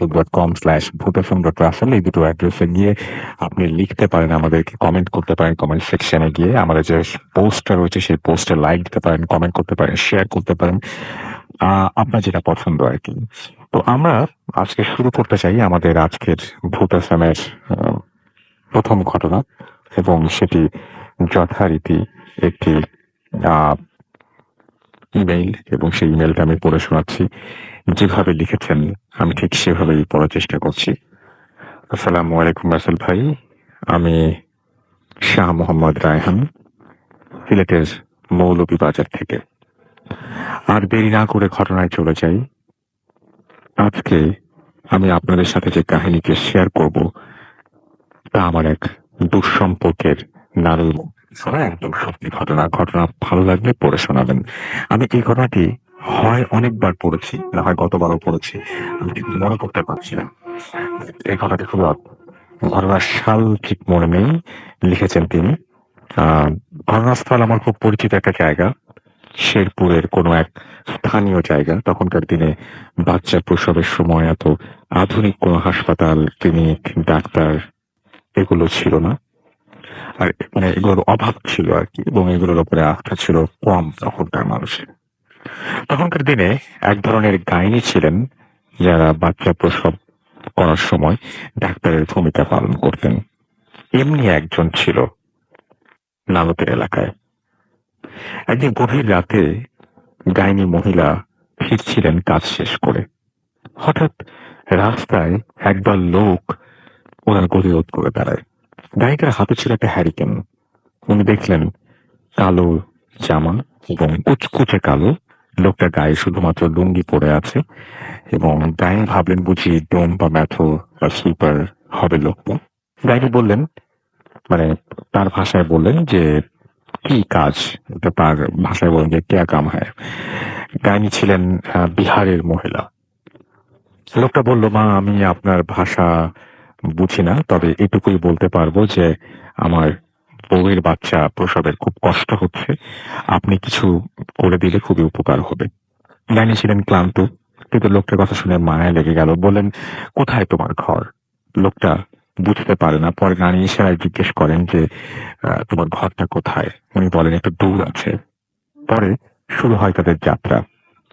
facebook.com/bhutfm.russell এই দুটো অ্যাড্রেসে গিয়ে আপনি লিখতে পারেন, আমাদেরকে কমেন্ট করতে পারেন, কমেন্ট সেকশনে গিয়ে আমাদের যে পোস্টটা রয়েছে সেই পোস্টে লাইক দিতে পারেন, কমেন্ট করতে পারেন, শেয়ার করতে পারেন, আপনার যেটা পছন্দ আর কি। তো আমরা আজকে শুরু করতে চাই আমাদের আজকের ভূত এফএমের প্রথম ঘটনা, এবং সেটি যথারীতি একটি ইমেইল, এবং সেই ইমেইলটা আমি পড়ে শোনাচ্ছি। যেভাবে লিখেছেন আমি ঠিক সেভাবেই পড়ার চেষ্টা করছি। আসসালামু আলাইকুম রাসেল ভাই, আমি শাহ মোহাম্মদ রায়হান, সিলেটের মৌলভীবাজার থেকে। আর দেরি না করে ঘটনায় চলে যাই। আজকে আমি আপনাদের সাথে যে কাহিনীকে শেয়ার করব তা আমার এক দুঃসম্পর্কের নারীর শোনা একদম সত্যি ঘটনা। ঘটনা ভালো লাগলে পড়ে শোনাবেন। আমি এই ঘটনাটি হয় অনেকবার পড়েছি, না হয় গতবারও পড়েছি, আমি ঠিক মনে করতে পারছি না। এই ঘটনাটি খুবই ঘটনার সাল ঠিক মনে নেই। লিখেছেন তিনি। ঘটনাস্থল আমার খুব পরিচিত একটা জায়গা, শেরপুরের কোনো এক স্থানীয় জায়গা। তখনকার দিনে বাচ্চা প্রসবের সময় এত আধুনিক কোনো হাসপাতাল, ক্লিনিক, ডাক্তার এগুলো ছিল না। আর মানে এগুলোর অভাব ছিল আর কি, এবং এগুলোর উপরে আস্থা ছিল কম তখনকার মানুষের। তখনকার দিনে এক ধরনের গাইনি ছিলেন যারা বাচ্চা প্রসব করার সময় ডাক্তারের ভূমিকা পালন করতেন। এমনি একজন ছিল নালতের এলাকায়। একদিন গভীর রাতে গাইনি মহিলা ফিরছিলেন কাজ শেষ করে। হঠাৎ রাস্তায় একদল লোক ওনার গতিরোধ করে দাঁড়ায়। গায়িকার হাতে ছিল একটা হ্যারিকেন। উনি দেখলেন কালো জামা এবং কুচকুচে কালো, লোকটা গায়ে শুধুমাত্র লুঙ্গি পরে আছে, এবং গায়ে ভাবলেন বুঝি ডোম বা ম্যাথো বা সুইপার হবে লোকটা। গাইনি বললেন, মানে তার ভাষায় বললেন যে কি কাজ, এটা তার ভাষায় বললেন যে ক্যা কাম হ্যায়। গাইনি ছিলেন বিহারের মহিলা। লোকটা বলল, মা আমি আপনার ভাষা বুঝি না, তবে এটুকুই বলতে পারবো যে আমার বউয়ের বাচ্চা প্রসবের খুব কষ্ট হচ্ছে, আপনি কিছু করে দিলে খুবই উপকার হবে। গাইনি ছিলেন ক্লান্ত, কিন্তু লোকটার কথা শুনে মায়া লেগে গেল। বললেন, কোথায় তোমার ঘর? লোকটা বুঝতে পারে না। পরে গাড়ি ইশারায় জিজ্ঞেস করেন যে তোমার ঘরটা কোথায়? উনি বলেন একটু দূর আছে। পরে শুরু হয় তাদের যাত্রা।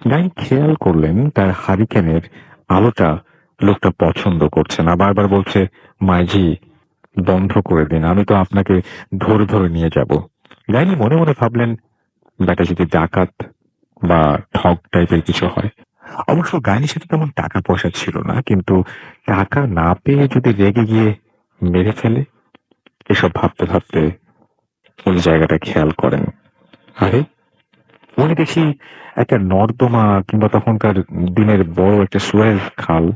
গাইনি খেয়াল করলেন তার হারিকেনের আলোটা লোকটা পছন্দ করছে না। বারবার বলছে, মাইজি বন্ধ করে দিন, আমি তো আপনাকে ধরে ধরে নিয়ে যাব। গাইনি মনে মনে ভাবলেন, ব্যাটা যদি ডাকাত বা ঠগ টাইপের কিছু হয়। অবশ্য গাইনির সাথে তেমন টাকা পয়সা ছিল না, কিন্তু টাকা না পেয়ে যদি রেগে গিয়ে মেরে ফেলে। এসব ভাবতে ভাবতে উনি জায়গাটা খেয়াল করেন। আরে উনি দেখি একটা নর্দমা কিংবা তখনকার দিনের বড় একটা সুয়েজ খাল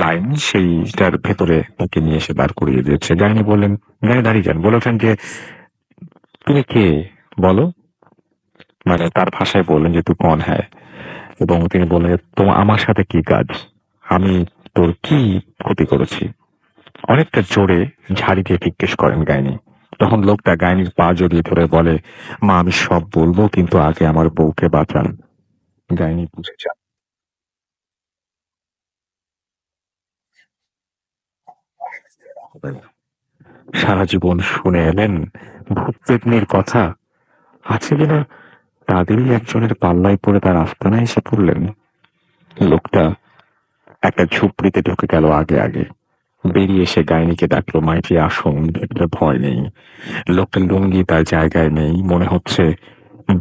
লাইন, সেইটার ভেতরে তাকে নিয়ে এসে দাঁড় করিয়ে দিয়েছে। গাইনি বললেন, গাইনি দাঁড়িয়ে যান, বলেছেন যে তুমি কে বলো। মানে তার ভাষায় বললেন যে তুই কন হ্যায়, এবং তিনি বললেন, তোমার আমার সাথে কি কাজ, আমি তোর কি ক্ষতি করেছি? অনেকটা জোরে ঝাড়ি দিয়ে জিজ্ঞেস করেন গাইনি। তখন লোকটা গাইনির পা জড়িয়ে ধরে বলে, মা আমি সব বলবো, কিন্তু আগে আমার বউকে বাঁচান। গাইনি বুঝে যান। সারা জীবন শুনে এলেন ভূত পেতনির কথা, আছে কিনা তাদেরই একজনের পাল্লায় পড়ে তার আস্তানায় এসে পড়লেন। লোকটা একটা ঝুপড়িতে ঢুকে গেল আগে আগে। বেরিয়ে এসে গাইনিকে ডাকলো, মাইটি আসুন, ভেতরে ভয় নেই। লোকটা লুঙ্গি তার জায়গায় নেই, মনে হচ্ছে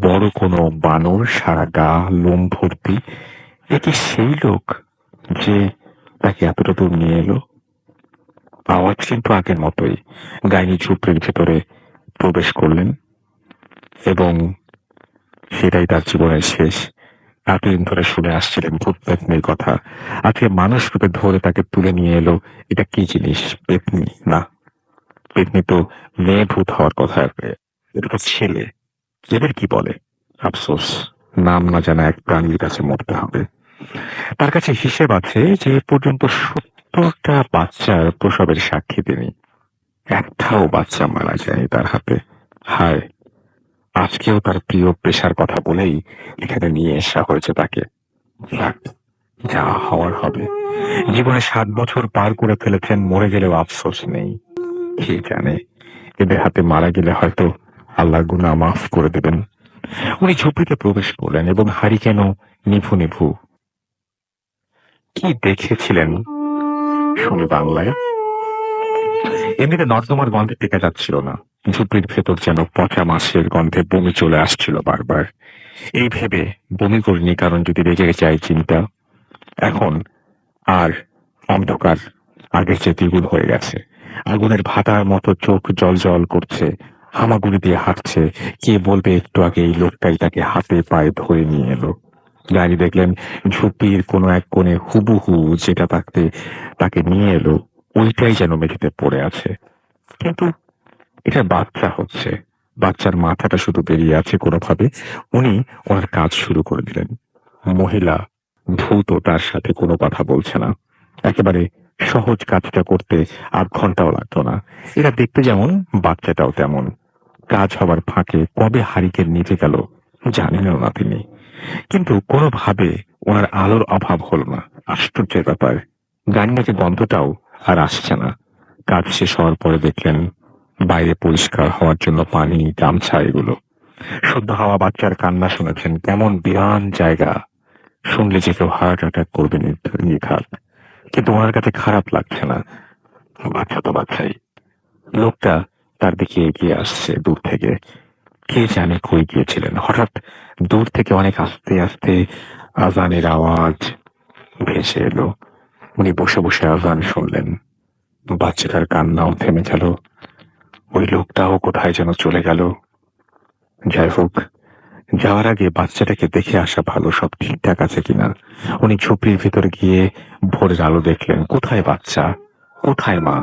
বড় কোনো বানর, সারা গা লোম ভর্তি। এ কি সেই লোক যে তাকে এতটা দূর নিয়ে এলো? আওয়াজ কিন্তু আগের মতোই। গাইনি ঝুপড়ির ভেতরে প্রবেশ করলেন, এবং সেটাই তার জীবনের শেষ। এতদিন ধরে শুনে আসছিলেন ভূত পেতনির কথা, আজকে মানুষ রূপে ধরে তাকে তুলে নিয়ে এলো। এটা কি জিনিস? পেতনি না, পেতনি তো মেয়ে ভূত হওয়ার কথা। এটা তো ছেলে। এদের কি বলে? আফসোস, নাম না জানা এক প্রাণীর কাছে মরতে হবে। তার কাছে হিসেব আছে যে এ পর্যন্ত 70টা বাচ্চার প্রসবের সাক্ষী তিনি। একটাও বাচ্চা মারা যায়নি তার হাতে। হায়, আজকেও তার প্রিয় পেশার কথা বলেই এখানে নিয়ে আসা হয়েছে তাকে। যাক, যা হওয়ার হবে। জীবনে 7 বছর পার করে ফেলেছেন, মরে গেলেও আফসোস নেই। কে জানে এদের হাতে মারা গেলে হয়তো আল্লাহ গুনাহ মাফ করে দেবেন। উনি ঝুপড়িতে প্রবেশ করলেন এবং হারিকেনও নিভু নিভু। কি দেখেছিলেন শুনি বাংলায়। এমনিতে নর্দমার গন্ধে টেকা যাচ্ছিল না। ঝুপড়ির ভেতর যেন পচা মাছের গন্ধে বমি চলে আসছিল বারবার। এই ভেবে বমি করিনি, কারণ যদি রেগে যায় চিন্তা। এখন আর অন্ধকার আগের চেয়ে দ্বিগুণ হয়ে গেছে। আগুনের ভাটার মতো চোখ জল জল করছে, হামাগুড়ি দিয়ে হাঁটছে। কে বলবে একটু আগে এই লোকটাই তাকে হাতে পায়ে ধরে নিয়ে এলো। গাড়ি দেখলেন ঝুঁপির কোনো এক কোণে হুবহু যেটা তাকে নিয়ে এলো, ওইটাই যেন মেঝেতে পড়ে আছে। কিন্তু এটা বাচ্চা হচ্ছে, বাচ্চার মাথাটা শুধু বেরিয়ে আছে কোনোভাবে। উনি ওনার কাজ শুরু করে দিলেন। মহিলা ভূত তার সাথে কোনো কথা বলছে না। একেবারে সহজ কাজটা করতে 8 ঘন্টাও লাগতো না। এরা দেখতে যেমন, বাচ্চাটাও তেমন। কাজ হবার ফাঁকে কবে হারিকেন নিভে গেল জানেনও না তিনি। কিন্তু কোনোভাবে ওনার আলোর অভাব হলো না। আশ্চর্যের ব্যাপার, গাড়ি নাকি গন্ধটাও আর আসছে না। কাজ শেষ হওয়ার পরে দেখলেন বাইরে পরিষ্কার হওয়ার জন্য পানি, গামছা, এগুলো। শুদ্ধ হাওয়া, বাচ্চার কান্না শুনেছেন। কেমন বিরান জায়গা, শুনলে যে কেউ হার্ট অ্যাটাক করবে নির্ঘাত। কিন্তু ওনার কাছে খারাপ লাগছে না। বাচ্চা তো বাচ্চাই। লোকটা তার দিকে এগিয়ে আসছে দূর থেকে। কে জানে কই গিয়েছিলেন। হঠাৎ দূর থেকে অনেক আস্তে আস্তে আজানের আওয়াজ ভেসে এলো। উনি বসে বসে আজান শুনলেন। বাচ্চাটার কান্নাও থেমে গেল। ওই লোকটাও কোথায় যেন চলে গেল। যাই হোক, যাওয়ার আগে বাচ্চাটাকে দেখে আসা ভালো, সব ঠিকঠাক আছে কিনা। উনি ঝুপড়ির ভিতরে গিয়ে ভোরের আলো দেখলেন। কোথায় বাচ্চা, কোথায় মা?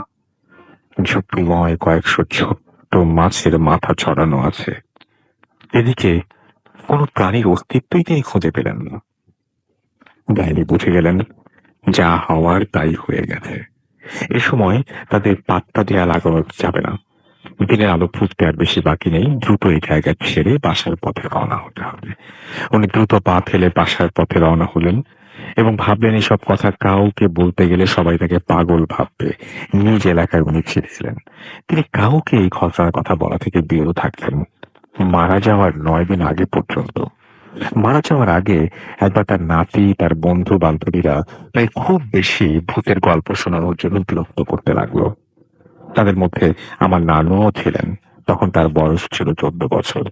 ঝুপড়িময় কয়েকশো ছোট্ট মাছের মাথা ছড়ানো আছে। এদিকে কোনো প্রাণীর অস্তিত্বই তিনি খুঁজে পেলেন না। ডাইনি বুঝে গেলেন যা হওয়ার তাই হয়ে গেছে। এ সময় তাদের পাত্তা দেয়া লাগানো যাবে না। দিনের আলো ফুটতে আর বেশি বাকি নেই। দ্রুত এই জায়গা ছেড়ে বাসার পথে রওনা হতে হবে। উনি দ্রুত পা ফেলে বাসার পথে রওনা হলেন এবং ভাবলেন এসব কথা কাউকে বলতে গেলে সবাই তাকে পাগল ভাববে। নিজ এলাকায় উনি ছিলেন। তিনি কাউকে এই ঘটনার কথা বলা থেকে বিরত থাকলেন, মারা যাওয়ার 9 দিন আগে পর্যন্ত। মারা যাওয়ার আগে একবার তার নাতি, তার বন্ধু বান্ধবীরা তাই খুব বেশি ভূতের গল্প শোনানোর জন্য বিরক্ত করতে লাগলো। তাদের মধ্যে আমার নানুও ছিলেন। তখন তার বয়স ছিল 14 বছর।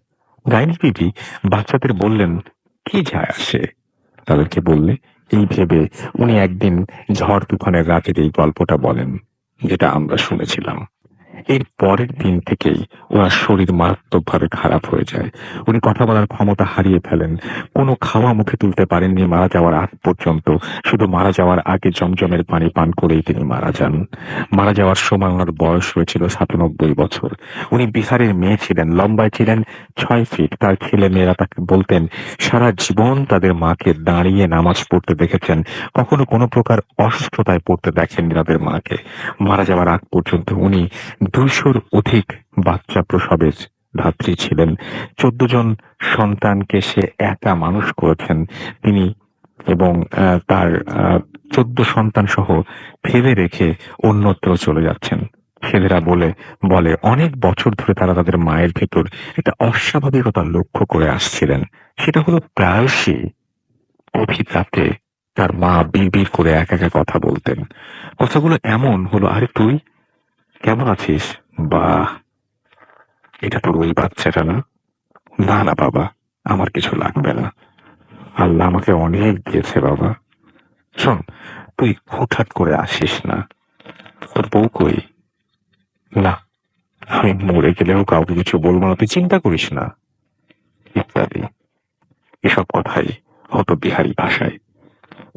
গাইনি বিবি বাচ্চাদের বললেন কি যায় আসে তাদেরকে বললে। এই ভেবে উনি একদিন ঝড় তুফানের রাতের এই গল্পটা বলেন, যেটা আমরা শুনেছিলাম। এর পরের দিন থেকেই ওনার শরীর মারাত্মকভাবে খারাপ হয়ে যায়। উনি কথা বলার ক্ষমতা হারিয়ে ফেলেন। কোনো খাওয়া মুখে তুলতে পারেননি মারা যাওয়ার আগ পর্যন্ত। শুধু মারা যাওয়ার আগে জমজমের পানি পান করেই তিনি মারা যান। মারা যাওয়ার সময় ওনার বয়স হয়েছিল 97 বছর। উনি বিহারের মেয়ে ছিলেন, লম্বায় ছিলেন 6 ফিট। তার ছেলে মেয়েরা তাকে বলতেন সারা জীবন তাদের মাকে দাঁড়িয়ে নামাজ পড়তে দেখেছেন, কখনো কোনো প্রকার অসুস্থতায় পড়তে দেখেননি তাদের মাকে। মারা যাওয়ার আগ পর্যন্ত উনি 200-র অধিক বাচ্চা প্রসবের ধাত্রী ছিলেন। 14 জন সন্তানকে সে একা মানুষ করেছেন তিনি। এবং তার 14 সন্তান সহ ফেলে রেখে অন্যত্র চলে যাচ্ছেন। ছেলেরা বলে অনেক বছর ধরে তারা তাদের মায়ের ভেতর একটা অস্বাভাবিকতা লক্ষ্য করে আসছিলেন। সেটা হলো প্রায়শই গভীর রাতে তার মা বিড়বিড় করে একা একা কথা বলতেন। কথাগুলো এমন হলো, আরে তুই কেমন আছিস? বাহ, এটা তোর ওই বাচ্চাটা না? না না বাবা, আমার কিছু লাগবে না। আল্লাহ আমাকে অনেক দিয়েছে বাবা। শোন, তুই হুটহাট করে আসিস না। তোর বউ কই? না, আমি মরে গেলেও কাউকে কিছু বলবো না, তুই চিন্তা করিস না, ইত্যাদি। এসব কথাই হতো বিহারি ভাষায়।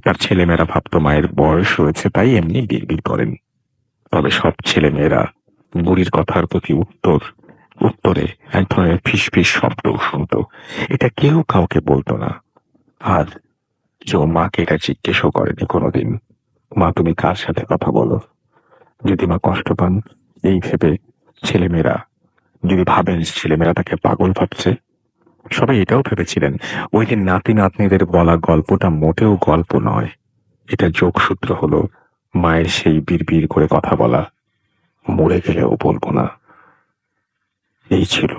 তার ছেলেমেয়েরা ভাবতো মায়ের বয়স হয়েছে তাই এমনি বিড়বিড় করেন। তবে সব ছেলেমেয়েরা বুড়ির কথার প্রতি উত্তরে এক ধরনের ফিসফিস শব্দ শুনত। এটা কেউ কাউকে বলতো না। আর কেউ মাকে এটা জিজ্ঞেসও করেনি কোনোদিন, মা তুমি কার সাথে কথা বলো? যদি মা কষ্ট পান এই ভেবে ছেলেমেয়েরা, যদি ভাবেন ছেলেমেয়েরা তাকে পাগল ভাবছে। সবাই এটাও ভেবেছিলেন ওই দিন নাতি নাতনিদের বলা গল্পটা মোটেও গল্প নয়, এটা যোগসূত্র হলো মায়ের সেই বিড়বিড় করে কথা বলা, মরে গেলেও বলবো না। এই ছিল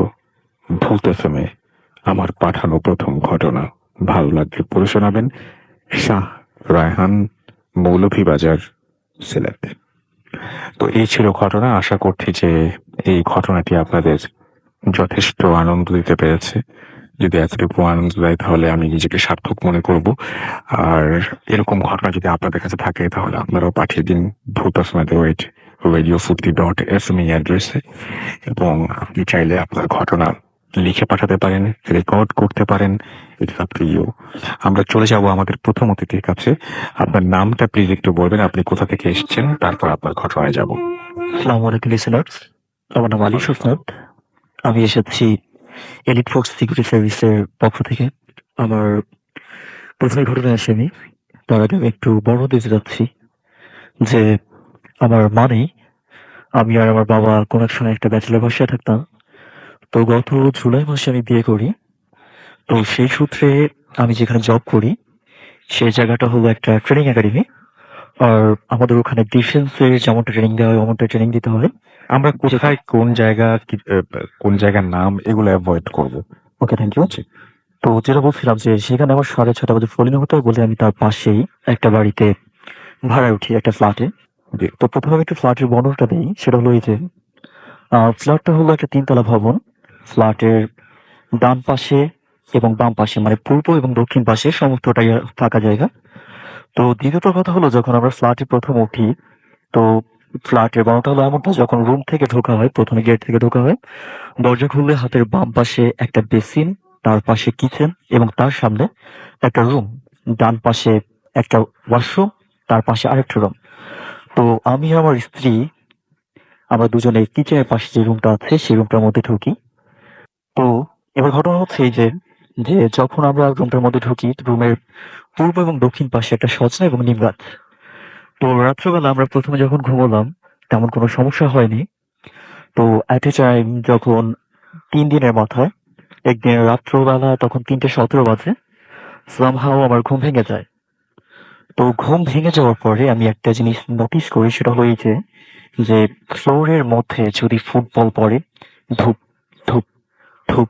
ভূত এফএমে আমার পাঠানো প্রথম ঘটনা। ভালো লাগলে পড়ে শোনাবেন। শাহ রায়হান, মৌলভীবাজার, সিলেট। তো এই ছিল ঘটনা। আশা করছি যে এই ঘটনাটি আপনাদের যথেষ্ট আনন্দ দিতে পেরেছে। যদি এতটুকু আনন্দ দেয় তাহলে আমি নিজেকে সার্থক মনে করব। আর এরকম ঘটনা যদি আপনাদের কাছে থাকে তাহলে আপনারাও পাঠিয়ে দিন ভূত এফএম radio40.fm অ্যাড্রেসে, এবং আপনি চাইলে আপনার ঘটনা লিখে পাঠাতে পারেন, রেকর্ড করতে পারেন। এটা আপ টু ইউ। আমরা চলে যাব আমাদের প্রথম অতিথির কাছে। আপনার নামটা প্লিজ একটু বলবেন, আপনি কোথা থেকে এসেছেন, তারপর আপনার ঘটনায় যাব। আসসালামু আলাইকুম লিসেনার্স, আমার নাম আলী সুফনাথ। আমি এসেছি এলিট ফোর্স সিকিউরিটি সার্ভিসের পক্ষ থেকে। আমার প্রথমে ঘটনা আসে আমি, তার আগে আমি একটু বর্ণনা দিতে যাচ্ছি যে আমার মা নেই, আমি আর আমার বাবা কোনো এক সময় একটা ব্যাচেলার বাসায় থাকতাম। তো গত জুলাই মাসে আমি বিয়ে করি। তো সেই সূত্রে আমি যেখানে জব করি সেই জায়গাটা হলো একটা ট্রেনিং একাডেমি। আর আমাদের ওখানে ডিফেন্সের যেমনটা ট্রেনিং দেওয়া হয় অমনটা ট্রেনিং দিতে হয়। আমরা কোথায়, কোন জায়গা, কোন জায়গার নাম, এগুলো অ্যাভয়েড করব। ওকে, থ্যাংক ইউ। তো যেটা বলছিলাম যে সেখানে আমার 6:30 বাজে ফলিং হতে হয় বলে আমি তার পাশেই একটা বাড়িতে ভাড়ায় উঠি, একটা ফ্ল্যাটে। তো প্রথমে আমি একটু ফ্ল্যাটের বর্ণনাটা দিই। সেটা হলো এই যে ফ্ল্যাটটা হলো একটা 3 তলা ভবন। ফ্ল্যাটের ডান পাশে এবং বাম পাশে মানে পূর্ব এবং দক্ষিণ পাশে সমস্তটাই ফাঁকা জায়গা। তো দ্বিতীয়ত কথা হলো যখন আমরা ফ্ল্যাটে প্রথম উঠি, তো ফ্ল্যাটের বানানোটা হলো এমনটা, যখন রুম থেকে ঢোকা হয়, প্রথমে গেট থেকে ঢোকা হয়, দরজা খুললে হাতের বাম পাশে একটা বেসিন, তার পাশে কিচেন এবং তার সামনে একটা রুম, ডান পাশে একটা ওয়াশরুম, তার পাশে আরেকটা রুম। তো আমি আর আমার স্ত্রী আমরা দুজনে কিচেনের পাশে যে রুমটা আছে সেই রুমটার মধ্যে ঢুকি। তো এবার ঘটনা হচ্ছে এই যে যে যখন আমরা রুমটার মধ্যে ঢুকি, রুমের পূর্ব এবং দক্ষিণ পাশে একটা সজনা এবং নিম গাছ। তো রাত্রবেলা আমরা প্রথমে যখন ঘুমোলাম তেমন কোনো সমস্যা হয়নি। তো অ্যাট এ টাইম যখন 3 দিনের মাথায় একদিন রাত্রবেলা তখন 3:17 বাজে সামহাও আমার ঘুম ভেঙে যায়। তো ঘুম ভেঙে যাওয়ার পরে আমি একটা জিনিস নোটিস করি, সেটা হলো এই যে ফ্লোরের মধ্যে যদি ফুটবল পড়ে ধুপ ধুপ ধুপ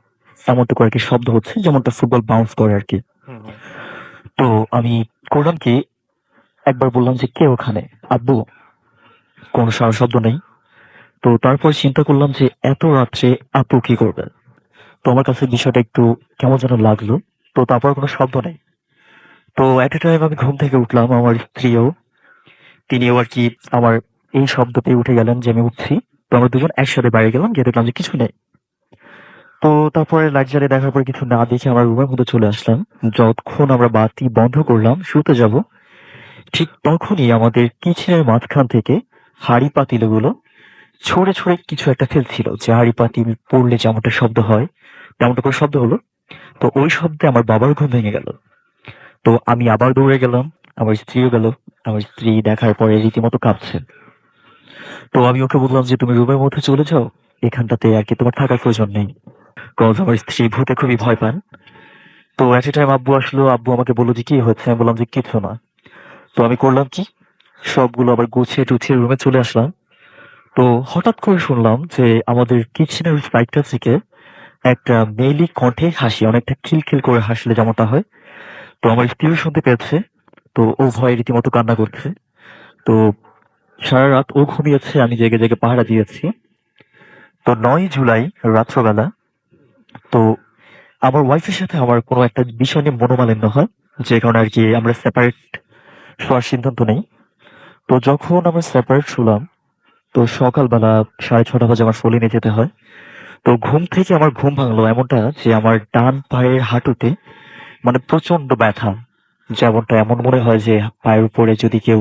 এমন তো করে কি শব্দ হচ্ছে, যেমনটা ফুটবল বাউন্স করে আর কি। তো আমি করলাম কি, একবার বললাম যে কে ওখানে, আব্বু, কোনো সারা শব্দ নেই। তো তারপর চিন্তা করলাম যে এত রাত্রে আপু কি করবে। তো আমার কাছে বিষয়টা একটু কেমন যেন লাগলো। তো তারপর কোনো শব্দ নেই। তো এট এ টাইম আমি ঘুম থেকে উঠলাম, আমার স্ত্রীও, তিনিও আর কি আমার এই শব্দ পেয়ে উঠে গেলেন যে আমি উঠছি। তো আমরা দুজন একসাথে বাইরে গেলাম, গিয়ে দেখলাম যে কিছু নেই। তো তারপরে লাইট জ্বালিয়ে দেখার পর কিছু না দেখে আমরা রুমের মধ্যে চলে আসলাম। যতক্ষণ আমরা বাতি বন্ধ করলাম শুতে যাব, ঠিক তখনই আমাদের কিচেনের মাঝখান থেকে হাঁড়ি পাতিলগুলো ছড়ে ছড়ে কিছু একটা ফেলছিল, যে হাঁড়ি পাতিল পড়লে যেমনটা শব্দ হয় তেমনটা করে শব্দ হলো। তো ওই শব্দে আমার বাবার ঘুম ভেঙে গেল। তো আমি আবার দৌড়ে গেলাম, আমার স্ত্রীও গেল। আমার স্ত্রী দেখার পরে রীতিমতো কাঁপছে। তো আমি ওকে বললাম যে তুমি রুমের মধ্যে চলে যাও, এখানটাতে আর কি তোমার থাকার প্রয়োজন নেই। কজ আমার স্ত্রী ভূতে খুবই ভয় পান। তো এট এ টাইম আব্বু আসলো, আব্বু আমাকে বললো যে কি হয়েছে, আমি বললাম যে কিছু না। তো আমি করলাম কি, সবগুলো আবার গুছিয়ে টুছিয়ে রুমে চলে আসলাম। তো হঠাৎ করে শুনলাম যে আমাদের কিচেনের সাইডটা থেকে একটা মেয়েলি কণ্ঠে হাসি, অনেকটা খিলখিল করে হাসলে যেমনটা হয়। তো আমার স্ত্রীও শুনতে পেয়েছে। তো ও ভয়ে রীতিমতো কান্না করছে। তো সারা রাত ও ঘুমিয়েছে, আমি জেগে জেগে পাহারা দিয়েছি। তো 9 জুলাই রাত্রবেলা, তো আমার ওয়াইফের সাথে আমার কোনো একটা বিষয় নিয়ে মনোমালিন্য হয়, যে কারণে আর কি আমরা সেপারেট শোয়ার সিদ্ধান্ত নেই। তো যখন আমরা সেপারেট শুলাম, তো সকালবেলা 6:30 বাজে আমার ফলিনে যেতে হয়। তো ঘুম থেকে আমার ঘুম ভাঙলো এমনটা যে আমার ডান পায়ের হাঁটুতে মানে প্রচন্ড ব্যথা, যেমনটা এমন মনে হয় যে পায়ের উপরে যদি কেউ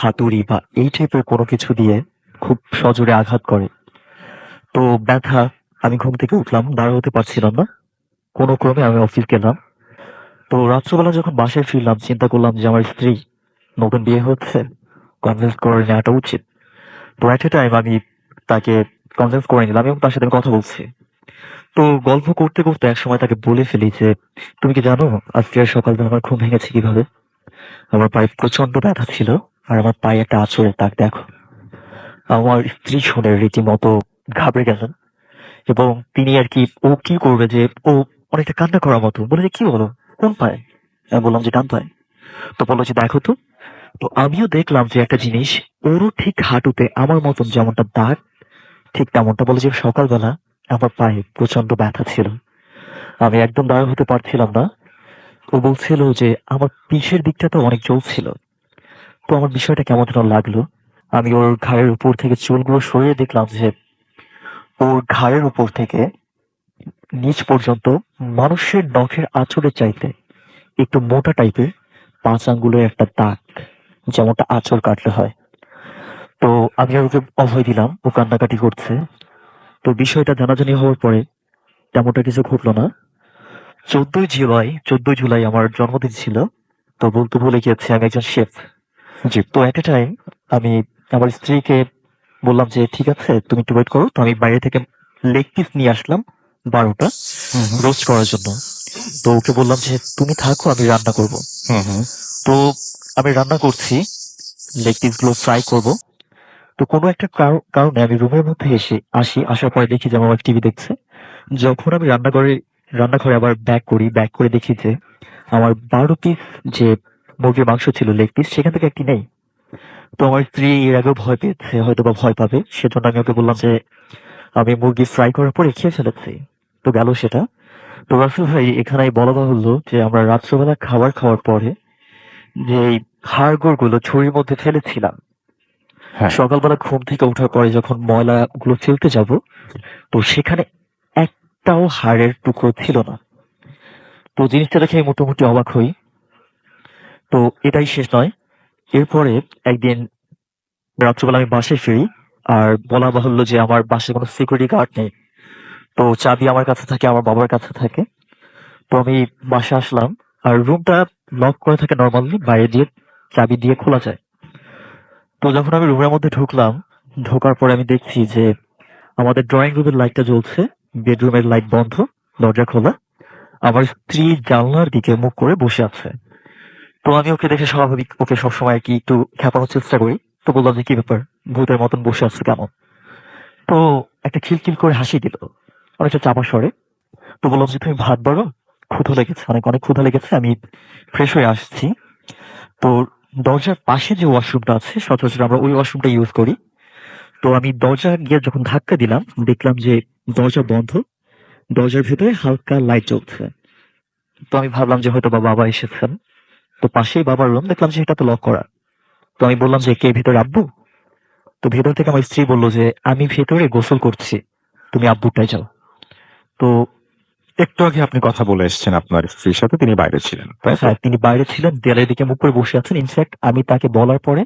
হাতুড়ি বা এই টাইপের কোনো কিছু দিয়ে খুব সজোরে আঘাত করে। তো ব্যথা, আমি ঘুম থেকে উঠলাম, দাঁড়া হতে পারছিলাম না। কোনো ক্রমে আমি অফিস গেলাম। তো রাত্রবেলা যখন বাসায় ফিরলাম চিন্তা করলাম যে আমার স্ত্রী, নতুন বিয়ে হচ্ছে, কনভিন্স করে নেওয়াটা উচিত। তো এট এ টাইম আমি তাকে কনভিন্স করে নিলাম এবং তার সাথে আমি কথা বলছি। তো গল্প করতে করতে একসময় তাকে বলে ফেলি যে তুমি কি জানো আজকে সকালবেলা আমার ঘুম ভেঙেছে কিভাবে। আমার পায়ে প্রচন্ড ব্যথা ছিল, আর আমার পায়ে একটা আঁচড়ের দাগ দেখো। আমার স্ত্রী শুনে রীতিমতো ঘাবড়ে গেলেন, এবং তিনি আর কি, ও কি করবে যে, ও অনেকটা কান্না করার মতো বলে যে, কি বলো, কোন পায়ে? আমি বললাম যে ডান পায়ে। তো বললো যে দেখো তো। তো আমিও দেখলাম যে একটা জিনিস, ওরও ঠিক হাঁটুতে আমার মতন যেমনটা দাগ, ঠিক তেমনটা। বলে যে সকালবেলা আমার পায়ে প্রচন্ড ব্যথা ছিল, আমি একদম দাঁড়া হতে পারছিলাম না। ও বলছিল যে আমার পিঠের দিকটা তো অনেক জ্বলছিল। তো আমার বিষয়টা কেমন যেন লাগলো। আমি ওর ঘাড়ের উপর থেকে চুলগুলো সরিয়ে দেখলাম যে ওর ঘাড়ের উপর থেকে নিচ পর্যন্ত মানুষের নখের আঁচড়ের চাইতে একটু মোটা টাইপের 5 আঙ্গুলের একটা দাগ, যেমনটা আঁচড় কাটলে হয়। তো আমি আর ওকে অভয় দিলাম, ও কান্নাকাটি করছে। তো বিষয়টা জানাজানি হওয়ার পরে তেমনটা কিছু ঘটলো না। 14ই জুলাই আমার জন্মদিন ছিল। তো বলতে ভুলে গিয়েছি, আমি একজন শেফ। জি। তো এট এ টাইম আমি আমার স্ত্রীকে বললাম যে ঠিক আছে, তুমি একটু ওয়েট করো। তো আমি বাইরে থেকে লেগ পিস নিয়ে আসলাম 12টা হুম হুম। রোস্ট করার জন্য। তো ওকে বললাম যে তুমি থাকো, আমি রান্না করব। হুম হুম। তো আমি রান্না করছি, লেগ পিস গুলো ফ্রাই করব। তো কোনো একটা কারণে আমি রুমের মধ্যে আসার পরে দেখি যে আমার ওয়াইফ টিভি দেখছে। যখন আমি রান্নাঘরে আবার ব্যাক করে দেখি যে আমার 12 পিস যে মুরগির মাংস ছিল, লেগ পিস, সেখান থেকে একটি নেই। তো আমার স্ত্রী এর আগেও ভয় পেয়েছে, হয়তো বা ভয় পাবে, সেজন্য আমি ওকে বললাম যে আমি মুরগি ফ্রাই করার পরে খেয়ে ফেলেছি। তো গেল সেটা। তো রাসেল ভাই, এখানে বলা বাহুল্য যে আমরা রাত্রবেলা খাবার খাওয়ার পরে যে এই হাড়গোড় গুলো ছুরির মধ্যে ফেলেছিলাম, হ্যাঁ। সকালবেলা ঘুম থেকে ওঠার পরে যখন ময়লা গুলো ফেলতে যাব, তো সেখানে একটাও হাড়ের টুকরো ছিল না। তো জিনিসটা দেখে আমি মোটামুটি অবাক হই। তো এটাই শেষ নয়, এরপরে একদিন রাত্রবেলা আমি বাসায় ফিরি, আর বলা বাহুল্য যে আমার বাসায় কোনো সিকিউরিটি গার্ড নেই। তো চাবি আমার কাছে থাকে, আমার বাবার কাছে থাকে। তো আমি বাসায় আসলাম, আর রুমটা লক করা থাকে নর্মালি, বাইরে দিয়ে চাবি দিয়ে খোলা যায়। তো যখন আমি রুমের মধ্যে ঢুকলাম, ঢোকার পরে আমি দেখছি যে আমাদের ড্রয়িং রুমের লাইটটা জ্বলছে, বেডরুমের লাইট বন্ধ, দরজা খোলা। আমার স্ত্রী জানলার দিকে মুখ করে বসে আছে। তো আমি ওকে দেখে স্বাভাবিক, ওকে সবসময় আর কি একটু খেপানোর চেষ্টা করি। তো বললাম যে কি ব্যাপার, ভূতের মতন বসে আছে কেন? তো একটা খিলখিল করে হাসি দিল, অনেকটা চাপা স্বরে। তো বললাম যে তুমি ভাত বাড়ো, ক্ষুধা লেগেছে, অনেক অনেক ক্ষুধা লেগেছে, আমি ফ্রেশ হয়ে আসছি। তো দরজার পাশে যে ওয়াশরুমটা আছে, সচরাচর আমরা ওই ওয়াশরুমটা ইউজ করি। তো আমি দরজা গিয়ে যখন ধাক্কা দিলাম, দেখলাম যে দরজা বন্ধ, দরজার ভেতরে হালকা লাইট জ্বলছে। তো আমি ভাবলাম যে হয়তো বা বাবা এসেছেন। তো পাশেই বাবার রুম, দেখলাম যে এটা তো লক করা। তো আমি বললাম যে কে ভেতরে, আব্বু? তো ভেতর থেকে আমার স্ত্রী বললো যে আমি ভেতরে গোসল করছি, তুমি আব্বুরটাই যাও। তো একটু আগে আপনি কথা বলে এসেছেন আপনার স্ত্রীর সাথে, তিনি বাইরে ছিলেন, তাই তো? হ্যাঁ, তিনি বাইরে ছিলেন, দেয়ালের দিকে মুখ করে বসে আছেন। ইনফ্যাক্ট আমি তাকে বলার পরে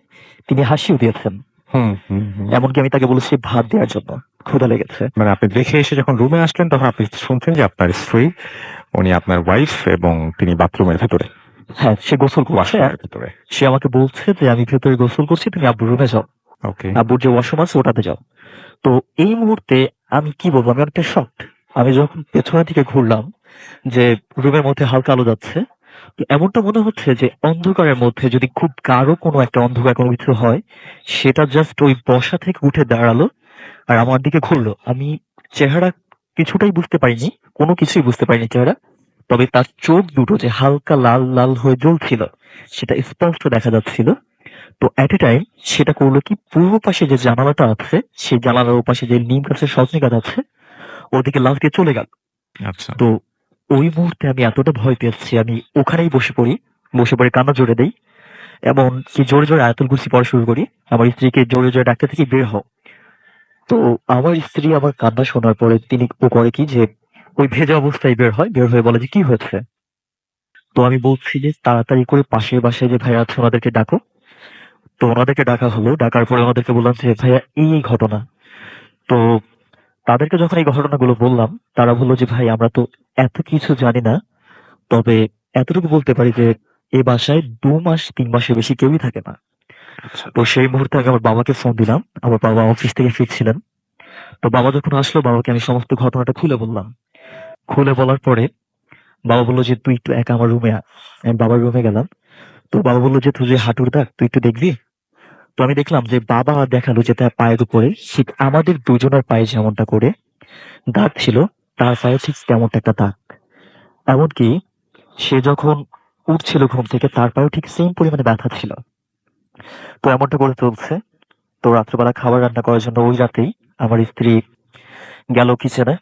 তিনি হাসিও দিয়েছেন। হুম হুম হুম। এমনকি আমি তাকে বলেছি ভাত দেওয়ার জন্য, ক্ষুধা লেগেছে। মানে আপনি দেখে এসে যখন রুমে আসলেন, তখন আপনি শুনছেন যে আপনার স্ত্রী, উনি আপনার ওয়াইফ, এবং তিনি বাথরুমের ভেতরে, হ্যাঁ, সে গোসল করছে। ওয়াশরুমের ভেতরে। সে আমাকে বলছে যে আমি ভেতরে গোসল করছি, তুমি আব্বুর রুমে যাও, ওকে। আব্বুর যে ওয়াশরুম আছে ওটাতে যাও। তো এই মুহূর্তে আমি কি বলবো, আমি অনেকটা শকড। আমি যখন পেছনের দিকে ঘুরলাম, যে রুমের মধ্যে হালকা আলো যাচ্ছে, তো এমনটা মনে হচ্ছে যে অন্ধকারের মধ্যে যদি খুব গাঢ় কোনো একটা অন্ধকার কোনো কিছু হয়, সেটা জাস্ট ওই বসা থেকে উঠে দাঁড়ালো আর আমার দিকে ঘুরলো। আমি চেহারা কিছুটাই বুঝতে পারিনি, কোনো কিছুই বুঝতে পারিনি চেহারা। তবে তার চোখ দুটো যে হালকা লাল লাল হয়ে জ্বলছিল, সেটা স্পষ্ট দেখা যাচ্ছিল। তো এট এ টাইম সেটা করলো কি, পূর্ব পাশে যে জানালাটা আছে, সেই জানালার ওপাশে যে নিম গাছের সজনে গাছ আছে, ওদিকে লাফ দিয়ে চলে গেল। আচ্ছা। তো ওই মুহূর্তে আমি এতটা ভয় পেয়েছি, আমি ওখানেই বসে পড়ি, বসে পড়ে কান্না জোরে দেই, এমন কি জোরে জোরে আয়াতুল কুরসি পড়া শুরু করি। আমার স্ত্রীকে জোরে জোরে ডাকতে থেকে বের হও। তো আমার স্ত্রী আমার কান্না শোনার পরে তিনি ও করে কি যে ওই ভেজা অবস্থায় বের হয়, বের হয়ে বলে যে কি হয়েছে। তো আমি বলছি যে তাড়াতাড়ি করে পাশের বাসায় যে ভাইয়া আছে ওনাদেরকে ডাকো। তো ওনাদেরকে ডাকা হলো, ডাকার পরে ওনাদেরকে বললাম যে ভাইয়া এই ঘটনা। তো তাদেরকে যখন এই ঘটনাগুলো বললাম, তারা বললো যে ভাই আমরা তো এত কিছু জানি না, তবে এতটুকু বলতে পারি যে এই বাসায় 2 মাস 3 মাসের বেশি কেউই থাকে না। আচ্ছা। তো সেই মুহূর্তে আমি আমার বাবাকে ফোন দিলাম, আমার বাবা অফিস থেকে ফিরছিলেন। তো বাবা যখন আসলো, বাবাকে আমি সমস্ত ঘটনাটা খুলে বললাম। খুলে বলার পরে বাবা বললো যে তুই একটু একা আমার রুমে আয়। আমি বাবার রুমে গেলাম। তো বাবা বললো যে তুই যে হাঁটুর দাগ তুই একটু দেখবি। তো আমি দেখলাম যে বাবা দেখালো যে তার পায়ের উপরে ঠিক আমাদের দুজনের পায়ে যেমনটা করে দাগ ছিল, তার পায়ে ঠিক তেমনটা একটা দাগ। এমনকি সে যখন উঠছিল ঘুম থেকে তার পায়েও ঠিক সেম পরিমাণে ব্যথা ছিল। তো এমনটা করে চলছে। তো রাত্রেবেলা খাবার রান্না করার জন্য ওই রাতেই আমার স্ত্রী গেল কিচেনে।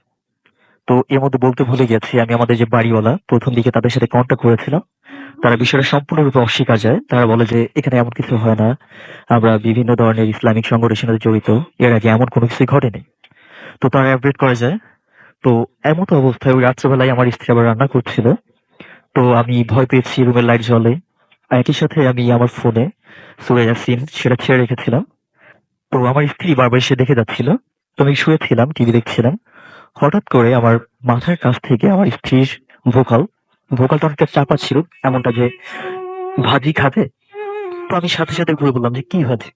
তো এর মধ্যে বলতে ভুলে গেছি, আমি আমাদের যে বাড়িওয়ালা প্রথম দিকে তাদের সাথে কন্ট্যাক্ট করেছিলাম। তারা বিষয়টা সম্পূর্ণরূপে অস্বীকার যায়। তারা বলে যে এখানে এমন কিছু হয় না, আমরা বিভিন্ন ধরনের ইসলামিক সংগঠনের সাথে জড়িত, এর আগে এমন কোনো কিছু ঘটেনি। তো তারা অ্যাভয়েড করে যায়। তো এমত অবস্থায় ওই রাত্রেবেলায় আমার স্ত্রী আবার রান্না করছিল। তো আমি ভয় পেয়েছি, রুমের লাইট জ্বলে। একই সাথে আমি আমার ফোনে সূরা ইয়াসিন সেটা ছেড়ে রেখেছিলাম। তো আমার স্ত্রী বারবার এসে দেখে যাচ্ছিল। তো আমি শুয়েছিলাম, টিভি দেখছিলাম। হঠাৎ করে আমার মাথার কাছ থেকে আমার স্ত্রীর ভোকাল ভোকালটা অনেকটা চাপা ছিল, এমনটা যে ভাজি খাবে। তো আমি সাথে সাথে ঘুরে বললাম যে কি ভাজি।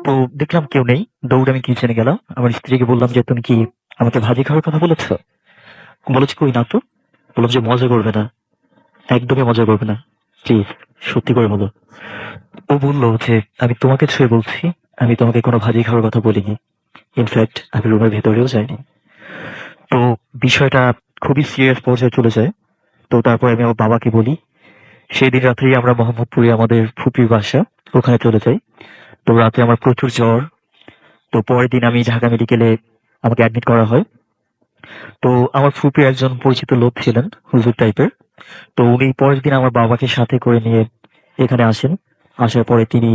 তো দেখলাম কেউ নেই, দৌড়ে আমি কিচেনে গেলাম। আমার স্ত্রীকে বললাম যে তুমি কি আমাকে ভাজি খাওয়ার কথা বলেছো? বলেছে কই না তো। বললাম যে মজা করবে না, একদমই মজা করবে না, প্লিজ সত্যি করে বলো। ও বললো যে আমি তোমাকে ছুঁয়ে বলছি, আমি তোমাকে কোনো ভাজি খাওয়ার কথা বলিনি। ইনফ্যাক্ট আমি রুমের ভেতরেও যাইনি। তো বিষয়টা খুবই সিরিয়াস পর্যায়ে চলে যায়। তো তারপর আমি আমার বাবাকে বলি। সেই দিন রাত্রেই আমরা মোহাম্মদপুরে আমাদের ফুপির বাসা, ওখানে চলে যাই। তো রাতে আমার প্রচুর জ্বর। তো পরের দিন আমি ঢাকা মেডিকেলে আমাকে অ্যাডমিট করা হয়। তো আমার ফুপির একজন পরিচিত লোক ছিলেন, হুজুর টাইপের। তো উনি পরের দিন আমার বাবাকে সাথে করে নিয়ে এখানে আসেন। আসার পরে তিনি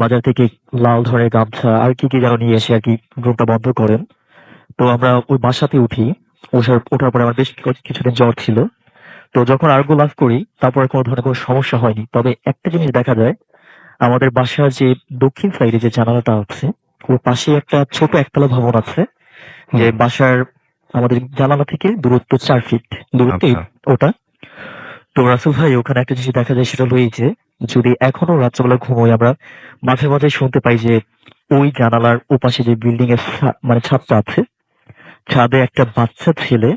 বাজার থেকে লাল ধরনের গামছা আর কি কি যেন নিয়ে এসে আর কি রুমটা বন্ধ করেন। তো আমরা ওই বাসাতে উঠি। ওঠার পরে আমার বেশ কিছুদিন জ্বর ছিল। তো যখন আরোগ্য লাভ করি তারপর আর কোনো ধরনের কোনো সমস্যা হয়নি। তবে একটা জিনিস দেখা যায়, আমাদের বাসার যে দক্ষিণ সাইডে যে জানালাটা আছে ওর পাশে একটা ছোট একতলা ভবন আছে, যে হুম। বাসার আমাদের জানালা থেকে দূরত্ব 4 ফিট দূরত্বে আচ্ছা। ওটা। তো রাসেল ভাই ওখানে একটা জিনিস দেখা যায়, সেটা হলো এই যে যদি এখনো রাত্রেবেলা ঘুমোই আমরা মাঝে মাঝে শুনতে পাই যে ওই জানালার ওপাশে যে বিল্ডিং এর মানে ছাদটা আছে, ছাদে একটা বাচ্চা ছেলে,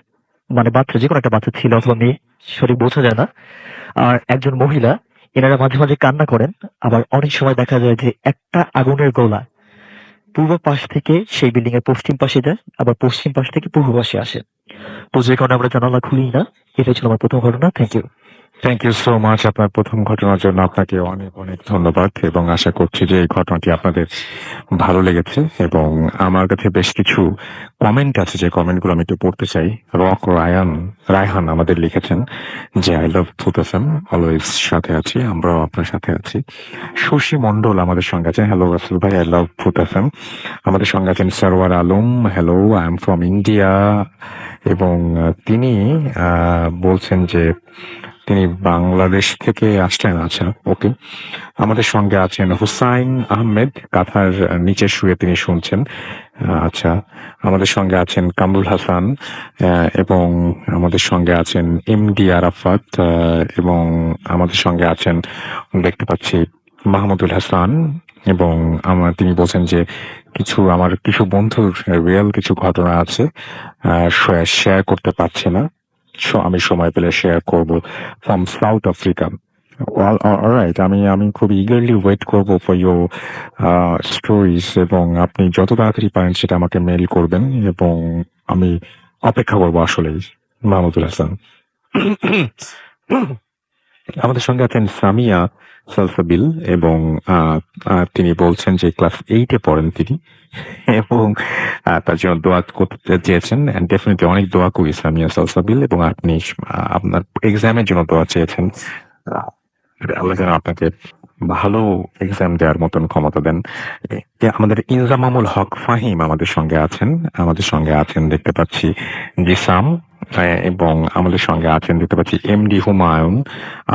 মানে বাচ্চা যে কোনো একটা বাচ্চা ছিল অথবা মেয়ে, সঠিক বোঝা যায় না, আর একজন মহিলা, এনারা মাঝে মাঝে কান্না করেন। আবার অনেক সময় দেখা যায় যে একটা আগুনের গোলা পূর্ব পাশ থেকে সেই বিল্ডিং এর পশ্চিম পাশে যায়, আবার পশ্চিম পাশ থেকে পূর্ব পাশে আসে। তো যে কারণে আমরা জানালা খুলি না। এটাই ছিল আমার প্রথম ঘটনা। Thank you. Thank you so much আপনার প্রথম ঘটনার জন্য আপনাকে অনেক অনেক ধন্যবাদ এবং আশা করছি যে এই ঘটনাটি আপনাদের ভালো লেগেছে এবং আমার কাছে বেশ কিছু কমেন্ট আছে যে কমেন্টগুলো আমি একটু পড়তে চাই। রায়হান আমাদের লিখেছেন যে আই লাভ ভূত এফএম, অলওয়েজ সাথে আছি, আমরাও আপনার সাথে আছি। শশী মন্ডল আমাদের সঙ্গে আছেন, হ্যালো রাসেল ভাই, আই লাভ ভূত এফএম। আমাদের সঙ্গে আছেন Sarwar Alam, hello, I am from India. এবং তিনি বলছেন যে তিনি বাংলাদেশ থেকে আসছেন। আচ্ছা, ওকে। আমাদের সঙ্গে আছেন হুসাইন আহমেদ, কাঁথার নিচে শুয়ে তিনি শুনছেন। আচ্ছা, আমাদের সঙ্গে আছেন কামরুল হাসান, এবং আমাদের সঙ্গে আছেন এমডি আরাফাত, এবং আমাদের সঙ্গে আছেন দেখতে পাচ্ছি মাহমুদুল হাসান। এবং তিনি বলছেন যে আমার কিছু বন্ধুর রিয়েল কিছু ঘটনা আছে, শেয়ার করতে পারছি না, আমি সময় পেলে শেয়ার করব, ফ্রম সাউথ আফ্রিকা। অলরাইট, আমি খুব ইগারলি ওয়েট করব ফর ইউর স্টোরিজ, এবং আপনি যত তাড়াতাড়ি পারেন সেটা আমাকে মেইল করবেন এবং আমি অপেক্ষা করবো আসলেই। মাহমুদুল হাসান। আমাদের সঙ্গে আছেন সামিয়া সালসাবিল, এবং তিনি বলছেন যে ক্লাস 8-এ পড়েন তিনি, এবং তার জন্য দোয়া করতে চেয়েছেন। ডেফিনেটলি অনেক দোয়া করি সামিয়া সালসাবিল, এবং আপনি আপনার এক্সামের জন্য দোয়া চেয়েছেন। আল্লাহ যেন আপনাকে ভালো এক্সাম দেওয়ার মতন ক্ষমতা দেন। আমাদের ইনজামামুল হক ফাহিম আমাদের সঙ্গে আছেন দেখতে পাচ্ছি জিসাম, এবং আমাদের সঙ্গে আছেন দেখতে পাচ্ছি এমডি হুমায়ুন,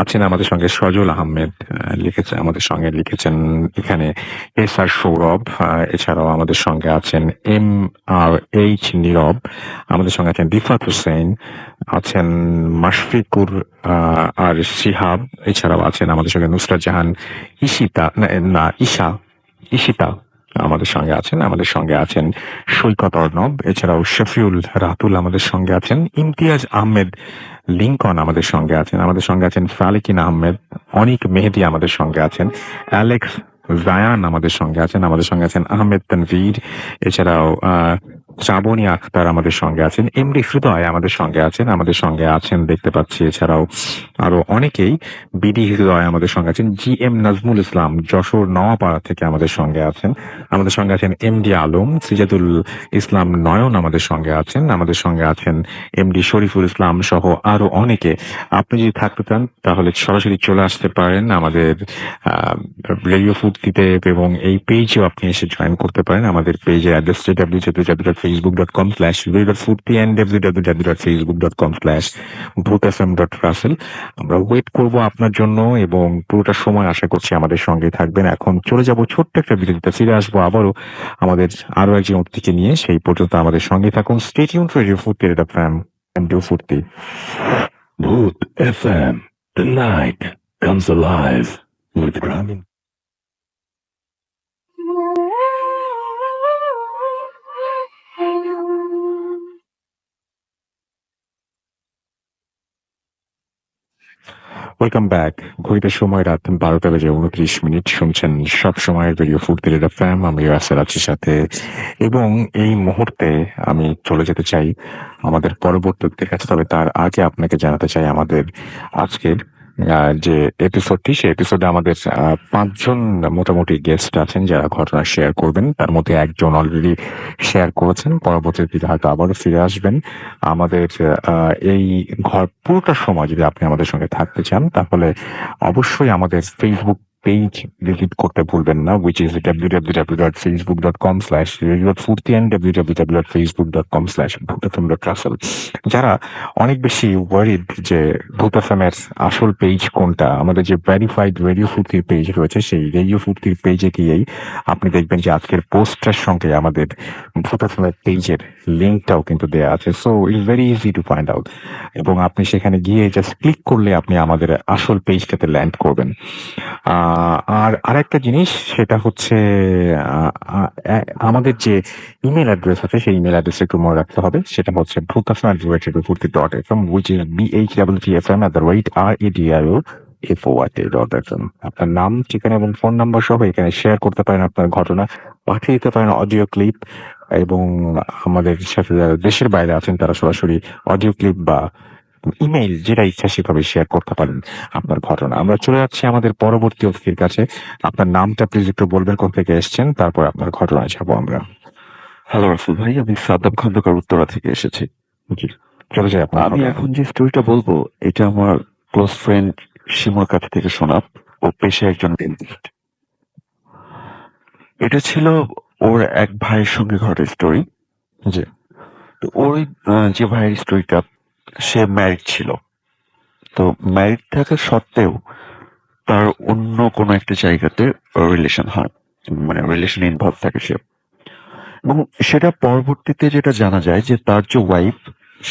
আছেন আমাদের সঙ্গে সজল আহমেদ, আমাদের সঙ্গে লিখেছেন এখানে এস আর সৌরভ, এছাড়াও আমাদের সঙ্গে আছেন এম আর এইচ নীরব, আমাদের সঙ্গে আছেন রিফাত হোসেন, আছেন মাশফিকুর আর শিহাব, এছাড়াও আছেন আমাদের সঙ্গে নুসরাত জাহান, ঈশিতা, ঈশা, আমাদের সঙ্গে আছেন। আমাদের সঙ্গে আছেন সৈকত অর্ণব, এছাড়াও শফিউল রাতুল আমাদের সঙ্গে আছেন, ইমতিয়াজ আহমেদ লিঙ্কন আমাদের সঙ্গে আছেন, আমাদের সঙ্গে আছেন ফালিকিন আহমেদ, অনিক মেহেদী আমাদের সঙ্গে আছেন, অ্যালেক্স জায়ান আমাদের সঙ্গে আছেন, আমাদের সঙ্গে আছেন আহমেদ তানভীর, এছাড়াও শ্রাবণী আখতার আমাদের সঙ্গে আছেন, এমডি হৃদয় আমাদের সঙ্গে আছেন, আমাদের সঙ্গে আছেন দেখতে পাচ্ছি এছাড়াও আরো অনেকেই, বিডি হৃদয় আমাদের সঙ্গে আছেন, জি এম নাজমুল ইসলাম যশোর নওয়াপাড়া থেকে আমাদের সঙ্গে আছেন, আমাদের সঙ্গে আছেন এমডি আলম, সিজাদুল ইসলাম নয়ন আমাদের সঙ্গে আছেন, আমাদের সঙ্গে আছেন এমডি শরীফুল ইসলাম সহ আরো অনেকে। আপনি যদি থাকতে চান তাহলে সরাসরি চলে আসতে পারেন আমাদের রেডিও ফুর্তিতে, এবং এই পেজেও আপনি এসে জয়েন করতে পারেন। আমাদের পেজের অ্যাড্রেস www.facebook.com/radio.furti and www.facebook.com/bhutfm.russell। আমরা ওয়েট করব আপনার জন্য এবং পুরোটা সময় আশা করছি আমাদের সঙ্গে থাকবেন। এখন চলে যাব ছোট্ট একটা বিরতিতে, ফিরে আসবো আবারও আমাদের আরো একজন অতিথিকে নিয়ে। সেই পর্যন্ত আমাদের সঙ্গে থাকুন। স্টে টিউন ফর রেডিও ফুর্তি এফএম and do ফুর্তি। Booth FM, the night comes alive with Ramin. Welcome back. ঘড়িতে সময় রাত 12:29। শুনছেন সব সময়ের রেডিও ফুর্তি এফএম। আমি রাসেল আছি সাথে, এবং এই মুহূর্তে আমি চলে যেতে চাই আমাদের পরবর্তী কাছে। তবে তার আগে আপনাকে জানাতে চাই আমাদের আজকের যে এপিসোডটি, সেই এপিসোডে আমাদের 5 জন মোটামুটি গেস্ট আছেন যারা ঘটনা শেয়ার করবেন। তার মধ্যে একজন অলরেডি শেয়ার করেছেন, পরবর্তীতে হয়তো আবারও ফিরে আসবেন। আমাদের এই পুরোটা সময় যদি আপনি আমাদের সঙ্গে থাকতে চান তাহলে অবশ্যই আমাদের ফেসবুক পেজ ভিজিট করতে ভুলবেন না, which is www.facebook.com/radio.furti and www.facebook.com/bhutfm.russell। যারা অনেক বেশি ওয়ারিড যে ভূত এফএম এর আসল পেজ কোনটা, আমাদের যে ভেরিফাইড রেডিও ফুর্তির পেজ রয়েছে, সেই রেডিও ফুর্তির পেজে গিয়েই আপনি দেখবেন যে আজকের পোস্টার সঙ্গে আমাদের ভূত এফএম এর পেজের লিঙ্কটাও কিন্তু দেওয়া আছে। So it's very easy to find out, এবং আপনি সেখানে গিয়ে জাস্ট ক্লিক করলে আপনি আমাদের আসল পেজটাতে ল্যান্ড করবেন। আর আরেকটা জিনিস, সেটা হচ্ছে আমাদের যে ইমেল অ্যাড্রেস আছে সেই ইমেল অ্যাড্রেস একটু মনে রাখতে হবে। সেটা হচ্ছে bhutfm@radiofuርቲ.fm, which is BHWTFM@radio.fm। আপনার নাম, ঠিকানা এবং ফোন নাম্বার সহ এখানে শেয়ার করতে পারেন আপনার ঘটনা, পাঠিয়ে দিতে পারেন অডিও ক্লিপ, এবং আমাদের সাথে যারা দেশের বাইরে আছেন তারা সরাসরি অডিও ক্লিপ বা ইমেইল, যেটা ইচ্ছা সেভাবে শেয়ার করতে পারেন আপনার ঘটনা। আমরা চলে যাচ্ছি আমাদের পরবর্তী অতিথির কাছে। আপনার নামটা প্লিজ একটু বলবেন, কোথা থেকে এসেছেন, তারপর আপনার ঘটনায় যাবো আমরা। হ্যালো রাসেল ভাই, আমি সাদ্দাম খন্দকার উত্তরা থেকে এসেছি। জি, চলে যাই আপনার আমি ঘটনা। এখন যে স্টোরিটা বলবো এটা আমার ক্লোজ ফ্রেন্ড শিমুর কাছ থেকে শোনা। ও পেশায় একজন ডেন্টিস্ট। এটা ছিল ওর এক ভাইয়ের সঙ্গে ঘটের স্টোরি। জি, তো ওই যে ভাইয়ের স্টোরিটা, সে ম্যারিড ছিল। তো ম্যারিড থাকা সত্ত্বেও তার অন্য কোনো একটা জায়গাতে রিলেশন হয়, মানে রিলেশন ইনভলভ থাকে সে। এবং সেটা পরবর্তীতে যেটা জানা যায় যে তার যে ওয়াইফ,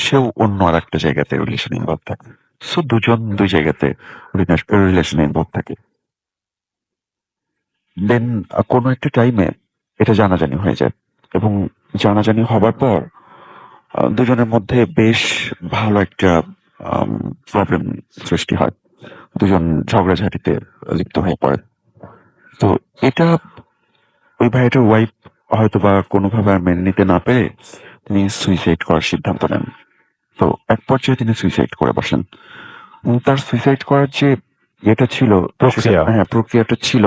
সেও অন্য আর একটা জায়গাতে রিলেশন ইনভলভ থাকে। সো দুজন দুই জায়গাতে রিলেশন ইনভলভ থাকে। দেন কোনো একটা টাইমে এটা জানাজানি হয়ে যায়, এবং জানাজানি হবার পর দুজনের মধ্যে বেশ ভালো একটা প্রবলেম সৃষ্টি হয়। দুজন ঝগড়াঝাটিতে লিপ্ত হয়ে পড়ে। তো এটা ওই ভাইটার ওয়াইফ হয়তো বা কোনোভাবে আর মেনে নিতে না পেরে তিনি সুইসাইড করার সিদ্ধান্ত নেন। তো এক পর্যায়ে তিনি সুইসাইড করে বসেন। তার সুইসাইড করার যে এটা ছিল, প্রক্রিয়াটা ছিল,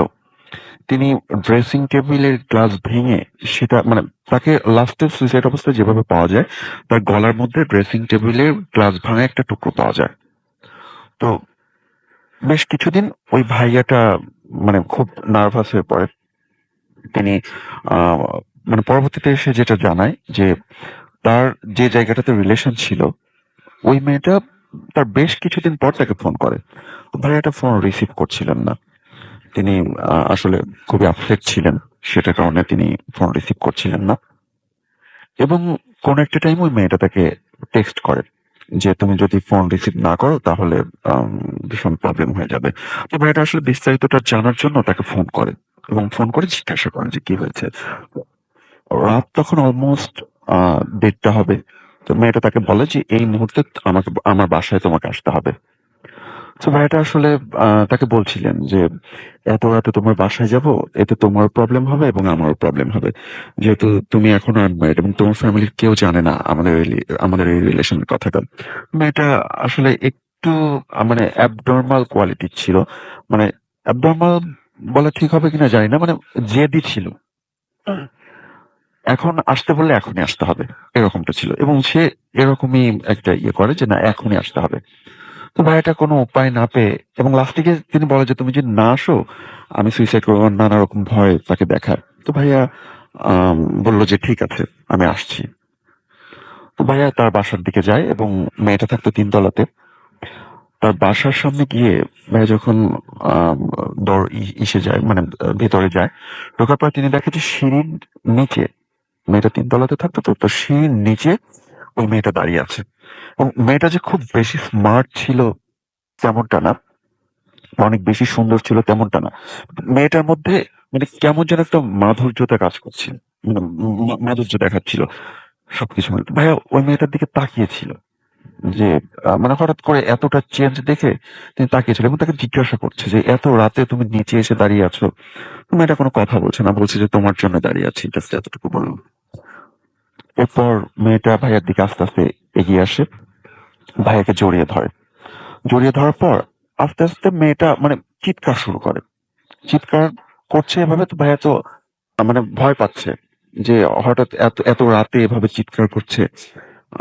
তিনি ড্রেসিং টেবিলের গ্লাস ভেঙে সেটা, মানে তাকে লাস্টের সুইসাইড অবস্থায় যেভাবে পাওয়া যায়, তার গলার মধ্যে ড্রেসিং টেবিলের গ্লাস ভাঙা একটা টুকরো পাওয়া যায়। তো বেশ কিছুদিন ওই ভাইয়াটা মানে খুব নার্ভাস হয়ে পড়ে। তিনি মানে পরবর্তীতে এসে যেটা জানায় যে তার যে জায়গাটাতে রিলেশন ছিল, ওই মেয়েটা তার বেশ কিছুদিন পর তাকে ফোন করে। ভাইয়াটা ফোন রিসিভ করছিলেন না। তিনি আসলে খুবই আপসেট ছিলেন, সেটার কারণে তিনি ফোন রিসিভ করছিলেন না। এবং কোন একটা টাইম ওই মেয়েটা তাকে টেক্সট করে যে তুমি যদি ফোন রিসিভ না করো তাহলে ভীষণ প্রবলেম হয়ে যাবে। তো ভাইয়াটা আসলে বিস্তারিতটা জানার জন্য তাকে ফোন করে। এবং ফোন করে জিজ্ঞাসা করেন যে কি হয়েছে। রাত তখন অলমোস্ট 1:30 হবে। তো মেয়েটা তাকে বলে যে এই মুহূর্তে আমাকে আমার বাসায় তোমাকে আসতে হবে। তো ভাইয়াটা আসলে তাকে বলছিলেন যে এত রাতে তোমার বাসায় যাব, এতে তোমার প্রবলেম হবে এবং আমারও প্রবলেম হবে, যেহেতু তুমি এখনো আনম্যারিড এবং তোমার ফ্যামিলির কেউ জানে না আমাদের এই রিলেশনের কথাটা। মেয়েটা আসলে একটু মানে অ্যাবনর্মাল কোয়ালিটির ছিল, মানে অ্যাবনর্মাল বলা ঠিক হবে কিনা জানি না, মানে জেদি ছিল। এখন আসতে বললে এখনই আসতে হবে, এরকমটা ছিল, এবং সে এরকমই একটা ইয়ে করে যে না এখনই আসতে হবে। তো ভাইয়াটা কোনো উপায় না পেয়ে এবং লাস্টে গিয়ে তিনি বলে যে তুমি যদি না আসো আমি সুইসাইড করবো, নানা রকম ভয় তাকে দেখায়। তো ভাইয়া বললো যে ঠিক আছে আমি আসছি। তো ভাইয়া তার বাসার দিকে যায় এবং মেয়েটা থাকতো 3 তলাতে। তার বাসার সামনে গিয়ে ভাইয়া যখন আম, ইসে যায়, মানে ভেতরে যায়, ঢোকার পর তিনি দেখে যে সিঁড়ির নিচে, মেয়েটা 3 তলাতে থাকতো, তো সিঁড়ির নিচে ওই মেয়েটা দাঁড়িয়ে আছে। এবং মেয়েটা যে খুব বেশি স্মার্ট ছিল তেমনটা না, অনেক বেশি সুন্দর ছিল তেমনটা না। মেয়েটার মধ্যে মানে কেমন যেন একটা মাধুর্যতা কাজ করছে, মানে মাধুর্য দেখাচ্ছিল সবকিছু মিলে। তো ভাইয়া ওই মেয়েটার দিকে তাকিয়েছিল যে মানে হঠাৎ করে এতটা চেঞ্জ দেখে তিনি তাকিয়েছিল এবং তাকে জিজ্ঞাসা করছে যে এত রাতে তুমি নিচে এসে দাঁড়িয়ে আছো। তো মেয়েটা কোনো কথা বলছে না, বলছে যে তোমার জন্য দাঁড়িয়ে আছি, জাস্ট এতটুকু বললাম। এরপর মেয়েটা ভাইয়ার দিকে আস্তে আস্তে এগিয়ে আসে, ভাইয়াকে জড়িয়ে ধরে। জড়িয়ে ধরার পর আস্তে আস্তে মেয়েটা মানে চিৎকার শুরু করে, চিৎকার করছে এভাবে। তো ভাইয়া তো মানে ভয় পাচ্ছে যে হঠাৎ এত এত রাতে এভাবে চিৎকার করছে,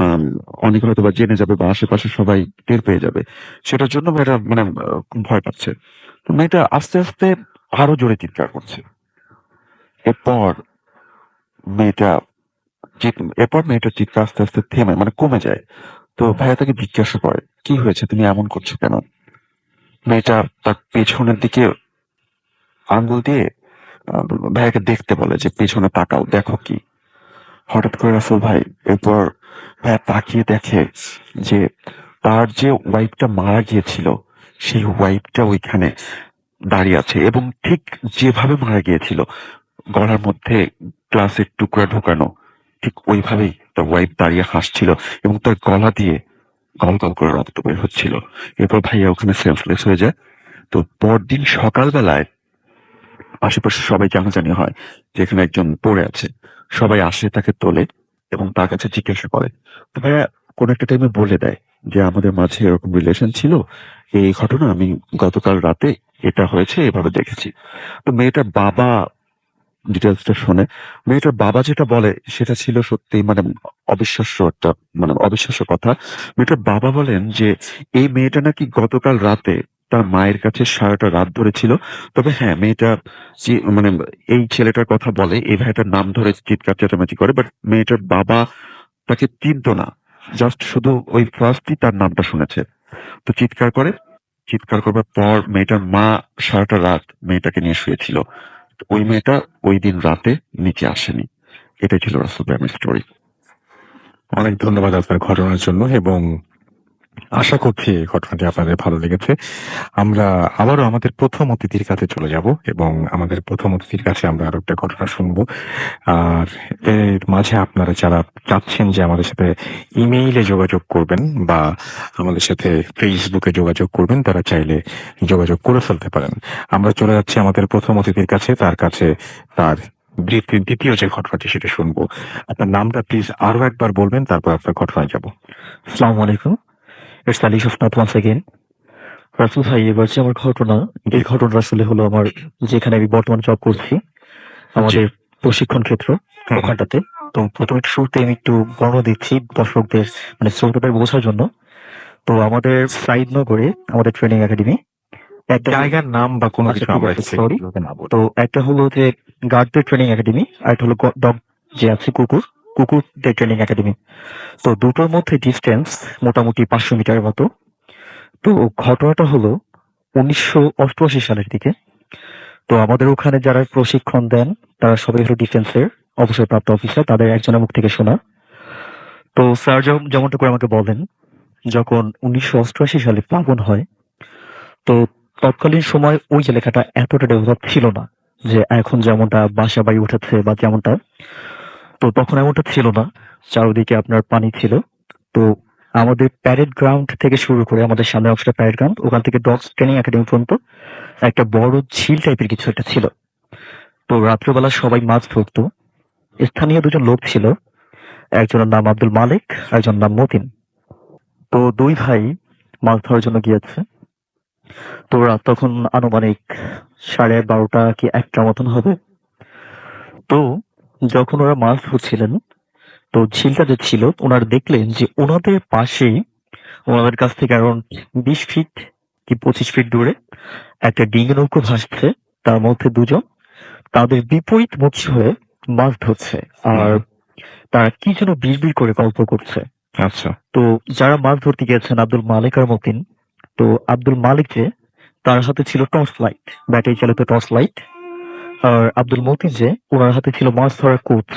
আম, অনেকে হয়তো বা জেনে যাবে বা আশেপাশে সবাই টের পেয়ে যাবে, সেটার জন্য মেয়েটা মানে খুব ভয় পাচ্ছে। তো মেয়েটা আস্তে আস্তে আরো জোরে চিৎকার করছে। এরপর মেয়েটা এরপর মেয়েটার চিৎকার আস্তে আস্তে থেমে মানে কমে যায়। তো ভাইয়া তাকে জিজ্ঞাসা করে কি হয়েছে, তুমি এমন করছো কেন? মেয়েটা তার পেছনের দিকে আঙ্গুল দিয়ে আহ, ভাইয়াকে দেখতে বলে যে পেছনে তাকাও, দেখো কি। হঠাৎ করে রাসেল ভাই এরপর ভাইয়া তাকিয়ে দেখে যে তার যে ওয়াইফটা মারা গিয়েছিল সেই ওয়াইফটা ওইখানে দাঁড়িয়ে আছে এবং ঠিক যেভাবে মারা গিয়েছিল, গলার মধ্যে গ্লাসের টুকরা ঢোকানো, ঠিক ওইভাবেই তার ওয়াইফ দাঁড়িয়ে হাসছিল এবং তার গলা দিয়ে গল গল করে রক্ত বের হচ্ছিল। এরপর ভাইয়া ওখানে সেন্সলেস হয়ে যায়। তো পরদিন সকালবেলায় আশেপাশে সবাই জানাজানি হয় যে এখানে একজন পড়ে আছে। সবাই আসে তাকে তোলে এবং তার কাছে জিজ্ঞাসা করে। তো ভাইয়া কোন একটা টাইমে বলে দেয় যে আমাদের মাঝে এরকম রিলেশন ছিল, এই ঘটনা আমি গতকাল রাতে এটা হয়েছে এভাবে দেখেছি। তো মেয়েটার বাবা ডিটেলসটা শোনে। মেয়েটার বাবা যেটা বলে সেটা ছিল সত্যি মানে অবিশ্বাস্য একটা, মানে অবিশ্বাস্য কথা। মেয়েটার বাবা বলেন যে এই মেয়েটা নাকি গতকাল রাতে তার মায়ের কাছে সারাটা রাত ধরে ছিল। তবে হ্যাঁ মেয়েটা মানে এই ছেলেটার কথা বলে, এই ভাইটার নাম ধরে চিৎকার চেঁচামেচি করে, বাট মেয়েটার বাবা তাকে চিনতো না, জাস্ট শুধু ওই ফার্স্টই তার নামটা শুনেছে। তো চিৎকার করে, চিৎকার করবার পর মেয়েটার মা সারাটা রাত মেয়েটাকে নিয়ে শুয়েছিল। তো ওই মেয়েটা ওই দিন রাতে নিচে আসেনি। এটাই ছিল রাসেল ব্রাহ্মের স্টোরি। অনেক ধন্যবাদ আপনার ঘটনার জন্য, এবং আশা করছি এই ঘটনাটি আপনাদের ভালো লেগেছে। আমরা আবারও আমাদের প্রথম অতিথির কাছে চলে যাব এবং আমাদের প্রথম অতিথির কাছে আমরা আরো একটা ঘটনা শুনবো। আর এর মাঝে আপনারা যারা চাচ্ছেন যে আমাদের সাথে ইমেইলে যোগাযোগ করবেন বা আমাদের সাথে ফেসবুকে যোগাযোগ করবেন, তারা চাইলে যোগাযোগ করে ফেলতে পারেন। আমরা চলে যাচ্ছি আমাদের প্রথম অতিথির কাছে, তার কাছে তার দ্বিতীয় যে ঘটনাটি সেটা শুনবো। আপনার নামটা প্লিজ আরো একবার বলবেন, তারপর আপনার ঘটনায় যাব। আসসালামু আলাইকুম। ইটস আলী শফনাথ ওয়ান্স এগেন। রাসেল ভাই, এবার যে আমার ঘটনা, এই ঘটনাটা আসলে হলো আমার যেখানে আমি বর্তমানে জব করছি, আমাদের প্রশিক্ষণ ক্ষেত্র হুম। ওখানটাতে। তো প্রথমে একটু শুরুতে আমি একটু বর্ণনা দিচ্ছি দর্শকদের, মানে শ্রোতাদের বোঝার জন্য। তো আমাদের সাইদনগরে আমাদের ট্রেনিং একাডেমি একটা জায়গার নাম বা কোনো আচ্ছা, কিছু ঠিক আমরা আছে, এখানে সরি। এগুলোকে না বলি। তো একটা হলো যে গার্ডদের ট্রেনিং একাডেমি, আর একটা হলো ডগ যে আছে কুকুরদের ট্রেনিং একাডেমি। তো দুটোর মধ্যে ডিস্টেন্স মোটামুটি 500 মিটারের মতো। তো ঘটনাটা হলো 1988 সালের দিকে। তো আমাদের ওখানে যারা প্রশিক্ষণ দেন তারা সবাই হলো ডিফেন্সের অবসরপ্রাপ্ত অফিসার, তাদের একজনের মুখ থেকে শোনা। তো স্যার যেমনটা করে আমাকে বলেন, যখন 1988 সালে প্লাবন হয়, তো তৎকালীন সময় ওই এলাকাটা এতটা ডেভেলপ ছিল না। যে এখন যেমনটা বাসা বাড়ি উঠেছে বা যেমনটা, তো তখন এমনটা ছিল না। চারদিকে আপনার পানি ছিল। তো আমাদের প্যারেড গ্রাউন্ড থেকে শুরু করে আমাদের সামনে অংশটা প্যারেড গ্রাউন্ড, ওখান থেকে ডগস ট্রেনিং একাডেমি পর্যন্ত একটা বড় ঝিল টাইপের কিছু একটা ছিল। তো রাত্রেবেলা সবাই মাছ ধরতো। স্থানীয় দুজন লোক ছিল, একজনের নাম আব্দুল মালিক, একজনের নাম মতিন। তো দুই ভাই মাছ ধরার জন্য গিয়েছে। তো রাত তখন আনুমানিক 12:30 কি 1টার মতন হবে। তো যখন ওরা মাছ ধরছিলেন, তো ঝিলটা যে ছিল ওনারা দেখলেন যে ওনাদের পাশেই, ওনাদের কাছ থেকে অ্যারাউন্ড 20 ফিট কি 25 ফিট দূরে একটা ডিঙি নৌকো ভাসছে, তার মধ্যে দুজন তাদের বিপরীত মুখী হয়ে মাছ ধরছে। আর তারা কি যেন বিড়বিড় করে গল্প করছে। আচ্ছা। তো যারা মাছ ধরতে গিয়েছেন আব্দুল মালিক আর মতিন, তো আব্দুল মালিক যে, তার হাতে ছিল টর্চ লাইট, ব্যাটারি চালিত টর্চ লাইট। আর আব্দুল মতিন যে, ওনার হাতে ছিল মাছ ধরার কোচ,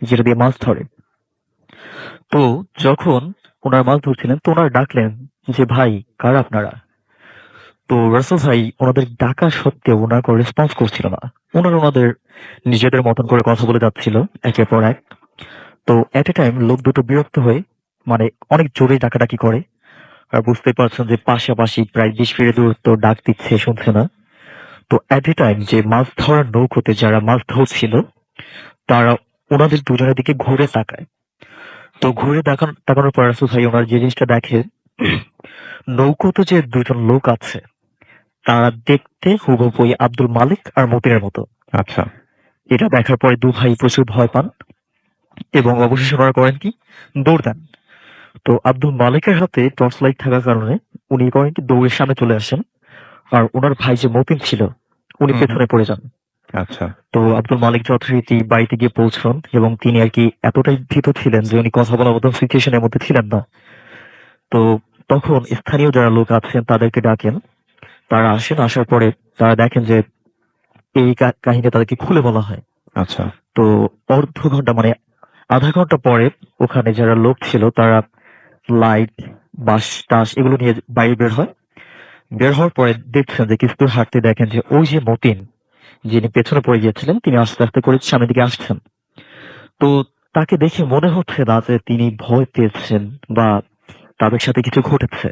যেটা দিয়ে মাছ ধরে। তো যখন ওনারা মাছ ধরছিলেন, তো ওনারা ডাকলেন যে ভাই কারা আপনারা। তো রাসেল ভাই ওনাদের ডাকা সত্ত্বেও ওনারা কোনো রেসপন্স করছিল না। ওনারা ওনাদের নিজেদের মতন করে কথা বলে যাচ্ছিল একের পর এক। তো এট এ টাইম লোক দুটো বিরক্ত হয়ে, মানে অনেক জোরে ডাকাডাকি করে। আর বুঝতেই পারছেন যে পাশাপাশি প্রায় 20 ফিট দূরত্ব, ডাক দিচ্ছে, শুনছে না। তো এট এ টাইম যে মাছ ধরার নৌকোতে যারা মাছ ধরছিল, তারা ওনাদের দুজনের দিকে ঘুরে তাকায়। তো ঘুরে তাকানোর পর রাসেল ভাই ওনার যে জিনিসটা দেখে, নৌকোতে যে দুজন লোক আছে তারা দেখতে হুবহু ওই আব্দুল মালিক আর মতিনের মতো। আচ্ছা। এটা দেখার পরে দু ভাই প্রচুর ভয় পান এবং অবশেষে ওনারা করেন কি, দৌড় দেন। তো আব্দুল মালিকের হাতে টর্চ লাইট থাকার কারণে উনি করেন কি, দৌড়ের সামনে চলে আসেন। আর ওনার ভাই যে মতিন ছিল, উনি হুম, পেছনে পড়ে যান। আচ্ছা। তো আব্দুল মালিক যথারীতি বাড়িতে গিয়ে পৌঁছন এবং তিনি আর কি এতটাই ভীত ছিলেন যে উনি কথা বলার মতন সিচুয়েশনের মধ্যে ছিলেন না। তো তখন স্থানীয় যারা লোক আছেন তাদেরকে ডাকেন। তারা আসেন, আসার পরে তারা দেখেন যে এই কাহিনী তাদেরকে খুলে বলা হয়। আচ্ছা। তো অর্ধ ঘন্টা, মানে আধা ঘন্টা পরে ওখানে যারা লোক ছিল তারা লাইট, বাঁশ টাস এগুলো নিয়ে বাইরে বের হয়। বের হওয়ার পরে দেখছেন যে কিছু দূর হাঁটতে দেখেন যে ওই যে মতিন, যিনি পেছনে পড়ে গিয়েছিলেন, তিনি আস্তে আস্তে করে সামনের দিকে আসছেন। তো তাকে দেখে মনে হচ্ছে না যে তিনি ভয় পেয়েছেন বা তাদের সাথে কিছু ঘটেছে।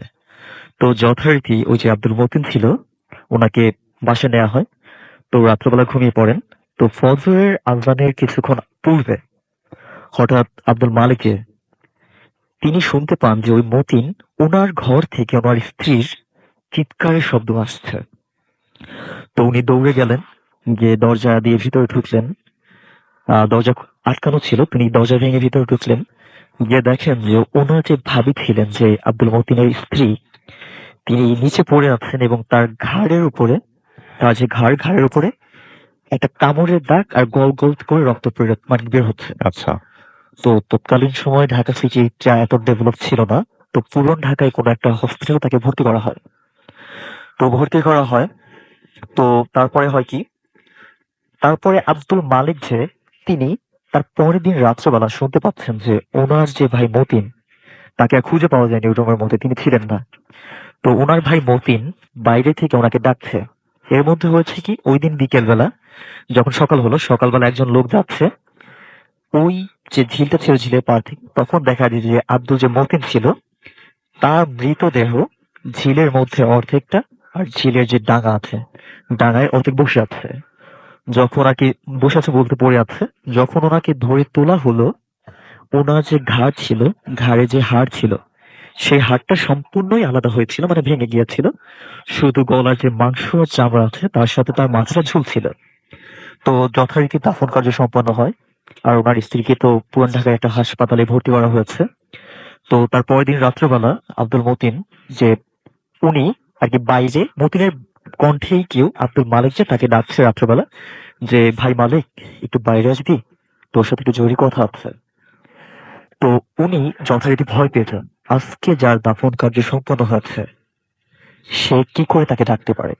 তো যথারীতি ওই যে আব্দুল মতিন ছিল, ওনাকে বাসায় নেওয়া হয়। তো রাত্রেবেলা ঘুমিয়ে পড়েন। তো ফজরের আজানের কিছুক্ষণ পূর্বে হঠাৎ আব্দুল মালিকে তিনি শুনতে পান যে ওই মতিন, ওনার ঘর থেকে ওনার স্ত্রীর চিৎকারের শব্দ আসছে। তো উনি দৌড়ে গেলেন, গিয়ে দরজা দিয়ে ভিতরে ঢুকলেন। দরজা আটকানো ছিল, তিনি দরজা ভেঙে ভিতরে ঢুকলেন। গিয়ে দেখেন যে ওনার যে ভাবি ছিলেন, যে আব্দুল মতিনের স্ত্রী, তিনি নিচে পড়ে আছেন এবং তার ঘাড়ের উপরে, তার যে ঘাড়ের উপরে একটা কামড়ের দাগ আর গোল গোল করে রক্ত মানে বের হচ্ছে। আচ্ছা। তো তৎকালীন সময় ঢাকা সিটিটা এত ডেভেলপ ছিল না। তো পুরন ঢাকায় কোনো একটা হসপিটালে তাকে ভর্তি করা হয়। তো ভর্তি করা হয়। তো তারপরে হয় কি, তারপরে আব্দুল মালিক যে, তিনি তার পরের দিন রাত্রেবেলা শুনতে পাচ্ছেন যে ওনার যে ভাই মতিন, তাকে আর খুঁজে পাওয়া যায়নি ওই রুমের মধ্যে, তিনি ছিলেন না। তো ওনার ভাই মতিন বাইরে থেকে ওনাকে ডাকছে। এর মধ্যে হয়েছে কি, ওই দিন বিকেল বেলা যখন সকাল হলো, সকালবেলা একজন লোক যাচ্ছে ওই যে ঝিলটা ছিল, ঝিলের পার থেকে, তখন দেখা যায় যে আব্দুল যে মতিন ছিল, তার মৃতদেহ ঝিলের মধ্যে অর্ধেকটা, আর ঝিলের যে ডাঙা আছে, ডাঙায় অর্ধেক বসে আছে। যখন আর কি বসে আছে বলতে পড়ে আছে, যখন ওনাকে ধরে তোলা হলো, ওনার যে ঘাড় ছিল, ঘাড়ে যে হাড় ছিল, সেই হাড়টা সম্পূর্ণই আলাদা হয়েছিল, মানে ভেঙে গিয়েছিল। শুধু গলার যে মাংস আর চামড়া আছে তার সাথে তার মাথাটা ঝুলছিল। তো যথারীতি দাফন কার্য সম্পন্ন হয়। আর ওনার স্ত্রীকে তো পুরান ঢাকায় একটা হাসপাতালে ভর্তি করা হয়েছে। তো তার পরের দিন রাত্রেবেলা আব্দুল মতিন যে, উনি আর কি বাইরে, মতিনের কণ্ঠেই কেউ আব্দুল মালিক যে তাকে ডাকছে রাত্রেবেলা, যে ভাই মালিক একটু বাইরে আসবি, তোর সাথে একটু জরুরি কথা আছে। তো উনি যথারীতি ভয় পেয়েছেন, আজকে যার দাফন কার্য সম্পন্ন হয়েছে সে কি করে তাকে ডাকতে পারে।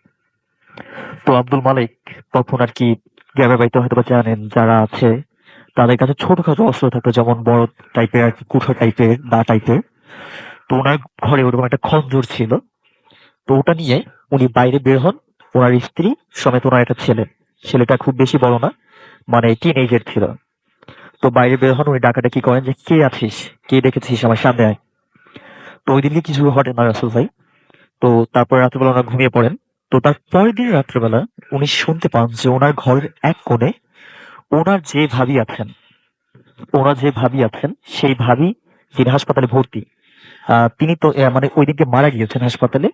তো আব্দুল মালিক তখন আর কি, গ্রামের বাড়িতে হয়তো বা জানেন যারা আছে, তাদের কাছে ছোটখাটো অস্ত্র থাকতো, যেমন বড় টাইপের আর কি, কুঠো টাইপের, দা টাইপের। তো ওনার ঘরে ওরকম একটা খঞ্জর ছিল। তো ওটা নিয়ে উনি বাইরে বের হন, ওনার স্ত্রী সমেত ওনার একটা ছেলে। ছেলেটা খুব বেশি বড় না, মানে টিন এজের ছিল। তো বাইরে বের হন, উনি ডাকাডাকি করেন যে কে আছিস, কে দেখেছিস, আমার সামনে আয়। তো ওই দিনকে কিছু ঘটে না রাসেল ভাই। তো তারপর রাত্রেবেলা ওনারা ঘুমিয়ে পড়েন। তো তার পরের দিন রাত্রেবেলা উনি শুনতে পান যে ওনার ঘরের এক কোণে ওনার যে ভাবি আছেন, সেই ভাবি যিনি হাসপাতালে ভর্তি, তিনি তো মানে ওই দিনকে মারা গিয়েছেন হাসপাতালে।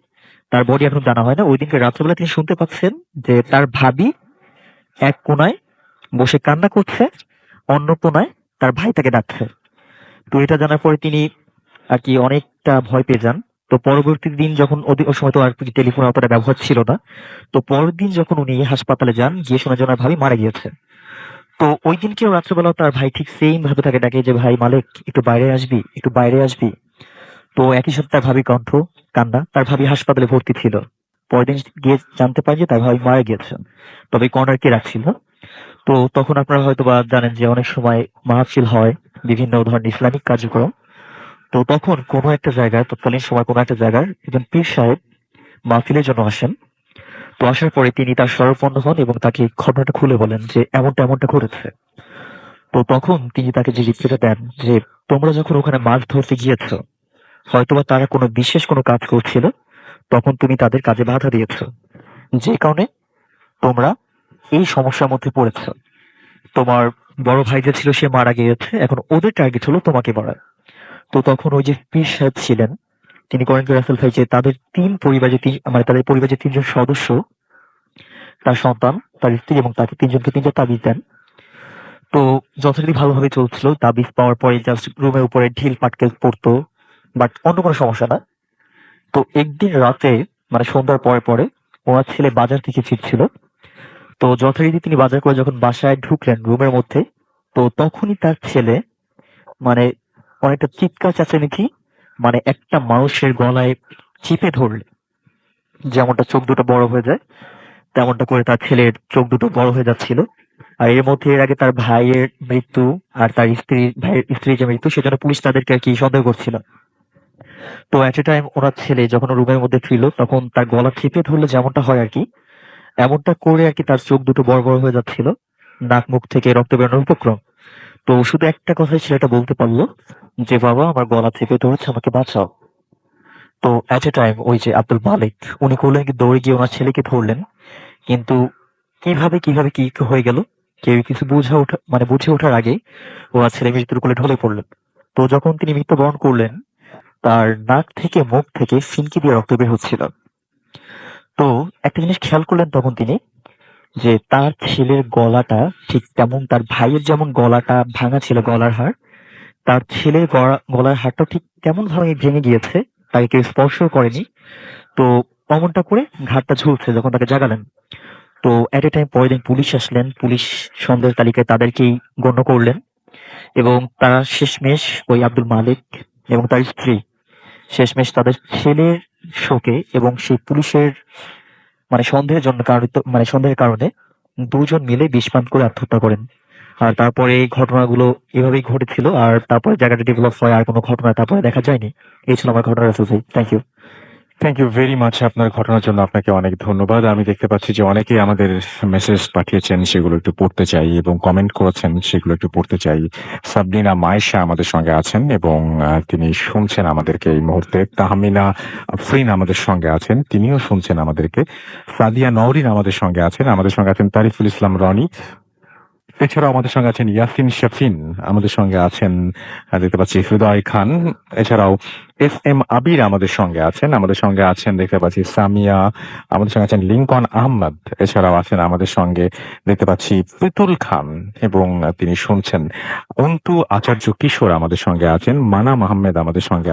তার বডি এখন জানা হয় না। ওই দিনকে রাত্রেবেলা তিনি শুনতে পাচ্ছেন যে তার ভাবি এক কোনায় বসে কান্না করছে, অন্য কোনায় তার ভাই তাকে ডাকছে। তো এটা জানার পরে তিনি আর কি অনেকটা ভয় পেয়ে যান। তো পরবর্তী দিন যখন ওই সময় তো আর কি টেলিফোন অতটা ব্যবহার ছিল না। তো পরের দিন যখন উনি হাসপাতালে যান, গিয়ে শোনা যায় ওনার ভাবি মারা গিয়েছে। তো ওই দিনকেও রাত্রেবেলা তার ভাই ঠিক সেম ভাবে তাকে ডাকে যে ভাই মালিক একটু বাইরে আসবি, একটু বাইরে আসবি। তো একই সাথে তার ভাবি কণ্ঠ, কান্না। তার ভাবি হাসপাতালে ভর্তি ছিল। পরের দিন গিয়ে জানতে পারে যে তার ভাবি মারা গিয়েছেন, তবে কর্নার কে রাখছিল। তো তখন আপনারা হয়তো বা জানেন যে অনেক সময় মাহফিল হয়, বিভিন্ন ধরনের ইসলামিক কার্যক্রম। তো তখন কোনো একটা জায়গায়, তৎকালীন সময় কোনো একটা জায়গার একজন পীর সাহেব মাহফিলের জন্য আসেন। তো আসার পরে তিনি তার শরণাপন্ন হন এবং তাকে ঘটনাটা খুলে বলেন যে এমনটা এমনটা ঘটেছে। তো তখন তিনি তাকে যে যুক্তিটা দেন যে তোমরা যখন ওখানে মাছ ধরতে গিয়েছ, হয়তোবা তারা কোনো বিশেষ কোনো কাজ করছিল, তখন তুমি তাদের কাজে বাধা দিয়েছ, যে কারণে তোমরা এই সমস্যার মধ্যে পড়েছ। তোমার বড় ভাই যে ছিল সে মারা গিয়েছে, এখন ওদের টার্গেট হলো তোমাকে মারা। তো তখন ওই যে পীর সাহেব ছিলেন, তিনি করেন কি রাসেল ভাই যে তাদের মানে তাদের পরিবারের যে তিনজন সদস্য, তার সন্তান, তার স্ত্রী এবং তাকে তিনজনকে তিনটা তাবিজ দেন। তো যথারীতি ভালোভাবে চলছিল। তাবিজ পাওয়ার পরে জাস্ট রুমের উপরে ঢিল পাটকেল পড়তো, বাট অন্য কোনো সমস্যা না। তো একদিন রাতে মানে সন্ধ্যার পরে পরে ওনার ছেলে বাজার থেকে ফিরছিল। তো যথারীতি তিনি বাজার করে যখন বাসায় ঢুকলেন রুমের মধ্যে, তো তখনই তার ছেলে মানে অনেকটা চিৎকার চেঁচামেচি, মানে একটা মানুষের গলায় চিপে ধরলে যেমনটা চোখ দুটো বড় হয়ে যায়, তেমনটা করে তার ছেলের চোখ দুটো বড় হয়ে যাচ্ছিল। আর এর মধ্যে এর আগে তার ভাইয়ের মৃত্যু আর তার ভাইয়ের স্ত্রীর যে মৃত্যু, সেজন্য পুলিশ তাদেরকে আর কি সন্দেহ করছিল। তো এট এ টাইম ওনার ছেলে যখন রুমের মধ্যে ফিরল, তখন তার গলা চেপে ধরলে যেমনটা হয় আর কি, এমনটা করে আর কি তার চোখ দুটো বড় বড় হয়ে যাচ্ছিল, নাক মুখ থেকে রক্ত বেরোনোর উপক্রম। তো শুধু একটা কথাই ছেলেটা বলতে পারলো যে বাবা আমার গলা চেপে ধরেছে, আমাকে বাঁচাও। তো এট এ টাইম ওই যে আব্দুল মালিক, উনি করলেন কি দৌড়ে গিয়ে ওনার ছেলেকে ধরলেন। কিন্তু কিভাবে কিভাবে কি হয়ে গেল কেউ কিছু বুঝে ওঠার আগে ওনার ছেলে মৃত্যুর কোলে ঢলে পড়লেন। তো যখন তিনি মৃত্যুবরণ করলেন, তার নাক থেকে মুখ থেকে ফিনকি দিয়ে রক্ত বের হচ্ছিল। তো একটা জিনিস খেয়াল করলেন তখন তিনি, যে তার ছেলের গলাটা ঠিক তেমন, তার ভাইয়ের যেমন গলাটা ভাঙা ছিল গলার হাড়, তার ছেলের গলার হাড়টাও ঠিক তেমন ভাবে ভেঙে গিয়েছে, তাকে কেউ স্পর্শ করেনি। তো অমনটা করে ঘাটটা ঝুলছে যখন তাকে জাগালেন। তো এট এ টাইম পরের দিন পুলিশ আসলেন। পুলিশ সন্দেহ তালিকায় তাদেরকেই গণ্য করলেন এবং তারা শেষমেশ ওই আব্দুল মালিক এবং তার স্ত্রী শেষমেশ তাদের ছেলের শোকে এবং সেই পুলিশের মানে সন্দেহের কারণে দুজন মিলে বিষ পান করে আত্মহত্যা করেন। আর তারপরে এই ঘটনাগুলো এভাবেই ঘটেছিল। আর তারপরে জায়গাটা ডেভেলপ হয়, আর কোনো ঘটনা তারপরে দেখা যায়নি। এই ছিল আমার ঘটনা রাসেল ভাই। Thank you. Thank you very much. আপনার ঘটনার জন্য আপনাকে অনেক ধন্যবাদ। আমি দেখতে পাচ্ছি যে অনেকেই আমাদের মেসেজ পাঠিয়েছেন, সেগুলো একটু পড়তে চাই, এবং কমেন্ট করেছেন, সেগুলো একটু পড়তে চাই। সাবরিনা মায়েশা আমাদের সঙ্গে আছেন এবং তিনি শুনছেন আমাদেরকে এই মুহূর্তে। তাহমিনা আফরিন আমাদের সঙ্গে আছেন, তিনিও শুনছেন আমাদেরকে। সাদিয়া নওরিন আমাদের সঙ্গে আছেন তারিফুল ইসলাম রনি। এছাড়াও আমাদের সঙ্গে আছেন ইয়াসিন শাফিন, আমাদের সঙ্গে আছেন দেখতে পাচ্ছি হৃদয় খান। এছাড়াও এস আবির আমাদের সঙ্গে আছেন দেখতে পাচ্ছি সামিয়া, আমাদের সঙ্গে আছেন লিঙ্কন আহমদ। এছাড়াও আছেন আমাদের সঙ্গে দেখতে পাচ্ছি পিতুল খান, এবং তিনি শুনছেন। অন্তু আচার্য কিশোর আমাদের সঙ্গে আছেন। মানা মাহমেদ আমাদের সঙ্গে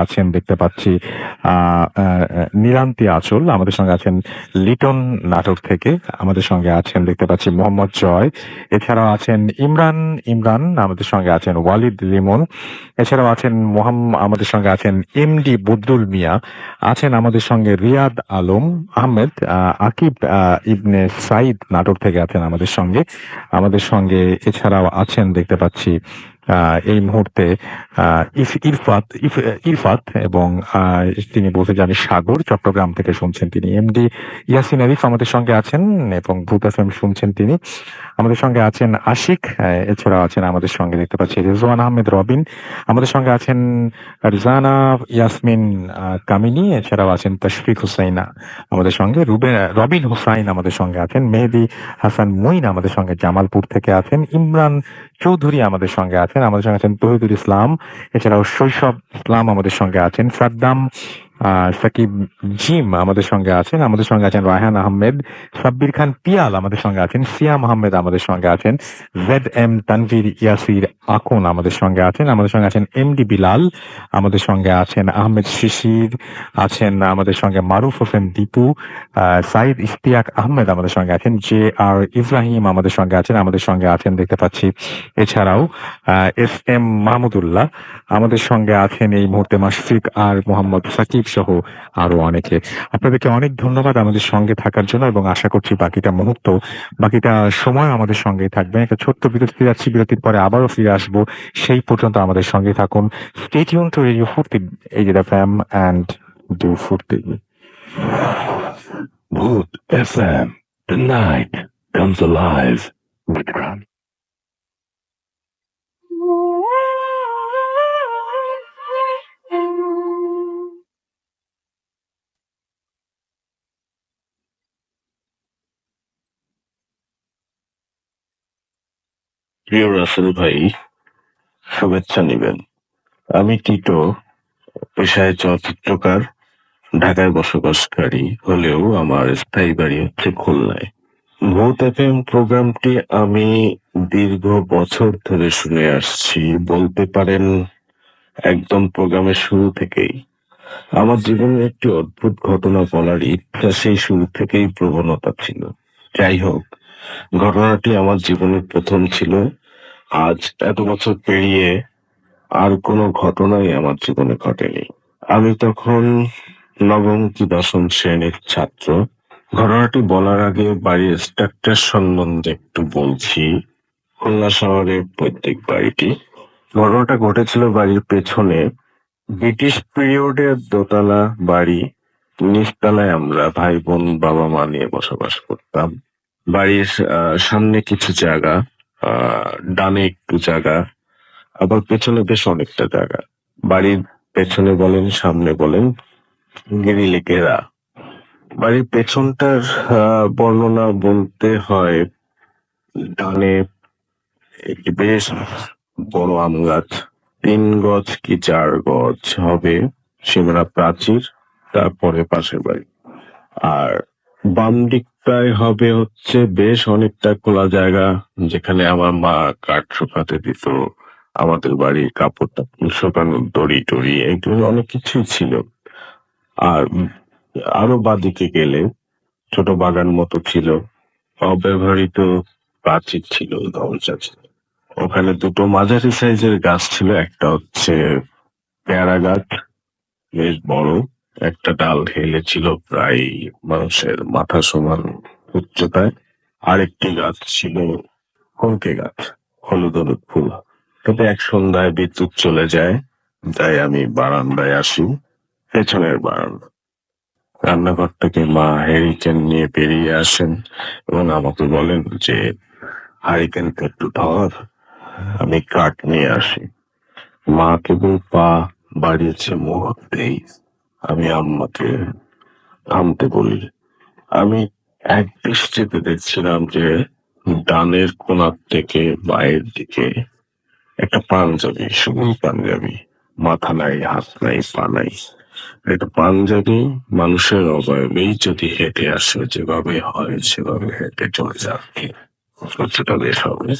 আছেন দেখতে পাচ্ছি নীলান্তি আচল, আমাদের সঙ্গে আছেন লিটন নাটক থেকে, আমাদের সঙ্গে আছেন দেখতে পাচ্ছি মোহাম্মদ জয়। এছাড়াও আছেন ইমরান, আমাদের সঙ্গে আছেন ওয়ালিদ লিমন। এছাড়াও আছেন আমাদের সঙ্গে আছেন এমডি বদরুল মিয়া, আছেন আমাদের সঙ্গে রিয়াদ আলম আহমেদ, আকিব ইবনে সাইদ নাটক থেকে আছেন আমাদের সঙ্গে। এছাড়াও আছেন দেখতে পাচ্ছি এই মুহূর্তে ইরফাত এবং তিনি বলতে জানি সাগর চট্টগ্রাম থেকে শুনছেন তিনি। এমডি ইয়াসিন আরিফ আমাদের সঙ্গে আছেন এবং ভূত এফএম শুনছেন তিনি। আমাদের সঙ্গে আছেন আশিক, এছাড়াও আছেন আমাদের সঙ্গে দেখতে পাচ্ছি রেজওয়ান আহমেদ রবিন, আমাদের সঙ্গে আছেন রিজানা ইয়াসমিন কামিনী, এছাড়াও আছেন তশফিক হুসাইনা আমাদের সঙ্গে, রবিন হুসাইন আমাদের সঙ্গে আছেন, মেহেদি হাসান মুইন আমাদের সঙ্গে জামালপুর থেকে আছেন, ইমরান চৌধুরী আমাদের সঙ্গে আছেন, আমাদের সঙ্গে আছেন তহিদুল ইসলাম, এছাড়াও শৈশব ইসলাম আমাদের সঙ্গে আছেন, সাদ্দাম সাকিব জিম আমাদের সঙ্গে আছেন, আমাদের সঙ্গে আছেন রায়হান আহমেদ, সাব্বির খান পিয়াল আমাদের সঙ্গে আছেন, সিয়াম আহমেদ আমাদের সঙ্গে আছেন, জেড এম তানভীর ইয়াসির আকুন আমাদের সঙ্গে আছেন, আমাদের সঙ্গে আছেন এমডি বিলাল, আমাদের সঙ্গে আছেন আহমেদ শিশির, আছেন আমাদের সঙ্গে মারুফ হোসেন দীপু, সাইদ ইশতিয়াক আহমেদ আমাদের সঙ্গে আছেন, জে আর ইব্রাহিম আমাদের সঙ্গে আছেন, আমাদের সঙ্গে আছেন দেখতে পাচ্ছি এছাড়াও এস এম মাহমুদুল্লাহ, আমাদের সঙ্গে আছেন এই মুহূর্তে মাশফিক আর মোহাম্মদ সাকিব সহ আরো অনেকে। আপনাদেরকে অনেক ধন্যবাদ আমাদের সঙ্গে থাকার জন্য এবং আশা করছি বাকিটা সময় আমাদের সঙ্গেই থাকবেন। একটা ছোট্ট বিরতি যাচ্ছি, বিরতির পরে আবারও ফিরে আসবো, সেই পর্যন্ত আমাদের সঙ্গে থাকুন। স্টে টিউন টু রেডিও ফুর্তি এইচডি এফএম অ্যান্ড ডু ফুর্তি। Mood FM. The night comes alive with Grammy. প্রিয় রাসেল ভাই, শুভেচ্ছা নিবেন। আমি টিটো, পেশায় চলচ্চিত্রকার, ঢাকায় বসবাসকারী হলেও আমার স্থায়ী বাড়ি হচ্ছে খুলনায়। ভূত এফএম প্রোগ্রামটি আমি দীর্ঘ বছর ধরে শুনে আসছি, বলতে পারেন একদম প্রোগ্রামের শুরু থেকেই। আমার জীবনে একটি অদ্ভুত ঘটনা বলার ইচ্ছা সেই শুরু থেকেই প্রবণতা ছিল। যাই হোক, ঘটনাটি আমার জীবনের প্রথম ছিল। আজ এত বছর পেরিয়ে আর কোনো ঘটনাই আমার জীবনে ঘটেনি। আমি তখন নবম কি দশম শ্রেণীর ছাত্র। ঘটনাটি বলার আগে বাড়ির স্ট্রাকচার সম্বন্ধে একটু বলছি। খুলনা শহরের প্রত্যেক বাড়িটি। ঘটনাটা ঘটেছিল বাড়ির পেছনে। ব্রিটিশ পিরিয়ডের দোতলা বাড়ি, নিচতলায় আমরা ভাই বোন বাবা মা নিয়ে বসবাস করতাম। বাড়ির সামনে কিছু জায়গা, ডানে একটু জায়গা, আবার পেছনে বেশ অনেকটা জায়গা। বাড়ির পেছনে বলেন সামনে বলেন গ্রিলে ঘেরা। বাড়ির পেছনটার বর্ণনা বলতে হয়, ডানে একটি বেশ বড় আম গাছ, 3 গজ কি 4 গজ হবে, সীমানা প্রাচীর, তারপরে পাশের বাড়ি। আর বাম দিকটায় হবে হচ্ছে বেশ অনেকটা খোলা জায়গা, যেখানে আমার মা কাঠ শুকাতে দিত, আমাদের বাড়ির কাপড় টাপড় শুকানোর দড়ি টড়ি এগুলো অনেক কিছুই ছিল। আর আরো বাদিকে গেলে ছোট বাগান মতো ছিল, অব্যবহৃত প্রাচীর ছিল, দরজা ছিল। ওখানে দুটো মাঝারি সাইজের গাছ ছিল, একটা হচ্ছে পেয়ারা গাছ, বেশ বড়, একটা ডাল হেলে ছিল প্রায় মানুষের মাথা সমান উচ্চতায়। আরেকটি গাছ ছিল কলকে গাছ, হলুদ হলুদ ফুল। তবে এক সন্ধ্যায় বিদ্যুৎ চলে যায়, তাই আমি বারান্দায় আসি, পেছনের বারান্দা। রান্নাঘর থেকে মা হ্যারিকেন নিয়ে বেরিয়ে আসেন এবং আমাকে বলেন যে হারিকেনটা একটু ধর, আমি কাঠ নিয়ে আসি। মা কেবল পা বাড়িয়েছে মুহূর্তেই আমি আম্মাকে থামতে বলি। আমি এক দৃষ্টিতে দেখছিলাম যে ডানের কোণার থেকে বাইরের দিকে একটা পাঞ্জাবি, শুধু পাঞ্জাবি, মাথা নাই, হাত নাই, পা নাই, একটা পাঞ্জাবি মানুষের অবয়বেই যদি হেঁটে আসে, যেভাবে হয় সেভাবে হেঁটে চলে যাচ্ছে। কিছুটা বেশ হবে,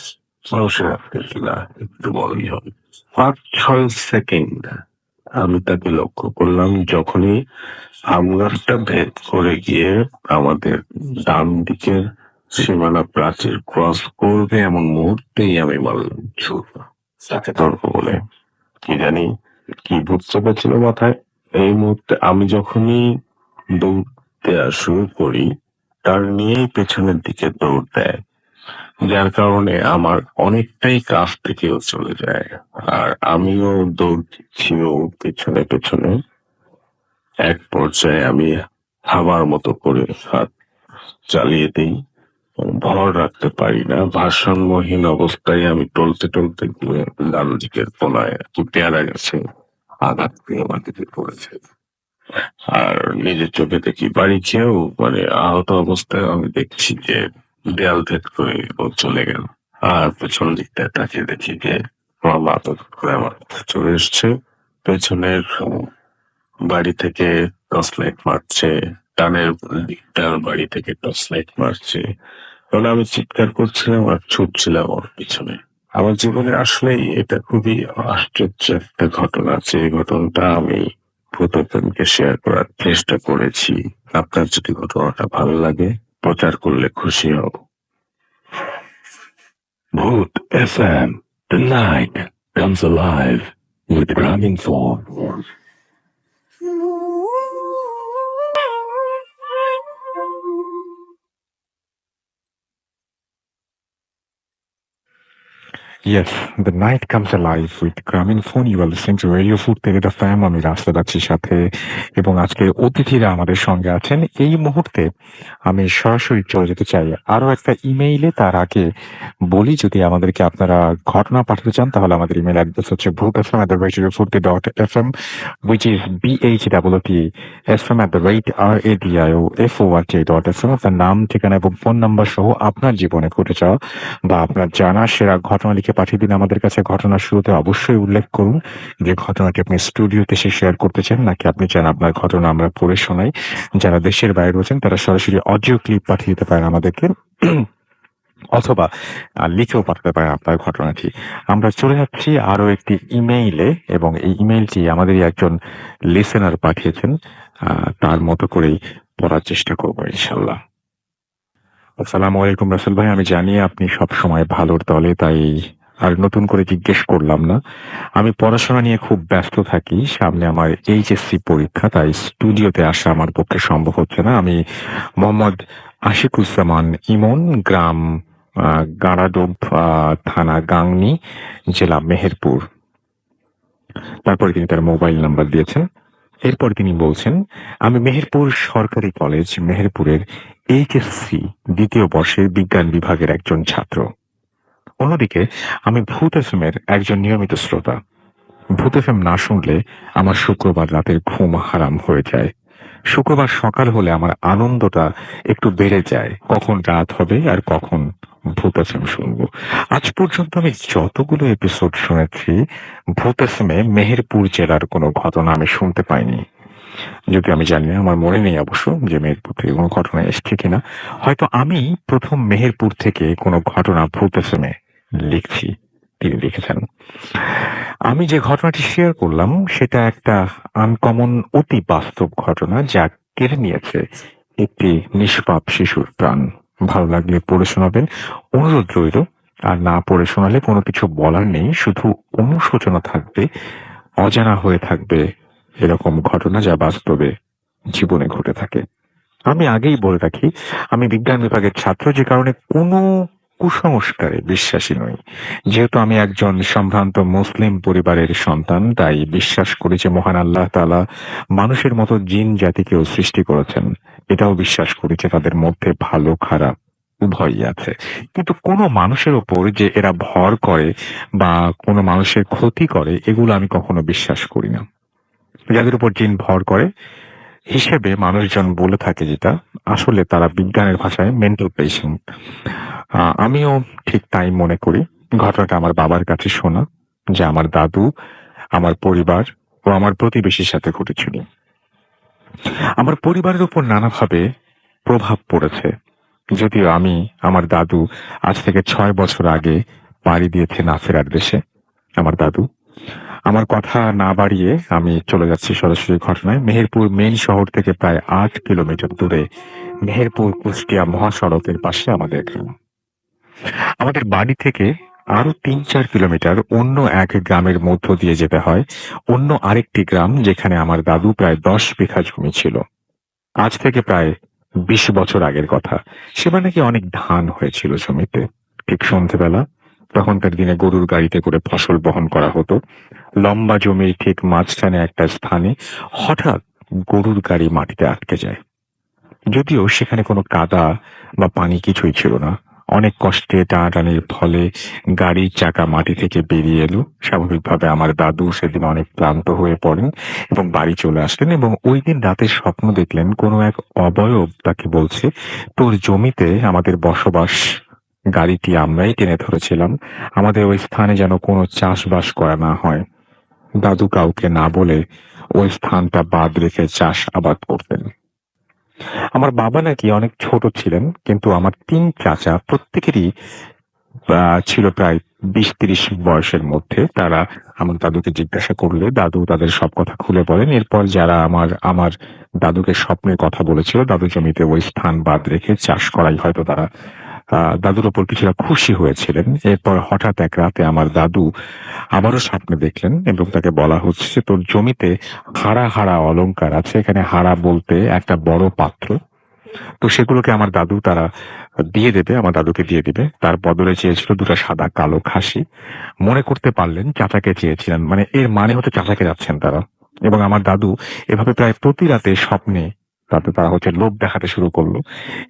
মানুষের হাতে কিনা একটু বড়ই হবে। 5-6 সেকেন্ড আমি তাকে লক্ষ্য করলাম। যখনই আম গাছটা ভেদ করে গিয়ে আমাদের ডান দিকের সীমানা প্রাচীর ক্রস করবে এমন মুহূর্তেই আমি বললাম ছুট, তাকে তর্ক বলে কি জানি কি ভূত চেপেছিল মাথায়। এই মুহূর্তে আমি যখনই দৌড়তে শুরু করি, তার নিয়েই পেছনের দিকে দৌড় দেয়। যার কারণে আমার অনেকটাই কাছ থেকেও চলে যায়। আর আমিও দৌড় দিচ্ছি ও পেছনে পেছনে। এক পর্যায়ে আমি হাবার মতো করে হাত চালিয়ে দিই। ভর রাখতে পারি না, ভারসাম্যহীন অবস্থায় আমি টলতে টলতে গিয়ে ডান দিকের কোনায় একটি পেয়ারা গাছে আঘাত পেয়ে মাটিতে পড়েছে। আর নিজের চোখে দেখি বাড়ি খেয়েও মানে আহত অবস্থায় আমি দেখছি যে দেয়াল ভেদ করে ও চলে গেল। আর পেছন দিকটায় তাকিয়ে দেখি যে আমার মা তো করে আমার কাছে চলে এসছে। পেছনের বাড়ি থেকে টর্চ লাইট মারছে, টানের দিকটার বাড়ি থেকে টর্চ লাইট মারছে। তখন আমি চিৎকার করছিলাম আর ছুটছিলাম ওর পিছনে। আমার জীবনে আসলেই এটা খুবই আশ্চর্য একটা ঘটনা। যে ঘটনাটা আমি প্রথমকে শেয়ার করার চেষ্টা করেছি। আপনার যদি ঘটনাটা ভালো লাগে প্রচার করলে খুশি হব। ভূত FM, the night comes alive with grabbing form. Yes, the night comes alive with Gramin Phone. You are listening to Radio Food থেকে দ্য ফ্যাম। আমি রাস্তা যাচ্ছির সাথে এবং আজকে অতিথিরা আমাদের সঙ্গে আছেন। এই মুহূর্তে আমি সরাসরি চলে যেতে চাই আরো একটা ইমেইলে। তার আগে বলি, যদি আমাদেরকে আপনারা ঘটনা পাঠাতে চান তাহলে আমাদের ইমেল অ্যাড্রেস হচ্ছে bhootfm@radiofurti.fm, which is BHOOTFM@radiofort.fm। আপনার নাম, ঠিকানা এবং ফোন নাম্বার সহ আপনার জীবনে ঘটে যাওয়া বা আপনার জানা সেরা ঘটনা লিখে পাঠিয়ে দিন আমাদের কাছে। ঘটনার শুরুতে অবশ্যই উল্লেখ করুন যে ঘটনাটি আপনি স্টুডিওতে এসে শেয়ার করতে চান, নাকি আপনি চান আপনার ঘটনা আমরা পড়ে শোনাই। যারা দেশের বাইরে রয়েছেন তারা সরাসরি অডিও ক্লিপ পাঠিয়ে দিতে পারেন আমাদেরকে, অথবা লিখেও পাঠাতে পারেন আপনার ঘটনাটি। আমরা চলে যাচ্ছি আরো একটি ইমেইলে এবং এই ইমেইলটি আমাদেরই একজন লিসেনার পাঠিয়েছেন। তার মতো করেই পড়ার চেষ্টা করবো ইনশাল্লাহ। আসসালামু আলাইকুম রাসেল ভাই, আমি জানি আপনি সব সময় ভালোর দলে, তাই আর নতুন করে জিজ্ঞেস করলাম না। আমি পড়াশোনা নিয়ে খুব ব্যস্ত থাকি, সামনে আমার এইচএসসি পরীক্ষা, তাই স্টুডিওতে আসা আমার পক্ষে সম্ভব হচ্ছে না। আমি মোহাম্মদ আশিকুজ্জামান ইমন, গ্রাম গাড়াডোব, থানা গাংনী, জেলা মেহেরপুর। তারপরে তিনি তার মোবাইল নাম্বার দিয়েছেন। এরপর তিনি বলছেন, আমি মেহেরপুর সরকারি কলেজ মেহেরপুরের এইচএসসি দ্বিতীয় বর্ষের বিজ্ঞান বিভাগের একজন ছাত্র। অন্যদিকে আমি ভূত এফএমের একজন নিয়মিত শ্রোতা। ভূত এফএম না শুনলে আমার শুক্রবার রাতের ঘুম হারাম হয়ে যায়। শুক্রবার সকাল হলে আমার আনন্দটা একটু বেড়ে যায়, কখন রাত হবে আর কখন ভূত এফএম শুনবো। আজ পর্যন্ত আমি যতগুলো এপিসোড শুনেছি, ভূত এফএমে মেহেরপুর জেলার কোনো ঘটনা আমি শুনতে পাইনি। যদি আমি জানি না, আমার মনে নেই অবশ্য যে মেহেরপুর থেকে কোনো ঘটনা এসছে কিনা। হয়তো আমি প্রথম মেহেরপুর থেকে কোনো ঘটনা ভূত এফএমে লিখছি, তিনি লিখেছেন। আমি যে ঘটনাটি শেয়ার করলাম সেটা একটা আনকমন, অতি বাস্তব ঘটনা যা কেড়ে নিয়েছে একটি নিষ্পাপ শিশুর প্রাণ। ভালো লাগলে পড়ে শোনাবেন, অনুরোধ রইল। আর না পড়ে শোনালে কোনো কিছু বলার নেই, শুধু অনুশোচনা থাকবে, অজানা হয়ে থাকবে এরকম ঘটনা যা বাস্তবে জীবনে ঘটে থাকে। আমি আগেই বলে রাখি, আমি বিজ্ঞান বিভাগের ছাত্র, যে কারণে কোনো কুসংস্কারে বিশ্বাসী নই। যেহেতু আমি একজন সম্ভ্রান্ত মুসলিম পরিবারের সন্তান, তাই বিশ্বাস করি যে মহান আল্লাহ তাআলা মানুষের মতো জিন জাতিকেও সৃষ্টি করেছেন। এটাও বিশ্বাস করি যে তাদের মধ্যে ভালো খারাপ উভয়ই আছে। কিন্তু কোনো মানুষের ওপর যে এরা ভর করে বা কোনো মানুষের ক্ষতি করে, এগুলো আমি কখনো বিশ্বাস করি না। যাদের উপর জিন ভর করে হিসেবে মানুষজন বলে থাকে, যেটা আসলে তারা বিজ্ঞানের ভাষায় মেন্টাল পেশেন্ট। আমিও ঠিক তাই মনে করি। ঘটনাটা আমার বাবার কাছে শোনা, যে আমার দাদু, আমার পরিবার ও আমার প্রতিবেশীর সাথে ঘটেছিল। আমার পরিবারের উপর নানাভাবে প্রভাব পড়েছে, যদিও আমার দাদু আজ থেকে 6 বছর আগে পাড়ি দিয়েছেন আফেরার দেশে। আমার দাদু, আমার কথা না বাড়িয়ে আমি চলে যাচ্ছি সরাসরি ঘটনায়। মেহেরপুর মেইন শহর থেকে প্রায় 8 কিলোমিটার দূরে মেহেরপুর কুষ্টিয়া মহাসড়কের পাশে আমাদের গ্রাম। আমাদের বাড়ি থেকে আরো 3-4 কিলোমিটার অন্য এক গ্রামের মধ্য দিয়ে যেতে হয়, অন্য আরেকটি গ্রাম যেখানে আমার দাদু প্রায় 10 বিঘা জমি ছিল। আজ থেকে প্রায় 20 বছর আগের কথা। সেবার নাকি অনেক ধান হয়েছিল জমিতে। ঠিক সন্ধেবেলা, তখনকার দিনে গরুর গাড়িতে করে ফসল বহন করা হতো। লম্বা জমির ঠিক মাঝখানে একটা স্থানে হঠাৎ গরুর গাড়ি মাটিতে আটকে যায়। যদিও সেখানে কোনো কাদা বা পানি কিছুই ছিল না। অনেক কষ্টে টানাটানির ফলে গাড়ির চাকা মাটি থেকে বেরিয়ে এলো। স্বাভাবিকভাবে আমার দাদু সেদিন অনেক ক্লান্ত হয়ে পড়েন এবং বাড়ি চলে আসলেন, এবং ওই দিন রাতে স্বপ্ন দেখলেন কোনো এক অবয়ব তাকে বলছে, তোর জমিতে আমাদের বসবাস, গাড়িটি আমরাই টেনে ধরেছিলাম, আমাদের ওই স্থানে যেন কোনো চাষবাস করা না হয়। দাদু কাউকে না বলে ওই স্থানটা বাদ রেখে চাষ আবাদ করতেন। আমার বাবা নাকি অনেক ছোট ছিলেন, কিন্তু আমার 3 চাচা প্রত্যেকেরই ছিল প্রায় 20-30 বয়সের মধ্যে। তারা আমার দাদুকে জিজ্ঞাসা করলে দাদু তাদের সব কথা খুলে বলেন। এরপর যারা আমার আমার দাদুকে স্বপ্নের কথা বলেছিল, দাদু জমিতে ওই স্থান বাদ রেখে চাষ করাই হয়তো তারা দাদুর ওপর কিছুটা খুশি হয়েছিলেন। এরপর হঠাৎ এক রাতে আমার দাদু আবারও স্বপ্নে দেখলেন এবং তাকে বলা হচ্ছে যে তোর জমিতে হারা হারা অলংকার আছে। এখানে হারা বলতে একটা বড় পাত্র। তো সেগুলোকে আমার দাদু তারা দিয়ে দেবে, আমার দাদুকে দিয়ে দিবে। তার বদলে চেয়েছিল দুটো সাদা কালো খাসি। মনে করতে পারলেন চাচাকে চেয়েছিলেন, মানে এর মানে হচ্ছে চাচাকে যাচ্ছেন তারা। এবং আমার দাদু এভাবে প্রায় প্রতি রাতে স্বপ্নে তাতে তারা হচ্ছে লোভ দেখাতে শুরু করলো।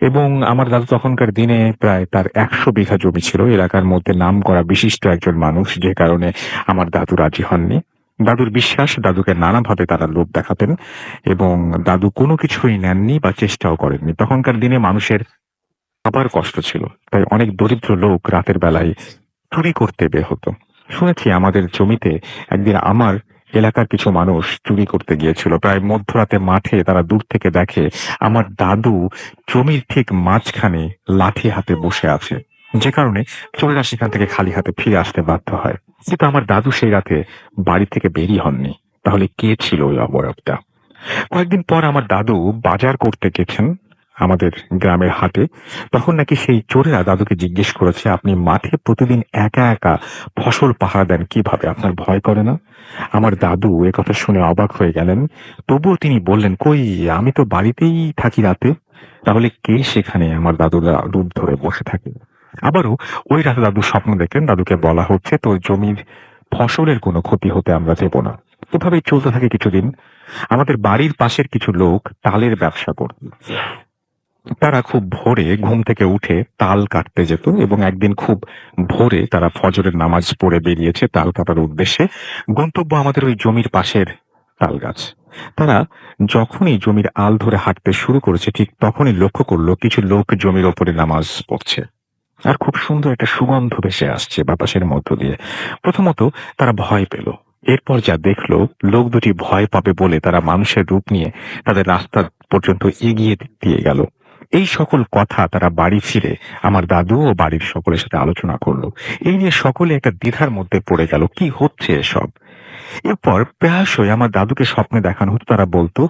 এবং আমার দাদু তখনকার দিনে প্রায় তার 100 বিঘা জমি ছিল, এলাকার মধ্যে নাম করা বিশিষ্ট একজন মানুষ, যে কারণে আমার দাদু রাজি হননি। দাদুর বিশ্বাস দাদুকে নানাভাবে তারা লোভ দেখাতেন, এবং দাদু কোনো কিছুই নেননি বা চেষ্টাও করেননি। তখনকার দিনে মানুষের খাবার কষ্ট ছিল, তাই অনেক দরিদ্র লোক রাতের বেলায় চুরি করতে বের হতো। শুনেছি আমাদের জমিতে একদিন আমার এলাকার কিছু মানুষ চুরি করতে গিয়েছিল। প্রায় মধ্যরাতে মাঠে তারা দূর থেকে দেখে আমার দাদু জমির ঠিক মাঝখানে লাঠি হাতে বসে আছে, যে কারণে চোরেরা সেখান থেকে খালি হাতে ফিরে আসতে বাধ্য হয়। কিন্তু আমার দাদু সেই রাতে বাড়ি থেকে বেরিয়ে হননি। তাহলে কে ছিল ওই অবয়বটা? কয়েকদিন পর আমার দাদু বাজার করতে গেছেন আমাদের গ্রামের হাটে। তখন নাকি সেই চোরেরা দাদুকে জিজ্ঞেস করেছে, আপনি মাঠে প্রতিদিন একা একা ফসল পাহারা দেন কিভাবে, আপনার ভয় করে না? আমার দাদু একথা শুনে অবাক হয়ে গেলেন। তবুও তিনি বললেন, কই, আমি তো বাড়িতেই থাকি রাতে। তাহলে কে সেখানে আমার দাদুরা রূপ ধরে বসে থাকে? আবারও ওই রাতে দাদু স্বপ্ন দেখলেন, দাদুকে বলা হচ্ছে তোর জমির ফসলের কোনো ক্ষতি হতে আমরা দেব না। এভাবেই চলতে থাকে কিছুদিন। আমাদের বাড়ির পাশের কিছু লোক তালের ব্যবসা করত। তারা খুব ভোরে ঘুম থেকে উঠে তাল কাটতে যেত, এবং একদিন খুব ভোরে তারা ফজরের নামাজ পড়ে বেরিয়েছে তাল কাটার উদ্দেশ্যে। গন্তব্য আমাদের ওই জমির পাশের তাল গাছ। তারা যখনই জমির আল ধরে হাঁটতে শুরু করেছে, ঠিক তখনই লক্ষ্য করলো কিছু লোক জমির ওপরে নামাজ পড়ছে, আর খুব সুন্দর একটা সুগন্ধ ভেসে আসছে বাতাসের মধ্য দিয়ে। প্রথমত তারা ভয় পেল। এরপর যা দেখলো, লোক দুটি ভয় পাবে বলে তারা মানুষের রূপ নিয়ে তাদের রাস্তা পর্যন্ত এগিয়ে দিয়ে গেল। এই সকল কথা তারা বাড়ি ফিরে আমার দাদু ও বাড়ির সকলের সাথে আলোচনা করলো। এই নিয়ে সকলে একটা দ্বিধার মধ্যে পড়ে গেল, কি হচ্ছে এসব। এরপর প্রায়শই আমার দাদুকে স্বপ্নে দেখানো হতো। তারা বলতো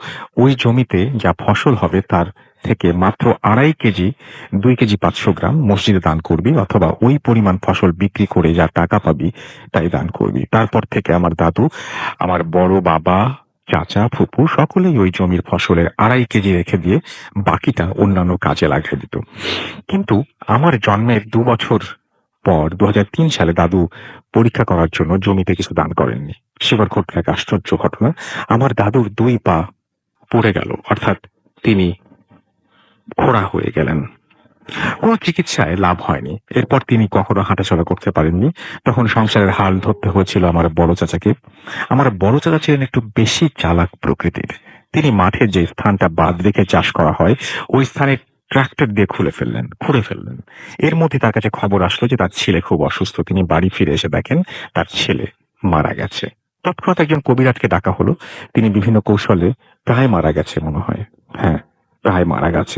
ওই জমিতে যা ফসল হবে তার থেকে মাত্র 2.5 কেজি, 2 কেজি 500 গ্রাম মসজিদে দান করবি, অথবা ওই পরিমাণ ফসল বিক্রি করে যা টাকা পাবি তাই দান করবি। তারপর থেকে আমার দাদু, আমার বড় বাবা, চাচা, ফুপু সকলেই ওই জমির ফসলের 2.5 কেজি রেখে দিয়ে বাকিটা অন্যান্য কাজে লাগিয়ে দিত। কিন্তু আমার জন্মের 2 বছর পর 2003 সালে দাদু পরীক্ষা করার জন্য জমিতে কিছু দান করেননি। সেবার ঘটল এক আশ্চর্য ঘটনা। আমার দাদুর 2 পা পড়ে গেল, অর্থাৎ তিনি খোড়া হয়ে গেলেন। কোনো চিকিৎসায় লাভ হয়নি। এরপর তিনি কখনো হাঁটাচলা করতে পারেননি। তখন সংসারের হাল ধরতে হয়েছিল আমার বড় চাচাকে। আমার বড় চাচা ছিলেন একটু বেশি চালাক প্রকৃতির। তিনি মাঠে যে স্থানটা বাদ রেখে চাষ করা হয় ওই স্থানে ট্রাক্টর দিয়ে খুঁড়ে ফেললেন। এর মধ্যে তার কাছে খবর আসলো যে তার ছেলে খুব অসুস্থ। তিনি বাড়ি ফিরে এসে দেখেন তার ছেলে মারা গেছে। তৎক্ষণাৎ একজন কবিরাজকে ডাকা হলো। তিনি বিভিন্ন কৌশলে, প্রায় মারা গেছে মনে হয়, হ্যাঁ প্রায় মারা গেছে,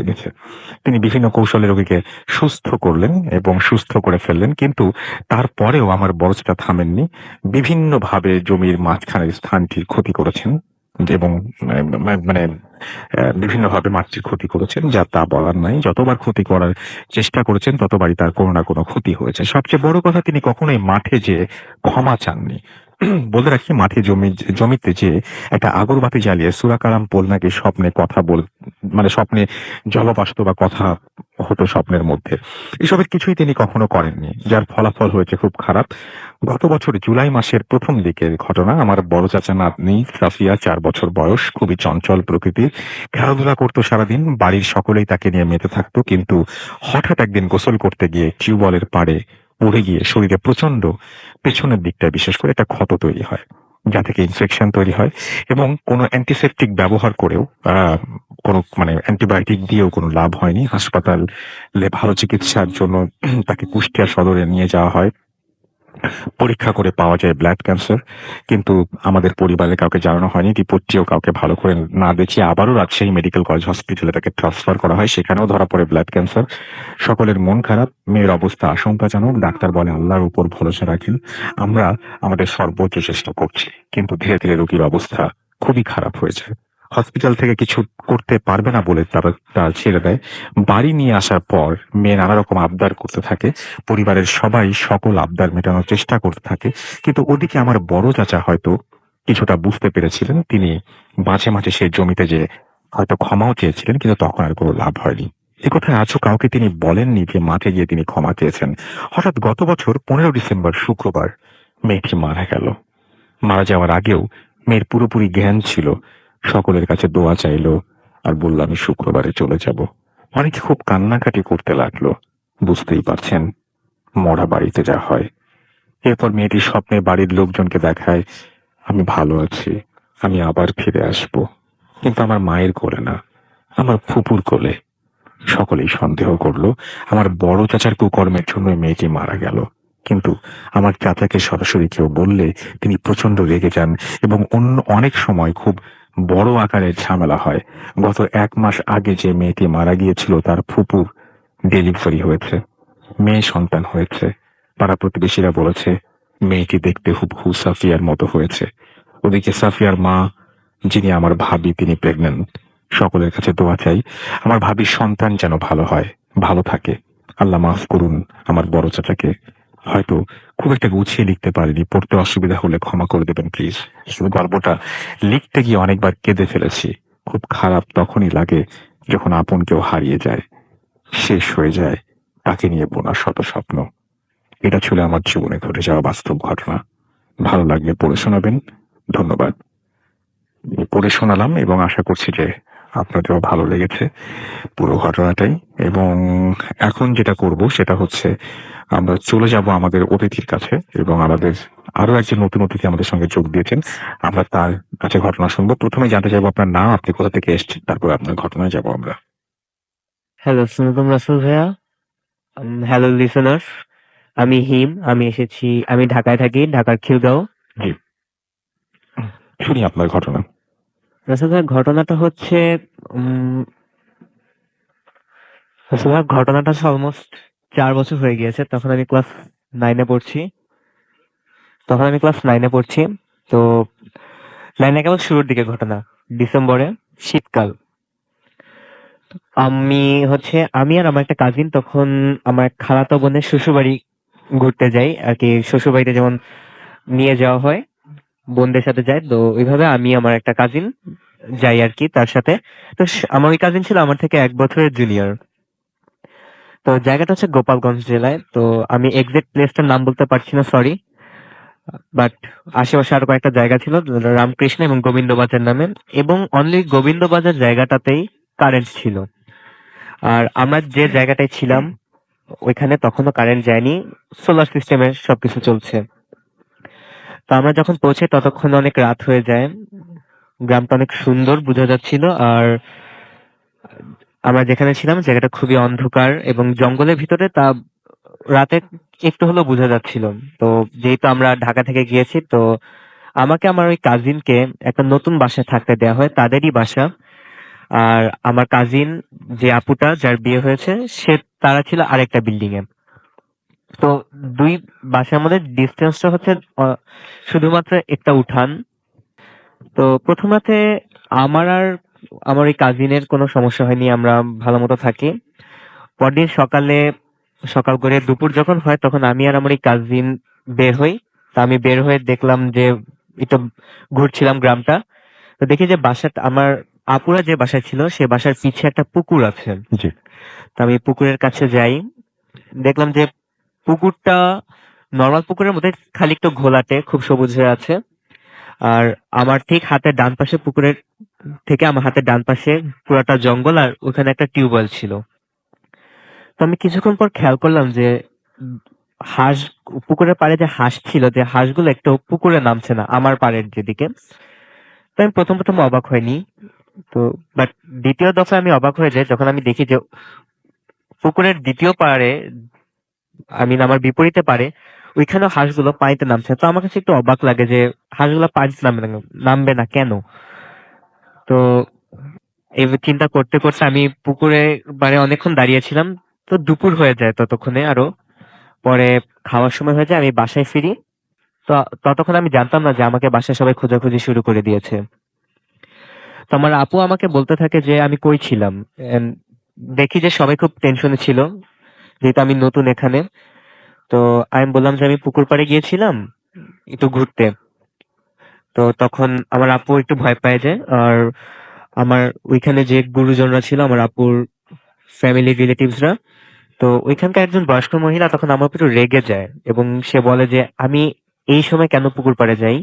তিনি বিভিন্ন কৌশলে রোগীকে সুস্থ করলেন এবং সুস্থ করে ফেললেন। কিন্তু তারপরেও আমার বড় চাচা থামেননি। বিভিন্ন ভাবে জমির মাঝখানের স্থানটির ক্ষতি করেছেন, এবং মানে বিভিন্ন ভাবে মাটির ক্ষতি করেছেন, যা তা বলার নাই। যতবার ক্ষতি করার চেষ্টা করেছেন ততবারই তার কোনো না কোনো ক্ষতি হয়েছে। সবচেয়ে বড় কথা, তিনি কখনোই মাঠে যে ক্ষমা চাননি। বলে রাখি মাঠে জমিতে যে একটা আগরবাতি জ্বালিয়ে সূরা কালাম পড়লে নাকি স্বপ্নে কথা মানে স্বপ্নে জবাব আসতো বা কথা হতো স্বপ্নের মধ্যে। এসবের কিছুই তিনি কখনো করেননি, যার ফলাফল হয়েছে খুব খারাপ। গত বছর জুলাই মাসের প্রথম দিকের ঘটনা। আমার বড় চাচা নাতনি সাফিয়া, 4 বছর বয়স, খুবই চঞ্চল প্রকৃতির, খেলাধুলা করতো সারাদিন, বাড়ির সকলেই তাকে নিয়ে মেতে থাকতো। কিন্তু হঠাৎ একদিন গোসল করতে গিয়ে টিউবওয়েলের পাড়ে পড়ে গিয়ে শরীরে প্রচন্ড পেছনের দিকটা বিশেষ করে একটা ক্ষত তৈরি হয়, যা থেকে ইনফেকশন তৈরি হয়। এবং কোনো অ্যান্টিসেপটিক ব্যবহার করেও কোনো মানে অ্যান্টিবায়োটিক দিয়েও কোনো লাভ হয়নি। হাসপাতালে ভালো চিকিৎসার জন্য তাকে কুষ্টিয়া সদরে নিয়ে যাওয়া হয়। পরীক্ষা করে পাওয়া যায় ব্লাড ক্যান্সার। কিন্তু আমাদের পরিবারের কাউকে জানানো হয়নি। রিপোর্টটিও কাউকে ভালো করে না দেখিয়ে আবারও রাজশাহী মেডিকেল কলেজ হসপিটালে তাকে ট্রান্সফার করা হয়। সেখানেও ধরা পড়ে ব্লাড ক্যান্সার। সকলের মন খারাপ, মেয়ের অবস্থা আশঙ্কাজনক। ডাক্তার বলে আল্লাহর উপর ভরসা রাখেন, আমরা আমাদের সর্বোচ্চ চেষ্টা করছি। কিন্তু ধীরে ধীরে রোগীর অবস্থা খুবই খারাপ হয়েছে। হসপিটাল থেকে কিছু করতে পারবে না বলে তারা তা ছেড়ে দেয়। বাড়ি নিয়ে আসার পর মেয়ে নানা রকম আবদার করতে থাকে। পরিবারের সবাই সকল আবদার মেটানোর চেষ্টা করতে থাকে। কিন্তু ওদিকে আমার বড় চাচা হয়তো কিছুটা বুঝতে পেরেছিলেন। তিনি মাঝে মাঝে সেই জমিতে যে হয়তো ক্ষমাও চেয়েছিলেন, কিন্তু তখন আর কোনো লাভ হয়নি। এ কথায় আজও কাউকে তিনি বলেননি যে মাঠে গিয়ে তিনি ক্ষমা চেয়েছেন। হঠাৎ গত বছর 15 ডিসেম্বর শুক্রবার মেয়েটি মারা গেল। মারা যাওয়ার আগেও মেয়ের পুরোপুরি জ্ঞান ছিল, সকলের কাছে দোয়া চাইলো আর বলল আমি শুক্রবারে চলে যাব। অনেকে খুব কান্নাকাটি করতে লাগলো। বুঝতেই পারছেন মরা বাড়িতে যা হয়। এরপর মেয়েটি স্বপ্নে বাড়ির লোকজনকে দেখায় আমি ভালো আছি, আমি আবার ফিরে আসব। কিন্তু আমার মায়ের কোলে না, আমার ফুপুর কোলে। সকলেই সন্দেহ করলো আমার বড় চাচার কুকর্মের জন্য মেয়েটি মারা গেল। কিন্তু আমার চাচাকে সরাসরি কেউ বললে তিনি প্রচন্ড রেগে যান এবং অন্য অনেক সময় খুব বড় আকারের ঝামেলা হয়। গত 1 মাস আগে যে মেয়েটি মারা গিয়েছিল তার ফুপুর ডেলিভারি হয়েছে, মেয়ে সন্তান হয়েছে। পাড়া প্রতিবেশীরা বলেছে মেয়েটি দেখতে হুবহু সাফিয়ার মতো হয়েছে। ওদিকে সাফিয়ার মা, যিনি আমার ভাবি, তিনি প্রেগন্যান্ট। সকলের কাছে দোয়া চাই আমার ভাবির সন্তান যেন ভালো হয়, ভালো থাকে। আল্লাহ মাফ করুন আমার বড় চাচাকে। হয়তো খুব একটা গুছিয়ে লিখতে পারিনি, পড়তে অসুবিধা হলে ক্ষমা করে দেবেন প্লিজ। শুধু গল্পটা লিখতে গিয়ে অনেকবার কেঁদে ফেলেছি। খুব খারাপ তখনই লাগে যখন আপন কেউ হারিয়ে যায়, শেষ হয়ে যায় তাকে নিয়ে বোনা শত স্বপ্ন। এটা ছিল আমার জীবনে ঘটে যাওয়া বাস্তব ঘটনা। ভালো লাগলে পড়ে শোনাবেন। ধন্যবাদ। পড়ে শোনালাম এবং আশা করছি যে আপনাদেরও ভালো লেগেছে পুরো ঘটনাটাই। এবং এখন যেটা করব সেটা হচ্ছে আমরা চলে যাব আমাদের অতিথির কাছে, এবং আমাদের আরো একজন নতুন অতিথি আমাদের সঙ্গে যোগ দিয়েছেন। আমরা তার কাছে ঘটনা শুনবো। প্রথমে জানতে চাইবো আপনার নাম, আপনি কোথা থেকে এসেছেন, তারপর আপনার ঘটনায় যাব আমরা। হ্যালো, আসসালামু রাসেল ভাইয়া। হ্যালো লিসেনার্স, আমি হিম। আমি ঢাকায় থাকি, ঢাকার খিলগাঁও। জি, শুনি আপনার ঘটনা। রাসেল ভাইয়া, ঘটনাটা হচ্ছে উম, রাসেল ভাইয়া, ঘটনাটা অলমোস্ট 4 বছর হয়ে গিয়েছে। তখন আমি ক্লাস 9-এ পড়ছি। তো 9 একেবারে শুরুর দিকে ঘটনা, ডিসেম্বরে, শীতকাল। আমি আর আমার একটা কাজিন তখন আমার খালাতো বোনের শ্বশুরবাড়ি ঘুরতে যাই আর কি। শ্বশুরবাড়িতে যেমন নিয়ে যাওয়া হয়, বোনদের সাথে যায়, তো ওইভাবে আমি আমার একটা কাজিন যাই আর কি তার সাথে। তো আমার ওই কাজিন ছিল আমার থেকে 1 বছরের জুনিয়র। তো জায়গাটা হচ্ছে গোপালগঞ্জ জেলায়। তো আমি এক্সাক্ট প্লেসটার নাম বলতে পারছি না, সরি। বাট আশেপাশে আরো কয়েকটা জায়গা ছিল, রামকৃষ্ণ এবং গোবিন্দবাজার নামে। এবং অনলি গোবিন্দবাজার জায়গাটাতেই কারেন্ট ছিল। আর আমরা যে জায়গাটায় ছিলাম ওইখানে তখনও কারেন্ট যায়নি, সোলার সিস্টেমে সবকিছু চলছে। তো আমরা যখন পৌঁছে ততক্ষণ অনেক রাত হয়ে যায়। গ্রামটা অনেক সুন্দর বোঝা যাচ্ছিল। আর আমরা যেখানে ছিলাম জায়গাটা খুবই অন্ধকার এবং জঙ্গলের ভিতরে, তা রাতে একটু হলেও বোঝা যাচ্ছিল। তো যেহেতু আমরা ঢাকা থেকে গিয়েছি, তো আমাকে আমার ওই কাজিনকে একটা নতুন বাসায় থাকতে দেওয়া হয়, তাদেরই বাসা। আর আমার কাজিন, যে আপুটা যার বিয়ে হয়েছে, তারা ছিল আরেকটা বিল্ডিং এ। তো দুই বাসার মধ্যে ডিস্টেন্সটা হচ্ছে আহ, শুধুমাত্র একটা উঠান। তো প্রথম রাতে আমার আর আমার ওই কাজিনের কোনো সমস্যা হয়নি, আমরা ভালো মতো থাকি। পরদিন সকাল করে দুপুর যখন হয় তখন আমি আর আমার এই কাজিন বের হই তা আমি বের হয়ে দেখলাম যে একটু ঘুরছিলাম গ্রামটা, তো দেখি যে বাসাটা আমার আপুরা যে বাসায় ছিল সে বাসার পিছে একটা পুকুর আছে। জি। তো আমি পুকুরের কাছে যাই, দেখলাম যে পুকুরটা নর্মাল পুকুরের মধ্যে, খালি একটু ঘোলাটে, খুব সবুজ হয়ে আছে। আর আমার ঠিক হাতের ডান পাশে, পুকুরের থেকে আমার হাতের ডান পাশে পুরাটা জঙ্গল, আর ওখানে একটা টিউবওয়েল ছিল। তো আমি কিছুক্ষণ পর খেয়াল করলাম যে উম, হাঁস, পুকুরের পাড়ে যে হাঁস ছিল, যে হাঁসগুলো একটু পুকুরে নামছে না আমার পাড়ের যেদিকে। তো আমি প্রথম প্রথম অবাক হয়নি, তো বাট দ্বিতীয় দফায় আমি অবাক হয়ে যাই যখন আমি দেখি যে পুকুরের দ্বিতীয় পাড়ে, আমার বিপরীতে পারে, ওইখানেও হাঁসগুলো পানিতে নামছে। তো আমার কাছে একটু অবাক লাগে যে হাঁসগুলো পানিতে নামবে না কেন। তো এই চিন্তা করতে করতে আমি পুকুরে মানে অনেকক্ষণ দাঁড়িয়েছিলাম। তো দুপুর হয়ে যায় ততক্ষণে, আরো পরে খাওয়ার সময় হয়ে যায়, আমি বাসায় ফিরি। তো ততক্ষণ আমি জানতাম না যে আমাকে বাসায় সবাই খোঁজাখুঁজি শুরু করে দিয়েছে। তো আমার আপু আমাকে বলতে থাকে যে আমি কই ছিলাম। And দেখি যে সবাই খুব টেনশনে ছিল, যেহেতু আমি নতুন এখানে। তো আমি বললাম যে আমি পুকুর পাড়ে গিয়েছিলাম একটু ঘুরতে। তো তখন আমার আপু একটু ভয় পেয়ে যায়। আর আমার ওইখানে যে গুরুজনরা ছিল, আমার আপুর ফ্যামিলি রিলেটিভসরা, তো ওইখানকার একজন বয়স্ক মহিলা তখন আমার উপর একটু রেগে যায় এবং সে বলে যে আমি এই সময় কেন পুকুর পাড়ে যাই।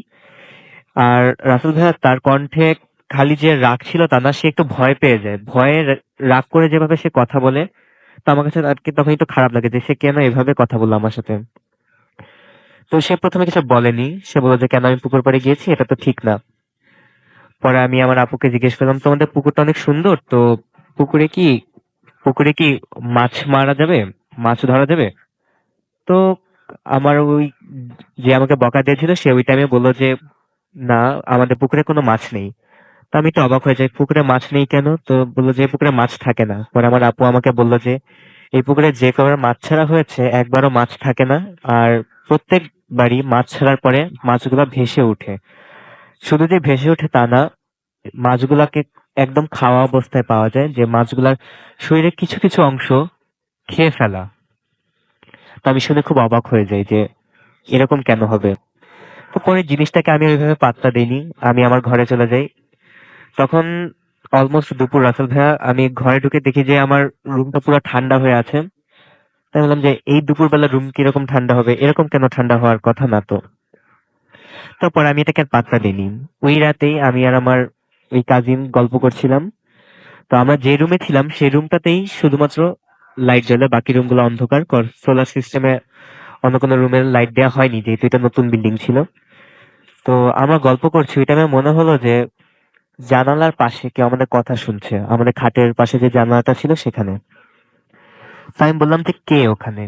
আর রাসেল ভাইয়া তার কণ্ঠে খালি যে রাগ ছিল তা না, সে একটু ভয় পেয়ে যায়, ভয়ে রাগ করে যেভাবে সে কথা বলে। তো আমার কাছে আর কি তখন একটু খারাপ লাগে যে সে কেন এভাবে কথা বললো আমার সাথে। তো সে প্রথমে কিছু বলেনি, সে বললো যে কেন আমি পুকুর পাড়ে গিয়েছি, এটা তো ঠিক না। পরে আমি আমার আপুকে জিজ্ঞেস করলাম, তোমাদের পুকুরটা অনেক সুন্দর, তো পুকুরে কি পুকুরে কি মাছ মারা যাবে, মাছ ধরা যাবে? তো আমার ওই যে আমাকে বকা দিয়েছিল সে ওই টাইমে বললো যে না, আমাদের পুকুরে কোনো মাছ নেই। তো আমি তো অবাক হয়ে যাই, পুকুরে মাছ নেই কেন? তো বললো যে এই পুকুরে মাছ থাকে না। পরে আমার আপু আমাকে বললো যে এই পুকুরে যে কবার মাছ ছাড়া হয়েছে একবারও মাছ থাকে না। আর প্রত্যেকবারই মাছ ছাড়ার পরে মাছগুলা ভেসে ওঠে। শুধু যে ভেসে ওঠে তা না, মাছগুলাকে একদম খাওয়া অবস্থায় পাওয়া যায়, যে মাছগুলার শরীরের কিছু কিছু অংশ খেয়ে ফেলা। তো আমি শুনে খুব অবাক হয়ে যাই যে এরকম কেন হবে। তো পরে জিনিসটাকে আমি ওইভাবে পাত্তা দিইনি, আমি আমার ঘরে চলে যাই। তখন অলমোস্ট দুপুর, রাসেল ভাইয়া, আমি ঘরে ঢুকে দেখি যে আমার রুমটা পুরো ঠান্ডা হয়ে আছে। তাই বললাম যে এই দুপুর বেলা রুম কিরকম ঠান্ডা হবে, এরকম কেন ঠান্ডা হওয়ার কথা না তো। তারপর আমি এটাকে আর পাত্তা দিইনি। ওই রাতেই আমি আর আমার ওই কাজিন গল্প করছিলাম। তো আমরা যে রুমে ছিলাম সেই রুমটাতেই শুধুমাত্র লাইট জ্বলে, বাকি রুমগুলো অন্ধকার। সোলার সিস্টেমে অন্য কোনো রুমের লাইট দেওয়া হয়নি, যেহেতু এটা নতুন বিল্ডিং ছিল। তো আমরা গল্প করছি, ওই টাইমে মনে হলো যে জানালার পাশে কেউ আমাদের কথা শুনছে, আমাদের খাটের পাশে যে জানালাটা ছিল সেখানে। তো আমি বললাম যে কে ওখানে?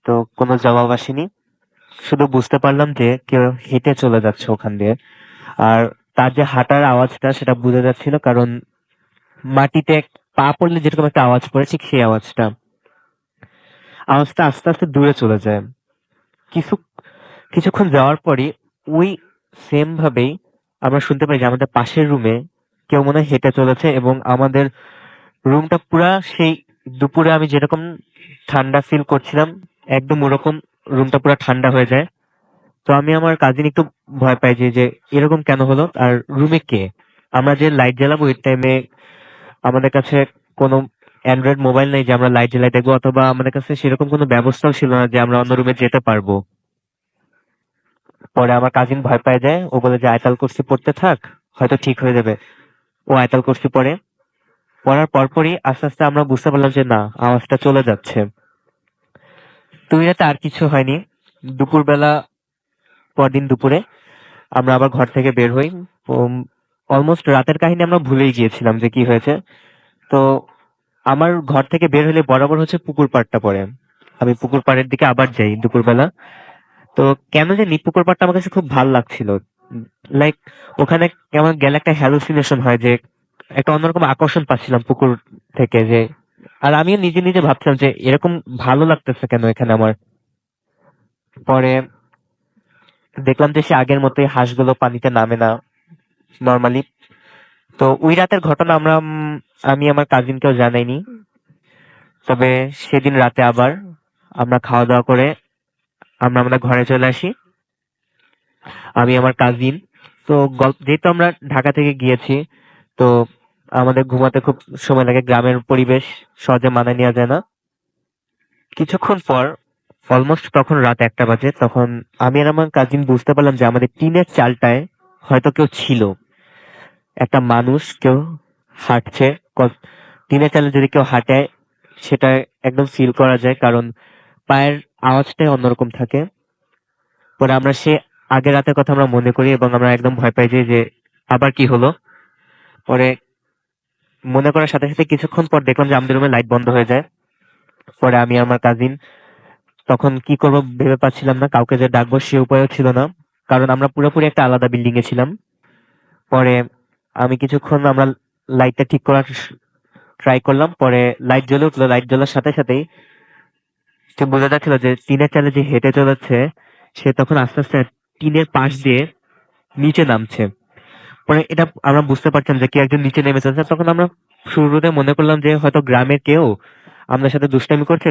তো কোনো জবাব আসেনি, শুধু বুঝতে পারলাম যে কেউ হেঁটে চলে যাচ্ছে ওখান দিয়ে। আর তার যে হাঁটার আওয়াজটা সেটা বোঝা যাচ্ছিল, কারণ মাটিতে পা পড়লে যেরকম একটা আওয়াজ পড়ে, ঠিক সেই আওয়াজটা। আওয়াজটা আস্তে আস্তে দূরে চলে যায়। কিছু কিছুক্ষণ যাওয়ার পরই ওই সেম ভাবেই আমরা শুনতে পাই যে আমাদের পাশের রুমে কেউ মনে হয় হেঁটে চলেছে, এবং আমাদের রুমটা পুরা সেই দুপুরে আমি যেরকম ঠান্ডা ফিল করছিলাম, একদম ওরকম রুমটা পুরা ঠান্ডা হয়ে যায়। তো আমি আমার কাজিন একটু ভয় পাই যে এরকম কেন হলো, আর রুমে কে? আমরা যে লাইট জ্বালাবো ওই টাইমে আমাদের কাছে কোনো অ্যান্ড্রয়েড মোবাইল নেই যে আমরা লাইট জ্বালাই দেখবো, অথবা আমাদের কাছে সেরকম কোনো ব্যবস্থাও ছিল না যে আমরা অন্য রুমে যেতে পারবো। পরে আমার কাজিন ভয় পেয়ে যায়, ও বলে যে আয়তাল কুরসি পড়তে থাক, হয়তো ঠিক হয়ে যাবে। ও আয়তাল কুরসি পড়ে। পড়ার পরপরই আস্তে আস্তে আমরা বুঝতে পারলাম যে না, আওয়াজটা চলে যাচ্ছে। তো ওই রাতে আর কিছু হয়নি। দুপুরবেলা, পরদিন দুপুরে আমরা আবার ঘর থেকে বের হই। অলমোস্ট রাতের কাহিনী আমরা ভুলেই গিয়েছিলাম যে কি হয়েছে। তো আমার ঘর থেকে বের হলে বরাবর হচ্ছে পুকুর পাড়টা পড়ে। আমি পুকুর পাড়ের দিকে আবার যাই দুপুরবেলা। তো কেন জানি পুকুর পাড়টা আমার কাছে খুব ভালো লাগছিল। লাইক ওখানে কেমন গেলে একটা হ্যালুসিনেশন হয়, যে একটা অন্যরকম আকর্ষণ পাচ্ছিলাম পুকুর থেকে। যে আর আমিও নিজে নিজে ভাবছিলাম যে এরকম ভালো লাগতেছে কেন এখানে আমার। পরে দেখলাম যে সে আগের মতোই হাঁসগুলো পানিতে নামে না নর্মালি। তো ওই রাতের ঘটনা আমি আমার কাজিনকেও জানাইনি। তবে সেদিন রাতে আবার আমরা খাওয়া দাওয়া করে আমরা আমাদের ঘরে চলে আসি। আমি আমার কাজিন। তো যেহেতু আমরা ঢাকা থেকে গিয়েছি, তো আমাদের ঘুমাতে খুব সময় লাগে, গ্রামের পরিবেশ সহজে মানায় নেওয়া যায় না। কিছুক্ষণ পর অলমোস্ট তখন রাত 1টা বাজে, তখন আমি আর আমার কাজিন বুঝতে পারলাম যে আমাদের টিনের চালটায় হয়তো কেউ ছিল, একটা মানুষ কেউ হাঁটছে। টিনের চালে যদি কেউ হাঁটে সেটা একদম ফিল করা যায়, কারণ পায়ের আওয়াজটাই অন্যরকম থাকে। পরে আমরা সে আগের রাতের কথা আমরা মনে করি এবং আমরা একদম ভয় পাই যে আবার কি হলো। পরে মনে করার সাথে সাথে কিছুক্ষণ পর দেখলাম যে আমাদের রুমে লাইট বন্ধ হয়ে যায়। পরে আমি আর আমার কাজিন তখন কি করব ভেবে পাচ্ছিলাম না, কাউকে যে ডাকবো সে উপায়ও ছিল না, কারণ আমরা পুরোপুরি একটা আলাদা বিল্ডিং এ ছিলাম। পরে আমি কিছুক্ষণ আমরা লাইটটা ঠিক করার ট্রাই করলাম, পরে লাইট জ্বলে উঠলো। লাইট জ্বলার সাথে সাথেই সে বোঝা যাচ্ছিল যে টিনের চালে যে হেঁটে চলেছে সে তখন আস্তে আস্তে টিনের পাশ দিয়ে নিচে নামছে। পরে এটা আমরা বুঝতে পারছিলাম যে কি একজন নিচে নেমে চলছে। তখন আমরা শুরুতে মনে করলাম যে হয়তো গ্রামের কেউ আমাদের সাথে দুষ্টামি করছে,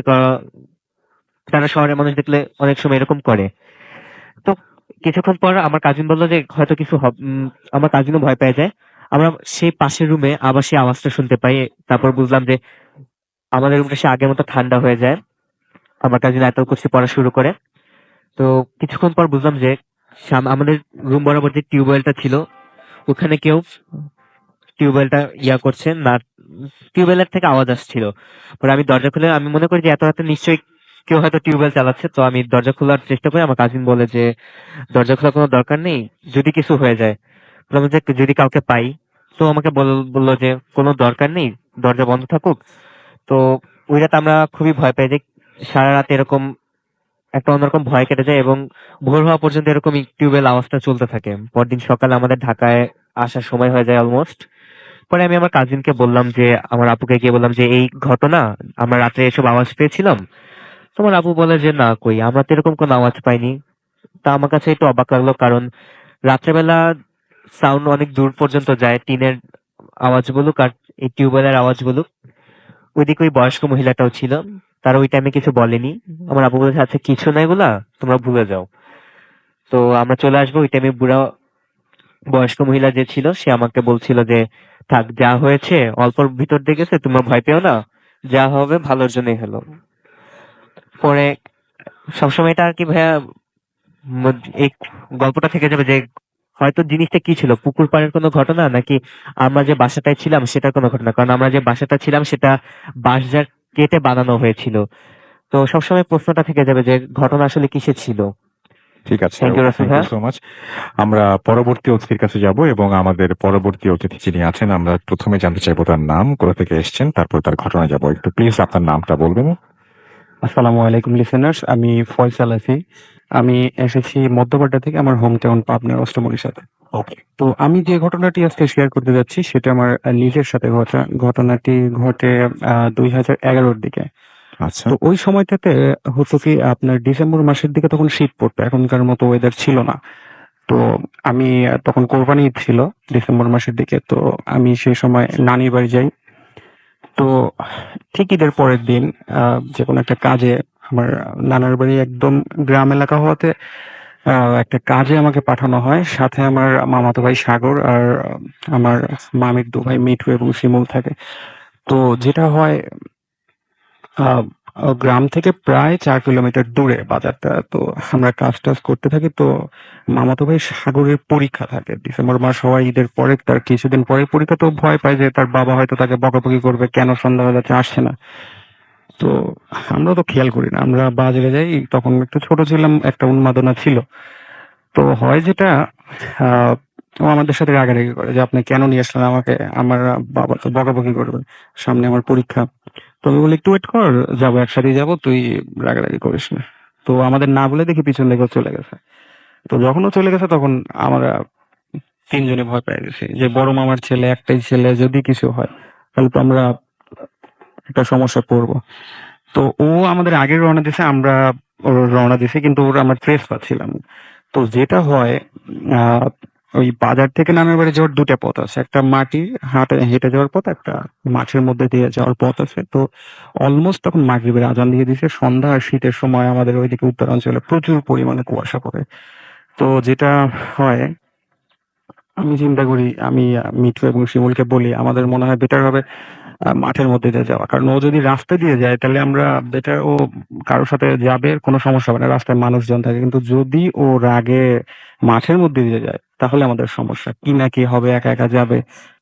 তারা শহরের মানুষ দেখলে অনেক সময় এরকম করে। তো কিছুক্ষণ পর আমার কাজিন বললো যে হয়তো কিছু আমার কাজিনও ভয় পেয়ে যায়। আমরা সেই পাশের রুমে আবার সেই আওয়াজটা শুনতে পাই। তারপর বুঝলাম যে আমাদের রুমটা সে আগের মতো ঠান্ডা হয়ে যায়। আমার কাজিন এত কিছু পড়া শুরু করে। তো কিছুক্ষণ পর বুঝলাম যে আমাদের রুম বরাবর যে টিউবওয়েলটা ছিল ওখানে কেউ টিউবওয়েলটা করছে না, টিউবওয়েলের থেকে আওয়াজ আসছিল। পরে আমি দরজা খুলে, আমি মনে করি যে এত রাতে নিশ্চয়ই কেউ হয়তো টিউবওয়েল চালাচ্ছে, তো আমি দরজা খোলার চেষ্টা করি। আমার কাজিন বলে যে দরজা খোলার কোনো দরকার নেই, যদি কিছু হয়ে যায়। বললাম যে যদি কাউকে পাই। তো আমাকে বললো যে কোনো দরকার নেই, দরজা বন্ধ থাকুক। তো ওই রাত আমরা খুবই ভয় পাই যে সারা রাত এরকম একটা অন্যরকম ভয় কেটে যায় এবং ভোর হওয়া পর্যন্ত এরকম টিউবওয়েল আওয়াজটা চলতে থাকে। পরদিন সকালে আমাদের ঢাকায় আসার সময় হয়ে যায় অলমোস্ট। পরে আমি আমার কাজিনকে বললাম যে, আমার আপুকে গিয়ে বললাম যে এই ঘটনা, আমরা রাত্রে এসব আওয়াজ পেয়েছিলাম। তোমার আপু বলে যে না, কই আমরা তো এরকম কোনো আওয়াজ পাইনি। তা আমার কাছে একটু অবাক লাগলো, কারণ রাত্রেবেলা সাউন্ড অনেক দূর পর্যন্ত যায়, টিনের আওয়াজ বলুক আর এই টিউবওয়েলের আওয়াজ বলুক। ওইদিকে ওই বয়স্ক মহিলাটাও ছিল, তারা ওই টাইমে কিছু বলেনি। আমার আপু বলেছে আচ্ছা কিছু না, এগুলা তোমরা ভুলে যাও। তো আমরা চলে আসবো। ওই টাইমে বুড়া বয়স্ক মহিলা যে ছিল সে আমাকে বলছিল যে থাক, যা হয়েছে অল্পর ভিতর দিয়ে গেছে, তোমরা ভয় পেও না, যা হবে ভালোর জন্যই হলো। পরে সবসময় এটা আর কি ভাইয়া, এই গল্পটা থেকে যাবে যে হয়তো জিনিসটা কি ছিল, পুকুর পাড়ের কোনো ঘটনা নাকি আমরা যে বাসাটায় ছিলাম সেটার কোনো ঘটনা, কারণ আমরা যে বাসাটা ছিলাম সেটা বাঁশঝাড় কেটে বানানো হয়েছিল। তো সবসময় প্রশ্নটা থেকে যাবে যে ঘটনা আসলে কিসে ছিল। ঠিক আছে, thank you Rasel thank you ভাইয়া। So much. আমরা পরবর্তী অতিথির কাছে যাব এবং আমাদের পরবর্তী অতিথি যিনি আছেন আমরা প্রথমে জানতে চাইবো তার নাম, কোথা থেকে এসেছেন, তারপর তার ঘটনা যাব। একটু প্লিজ আপনার নামটা বলবেন। আসসালামু আলাইকুম লিসেনার্স, আমি ফয়সাল আছি। আমি এসেছি মধ্যপাড়া থেকে, আমার হোম টাউন পাবনার অষ্টমীর সাথে। ওকে। তো আমি যে ঘটনাটি আজকে শেয়ার করতে যাচ্ছি সেটা আমার নিজের সাথে ঘটা। ঘটনাটি ঘটে 2011-র দিকে। আচ্ছা। তো ওই সময়টাতে হতো কি, আপনার ডিসেম্বর মাসের দিকে তখন শীত পড়তো, এখনকার মতো ওয়েদার ছিল না। তো আমি তখন কোরবানি ঈদ ছিল ডিসেম্বর মাসের দিকে। তো আমি সেই সময় নানির বাড়ি যাই। তো ঠিক ঈদের পরের দিন যে কোনো একটা কাজে, আমার নানার বাড়ি একদম গ্রাম এলাকা হওয়াতে একটা কাজে আমাকে পাঠানো হয়। সাথে আমার মামাতো ভাই সাগর আর আমার মামির দু ভাই মিঠু এবং শিমুল থাকে। তো যেটা হয়, আহ, গ্রাম থেকে প্রায় 4 কিলোমিটার দূরে বাজারটা। তো আমরা কাজ টাজ করতে থাকি। তো মামাতো ভাই সাগরের পরীক্ষা থাকে ডিসেম্বর মাস হওয়ায়, ঈদের পরে তার কিছুদিন পরে পরীক্ষা। তো ভয় পায় যে তার বাবা হয়তো তাকে বকাবকি করবে, কেন সন্ধ্যা হয়ে আসছে না। তো আমরা তো খেয়াল করি না, আমরা বাজারে যাই। তখন একটু ছোট ছিলাম, একটা উন্মাদনা ছিল। তো হয় যেটা, আহ ও আমাদের সাথে রাগারাগি করে যে আপনি কেন নিয়ে আসলেন আমাকে, আমার বাবা তো বকাবকি করবে, সামনে আমার পরীক্ষা। তো আমি বলি একটু ওয়েট কর, যাবো একসাথে যাবো, তুই রাগারাগি করিস না। তো আমাদের না বলে দেখি পিছন লেগে চলে গেছে। তো যখন ও চলে গেছে তখন আমরা তিনজনে ভয় পেয়ে গেছি যে বড় মামার ছেলে, একটাই ছেলে, যদি কিছু হয় তাহলে তো আমরা একটা সমস্যা পড়বো। তো ও আমাদের আগে রওনা দিছে, আমরা ওর রওনা দিছি, কিন্তু ওর আমরা ট্রেস পাচ্ছিলাম না। তো যেটা হয়, আহ ওই বাজার থেকে নামের বাড়ি যাওয়ার দুটা পথ আছে, একটা মাটি হেঁটে যাওয়ার পথ, একটা মাঠের মধ্যে দিয়ে যাওয়ার পথ আছে। তো অলমোস্ট তখন মাগরিবের আজান দিয়ে দিছে। সন্ধ্যা আর শীতের সময় আমাদের ওইদিকে উত্তরাঞ্চলে প্রচুর পরিমাণে কুয়াশা পড়ে। তো যেটা হয়, আমি চিন্তা করি, আমি মিঠু এবং শিমুলকে বলি আমাদের মনে হয় বেটার হবে মাঠের মধ্যে দিয়ে যাওয়া। কারণ ও যদি রাস্তা দিয়ে যায় তাহলে আমরা বেটার, ও কারোর সাথে যাবে কোনো সমস্যা হবে না, রাস্তায় মানুষজন থাকে। কিন্তু যদি ও রাগে মাঠের মধ্যে দিয়ে যায় তাহলে আমাদের সমস্যা, কি না কি হবে, একা একা যাবে,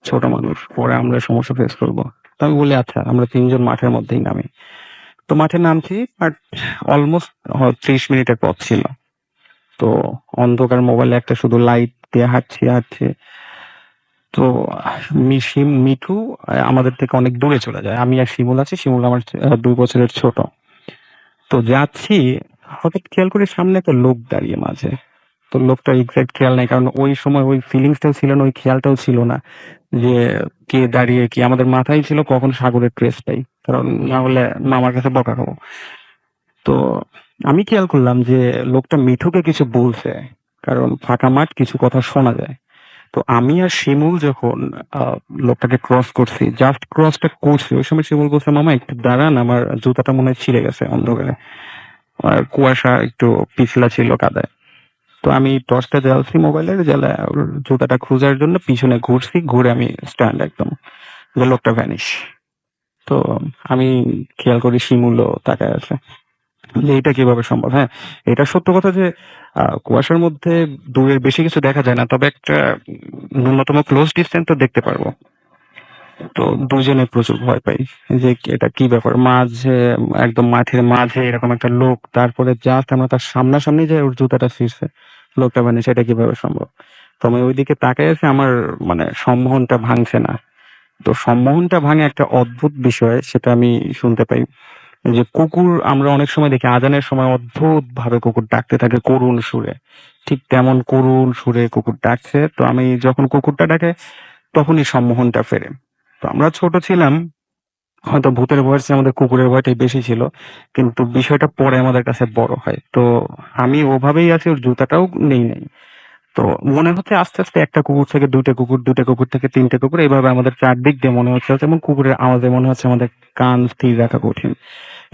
ছোট মানুষ, পরে আমরা সমস্যা ফেস করবো। তো আমি বলি আচ্ছা আমরা তিনজন মাঠের মধ্যেই নামি। তো মাঠে নামছি, বাট অলমোস্ট 30 মিনিটের পথ ছিল। তো অন্ধকার, মোবাইলে একটা শুধু লাইট দিয়ে হাঁটছি হাঁটছি। তো মিঠু আমাদের থেকে অনেক দূরে চলে যায়। আমি আর শিমুল আছি, শিমুল আমার 2 বছরের ছোট। তো যাচ্ছি, হঠাৎ খেয়াল করি সামনে একটা লোক দাঁড়িয়ে মাঝে। তো লোকটা এক্সাক্ট খেয়াল নাই, কারণ ওই সময় ওই ফিলিংসটাও ছিল না, ওই খেয়ালটাও ছিল না যে কে দাঁড়িয়ে কি। আমাদের মাথায় ছিল কখন সাগরের ট্রেসটাই, কারণ না হলে মামার কাছে বকা খাবো। তো আমি খেয়াল করলাম যে লোকটা মিঠুকে কিছু বলছে, কারণ ফাঁকা মাঠ, কিছু কথা শোনা যায়। তো আমি আর শিমুল যখন আহ, লোকটাকে ক্রস করছি, জাস্ট ক্রসটা করছি, ওই সময় শিমুল বলছে মামা একটু দাঁড়ান, আমার জুতাটা মনে হয় ছিঁড়ে গেছে অন্ধকারে, আর কুয়াশা একটু পিছলা ছিল কাদায়। তো আমি টর্চটা জ্বালছি মোবাইলের, জ্বালা ওর জুতাটা খোঁজার জন্য পিছনে ঘুরছি, ঘুরে আমি স্ট্যান্ড একদম, যে লোকটা ভ্যানিশ। তো আমি খেয়াল করি শিমুলও তাকায় আছে, যে এটা কিভাবে সম্ভব। হ্যাঁ, এটা সত্য কথা যে কুয়াশার মধ্যে দূরের বেশি কিছু দেখা যায় না, তবে একটা ন্যূনতম ক্লোজ ডিস্টেন্স তো দেখতে পারবো। তো দুজনে প্রচুর ভয় পাই, যে এটা কি ব্যাপার, মাঝে একদম মাঠের মাঝে এরকম একটা লোক, তারপরে জাস্ট আমরা তার সামনাসামনি যে ওর জুতাটা ছিঁড়ছে, লোকটা মানে সেটা কিভাবে সম্ভব। তো আমি ওইদিকে তাকাই আছি, আমার মানে সম্মোহনটা ভাঙছে না। তো সম্মোহনটা ভাঙে একটা অদ্ভুত বিষয়, সেটা আমি শুনতে পাই, যে কুকুর আমরা অনেক সময় দেখি আজানের সময় অদ্ভুত ভাবে কুকুর ডাকতে থাকে করুণ সুরে, ঠিক তেমন করুণ সুরে কুকুর ডাকছে। তো আমি যখন কুকুরটা ডাকে তখনই সম্মোহনটা ফেরে। তো আমরা ছোট ছিলাম, হয়তো ভূতের ভয়ের চেয়ে আমাদের কুকুরের ভয়টাই বেশি ছিল, কিন্তু বিষয়টা পরে আমাদের কাছে বড় হয়। তো আমি ওভাবেই আছি, ওর জুতাটাও নেই নাই। তো মনে হচ্ছে আস্তে আস্তে একটা কুকুর থেকে দুইটা কুকুর, দুইটা কুকুর থেকে তিনটে কুকুর, এইভাবে আমাদের চারদিক দিয়ে মনে হচ্ছে, এবং কুকুরের আওয়াজে মনে হচ্ছে আমাদের কান স্থির রাখা কঠিন।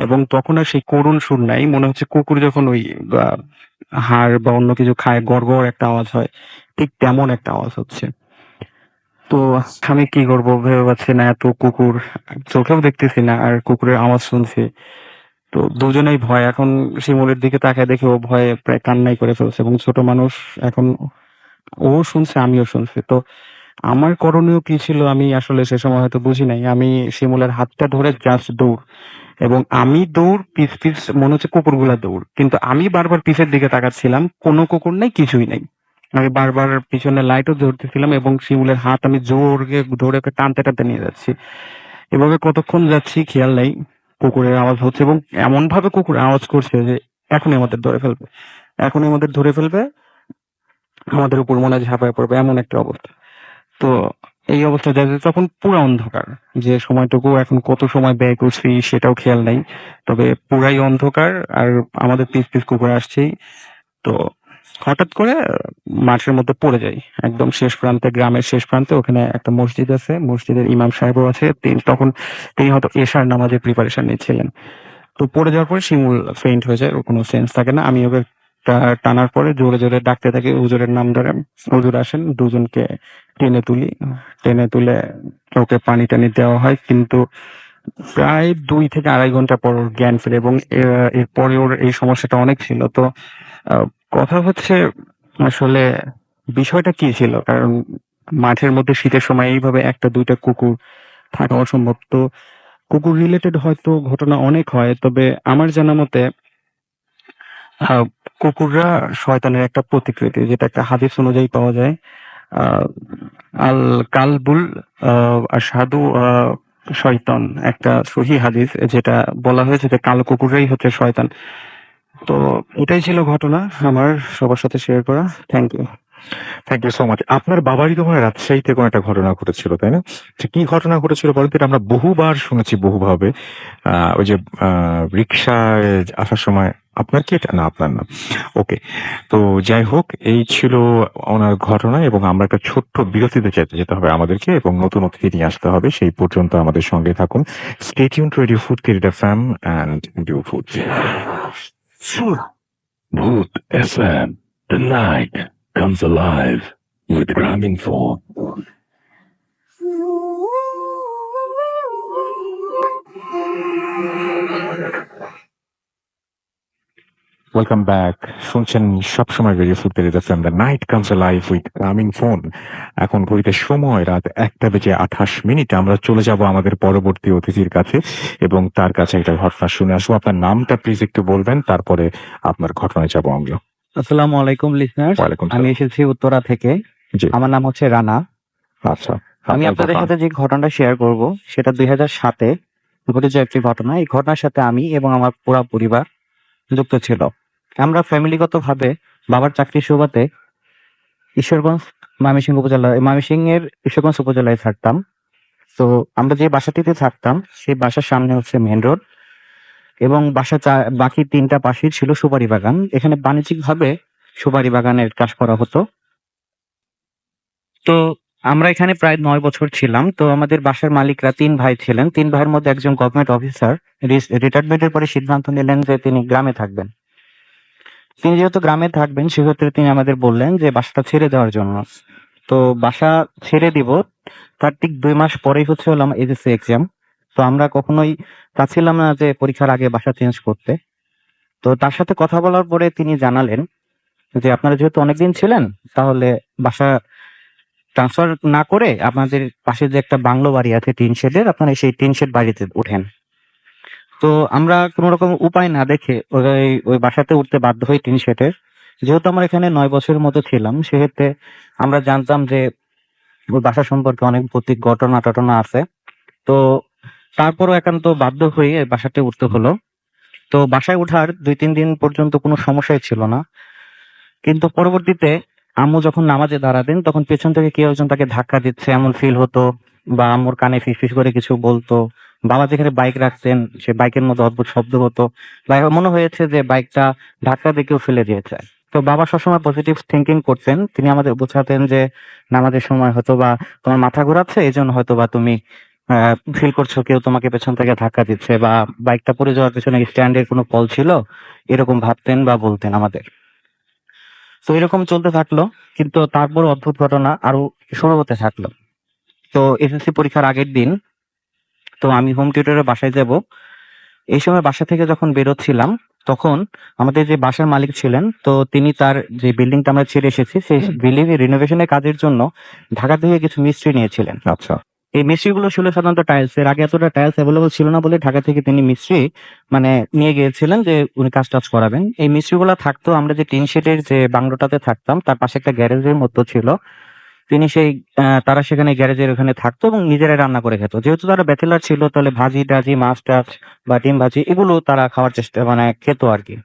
এবং তখন আর সেই করুণ সুর নাই, মনে হচ্ছে কুকুর যখন ওই আহ, হাড় বা অন্য কিছু খায়, গড়গড় একটা আওয়াজ হয়, ঠিক তেমন একটা আওয়াজ হচ্ছে। তো আমি কি করবো ভেবে পাচ্ছি না, এত কুকুর, চোখেও দেখতেছি না আর কুকুরের আওয়াজ শুনছি। তো দুজনেই ভয়, এখন শিমুলের দিকে তাকায় দেখে ও ভয়ে প্রায় কান্নাই করে ফেলছে, এবং ছোট মানুষ এখন, ও শুনছে আমিও শুনছি। তো আমার করণীয় কি ছিল আমি আসলে সে সময় হয়তো বুঝি নাই। আমি শিমুলের হাতটা ধরে জাস্ট দৌড়, এবং আমি দৌড়, পিছ পিছ মনে হচ্ছে কুকুরগুলা দৌড়, কিন্তু আমি বারবার পিছের দিকে তাকাচ্ছিলাম, কোনো কুকুর নেই, কিছুই নেই। আমি বারবার পিছনে লাইটও ধরতেছিলাম, এবং শিমুলের হাত আমি জোরে ধরে ওকে টানতে টানতে নিয়ে যাচ্ছি। এভাবে কতক্ষণ যাচ্ছি খেয়াল নেই, কুকুরের আওয়াজ হচ্ছে, এবং এমন ভাবে কুকুর আওয়াজ করছে যে এখনই আমাদের ধরে ফেলবে, এখনই আমাদের ধরে ফেলবে, আমাদের উপর মনে হয় ঝাঁপায় পড়বে, এমন একটা অবস্থা। তো এই অবস্থায় দেখা যায় তখন পুরো অন্ধকার, যে সময়টুকু এখন কত সময় ব্যয় করছি সেটাও খেয়াল নাই, তবে পুরাই অন্ধকার, আর আমাদের পিছ পিছ কুকুর আসছেই। তো হঠাৎ করে মাঠের মধ্যে পড়ে যাই, একদম শেষ প্রান্তে, গ্রামের শেষ প্রান্তে, ওখানে একটা মসজিদ আছে, মসজিদের ইমাম সাহেবও আছে, তিনি হয়তো এশার নামাজের প্রিপারেশন নিচ্ছিলেন। তো পড়ে যাওয়ার পরে শিমুল ফেইন্ট হয়ে যায়, ওর কোনো সেন্স থাকে না। আমি ওকে টানার পরে জোরে জোরে ডাকতে থাকি হুজুরের নাম ধরে। হুজুর আসেন, দুজনকে টেনে তুলি, টেনে তুলে ওকে পানি টানি দেওয়া হয়, কিন্তু প্রায় 2 থেকে আড়াই ঘন্টা পর ওর জ্ঞান ফিরে, এবং এরপরে ওর এই সমস্যাটা অনেক ছিল। তো আহ, কথা হচ্ছে আসলে বিষয়টা কি ছিল, কারণ মাঠের মধ্যে শীতের সময় এইভাবে একটা দুইটা কুকুর থাকা অসম্ভব। তো কুকুর রিলেটেড হয়তো ঘটনা অনেক হয়, তবে আমার জানা মতে আহ, কুকুররা শয়তানের একটা প্রতিকৃতি, যেটা একটা হাদিস অনুযায়ী পাওয়া যায়। আহ, আল কালবুল আশহাদু শয়তান, একটা সহি হাদিস, যেটা বলা হয়েছে যে কালো কুকুররাই হচ্ছে শয়তান। তো এটাই ছিল ঘটনা আমার সবার সাথে শেয়ার করা। Thank you. Thank you so much. আপনার বাবারই তো মনে হয় রাজশাহীতে কোনো একটা ঘটনা ঘটেছিল, তাই না? তো কি ঘটনা ঘটেছিল বলতে, এটা আমরা বহুবার শুনেছি, বহুভাবে। ওই যে রিক্সায় আসার সময়, আপনার কি এটা? না, আপনার না। ওকে। তো যাই হোক, এই ছিল ওনার ঘটনা, এবং আমরা একটা ছোট্ট বিরতিতে যেতে হবে আমাদেরকে, এবং নতুন অতিথি নিয়ে আসতে হবে। সেই পর্যন্ত আমাদের সঙ্গে থাকুন। স্টে টিউন টু রেডিও ফুড কিরিট এফএম এন্ড ডু ফুড। Bhoot FM The night comes alive with Grameenphone. Welcome back. শুনছেন সবসময় রেডিও ফুড পেরিতেছেন the night comes alive with Grameenphone. এখন ঘড়িতে সময় রাত 1:28। আমরা চলে যাব আমাদের পরবর্তী অতিথির কাছে এবং তার কাছে একটা ঘটনা শুনে আসবো। আপনার নামটা প্লিজ একটু বলবেন, তারপরে আপনার ঘটনায় যাবো আমরা। আসসালামু আলাইকুম লিসনার, ওয়ালাইকুম আমি সালাম। এসেছি উত্তরা থেকে। জি, আমার নাম হচ্ছে রানা। আচ্ছা। আমি আপনার আপনাদের ঘটনা। সাথে যে ঘটনাটা শেয়ার করব সেটা 2007-এ ঘটেছে একটি ঘটনা। এই ঘটনার সাথে আমি এবং আমার পুরো পরিবার যুক্ত ছিল। আমরা ফ্যামিলিগতভাবে বাবার চাকরির সুবাদে ঈশ্বরগঞ্জ ময়মনসিংহের ঈশ্বরগঞ্জ উপজেলায় থাকতাম। তো আমরা যে বাসাটিতে থাকতাম সেই বাসার সামনে হচ্ছে মেন রোড এবং বাকি 3টা পাশেই ছিল সুপারি বাগান। এখানে বাণিজ্যিকভাবে সুপারি বাগানের কাজ করা হতো। তো আমরা এখানে প্রায় 9 বছর ছিলাম। তো আমাদের বাসার মালিকরা 3 ভাই ছিলেন। 3 ভাইয়ের মধ্যে একজন গভর্নমেন্ট অফিসার রিটায়ারমেন্টের পরে সিদ্ধান্ত নিলেন যে তিনি গ্রামে থাকবেন। তিনি যেহেতু গ্রামে থাকবেন সেক্ষেত্রে তিনি আমাদের বললেন যে বাসাটা ছেড়ে দেওয়ার জন্য। তো বাসা ছেড়ে দিব তার ঠিক 2 মাস পরেই হচ্ছে হলো আমার এইচএসসি এক্সাম। তো আমরা কখনোই চাচ্ছিলাম না যে পরীক্ষার আগে বাসা চেঞ্জ করতে। তো তার সাথে কথা বলার পরে তিনি জানালেন যে আপনারা যেহেতু অনেকদিন ছিলেন তাহলে বাসা ট্রান্সফার না করে আপনাদের পাশে যে একটা বাংলো বাড়ি আছে টিন শেডের, আপনারা সেই টিন শেড বাড়িতে উঠেন। তো আমরা কোনো রকম উপায় না দেখে ওই বাসাতে উঠতে বাধ্য হই টিন শেডের। যেহেতু আমরা এখানে 9 বছরের মতো ছিলাম সেক্ষেত্রে আমরা জানতাম যে ওই বাসা সম্পর্কে অনেক ভৌতিক ঘটনা টটনা আছে। তো তারপরও একান্ত বাধ্য হয়ে এই বাসাতে উঠতে হলো। তো বাসায় ওঠার 2-3 দিন পর্যন্ত কোনো সমস্যাই ছিল না, কিন্তু পরবর্তীতে আম্মু যখন নামাজে দাঁড়াতেন তখন পেছন থেকে কেউ একজন তাকে ধাক্কা দিচ্ছে এমন ফিল হতো, বা আম্মুর কানে ফিসফিস করে কিছু বলতো। বাবা যেখানে বাইক রাখতেন সে বাইকের মধ্যে অদ্ভুত শব্দ হতো, বা মনে হয়েছে যে বাইকটা ধাক্কা দিয়ে কেউ ফেলে দিয়েছে। তো বাবা সবসময় পজিটিভ থিঙ্কিং করতেন। তিনি আমাদের বোঝাতেন যে নামাজের সময় হয়তো বা তোমার মাথা ঘোরাচ্ছে, এই জন্য হয়তো বা তুমি ফিল করছো কেউ তোমাকে পেছন থেকে ধাক্কা দিচ্ছে, বা বাইকটা পড়ে যাওয়ার পেছনে স্ট্যান্ডের কোনো কল ছিল, এরকম ভাবতেন বা বলতেন আমাদের। তো এরকম চলতে থাকলো, কিন্তু তারপর অদ্ভুত ঘটনা আরো শুরু হতে থাকলো। তো এসএসসি পরীক্ষার আগের দিন তো আমি হোম টিউটরের বাসায় যাব। এই সময় বাসা থেকে যখন বেরোচ্ছিলাম তখন আমাদের যে বাসার মালিক ছিলেন, তো তিনি তার যে বিল্ডিংটা আমরা ছেড়ে এসেছি সেই বিল্ডিং এর রিনোভেশনের কাজের জন্য ঢাকা থেকে কিছু মিস্ত্রি নিয়েছিলেন। আচ্ছা, এই মিস্ত্রিগুলো ছিল সাধারণত টাইলস এর। আগে এতটা টাইলস অ্যাভেলেবল ছিল না বলে ঢাকা থেকে তিনি মিস্ত্রি মানে নিয়ে গিয়েছিলেন যে উনি কাজ টাজ করাবেন। এই মিস্ত্রিগুলো থাকতো আমরা যে টিন শেডের যে বাংলোটাতে থাকতাম তার পাশে একটা গ্যারেজের মতো ছিল। তিনি সেই তারা সেখানে গ্যারেজের ওখানে থাকতো এবং নিজেরাই রান্না করে খেত। যেহেতু তারা ব্যাচেলার ছিল তাহলে ভাজি টাজি মাছ টাছ বা ডিম ভাজি এগুলো তারা খাওয়ার চেষ্টা মানে খেত আর কি।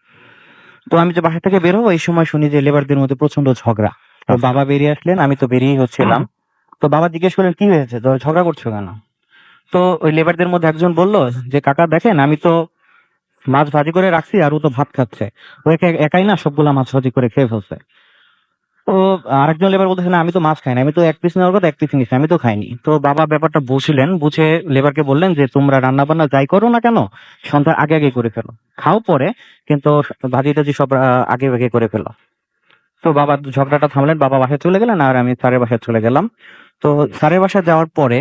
তো আমি যে বাসা থেকে বেরোবো এই সময় শুনি যে লেবারদের মধ্যে প্রচন্ড ঝগড়া। তো বাবা বেরিয়ে আসলেন, আমি তো বেরিয়েই হচ্ছিলাম। তো বাবা জিজ্ঞেস করলেন কি হয়েছে, তো ঝগড়া করছো কেন? তো ওই লেবারদের মধ্যে একজন বলল যে কাকা দেখেন আমি তো মাছ ভাজি করে রাখছি আর ও তো ভাত খাচ্ছে, ও একাই না সবগুলা মাছ ভাজি করে খেয়ে ফেলছে। তো আরেকজন লেবার বলতেছে না আমি তো মাছ খাই না, আমি তো 1 পিস নেওয়ার কথা 1 পিস নিচ্ছি, আমি তো খাইনি। তো বাবা ব্যাপারটা বুঝলেন, বুঝে লেবারকে বললেন যে তোমরা রান্না বান্না যাই করো না কেন সন্ধ্যার আগে আগে করে ফেলো, খাও পরে, কিন্তু ভাজি টাজি সব আগে আগে করে ফেলো। তো বাবা ঝগড়াটা থামলেন, বাবা বাসায় চলে গেলেন আর আমি স্যারের বাসায় চলে গেলাম। তো স্যারের বাসায় যাওয়ার পরে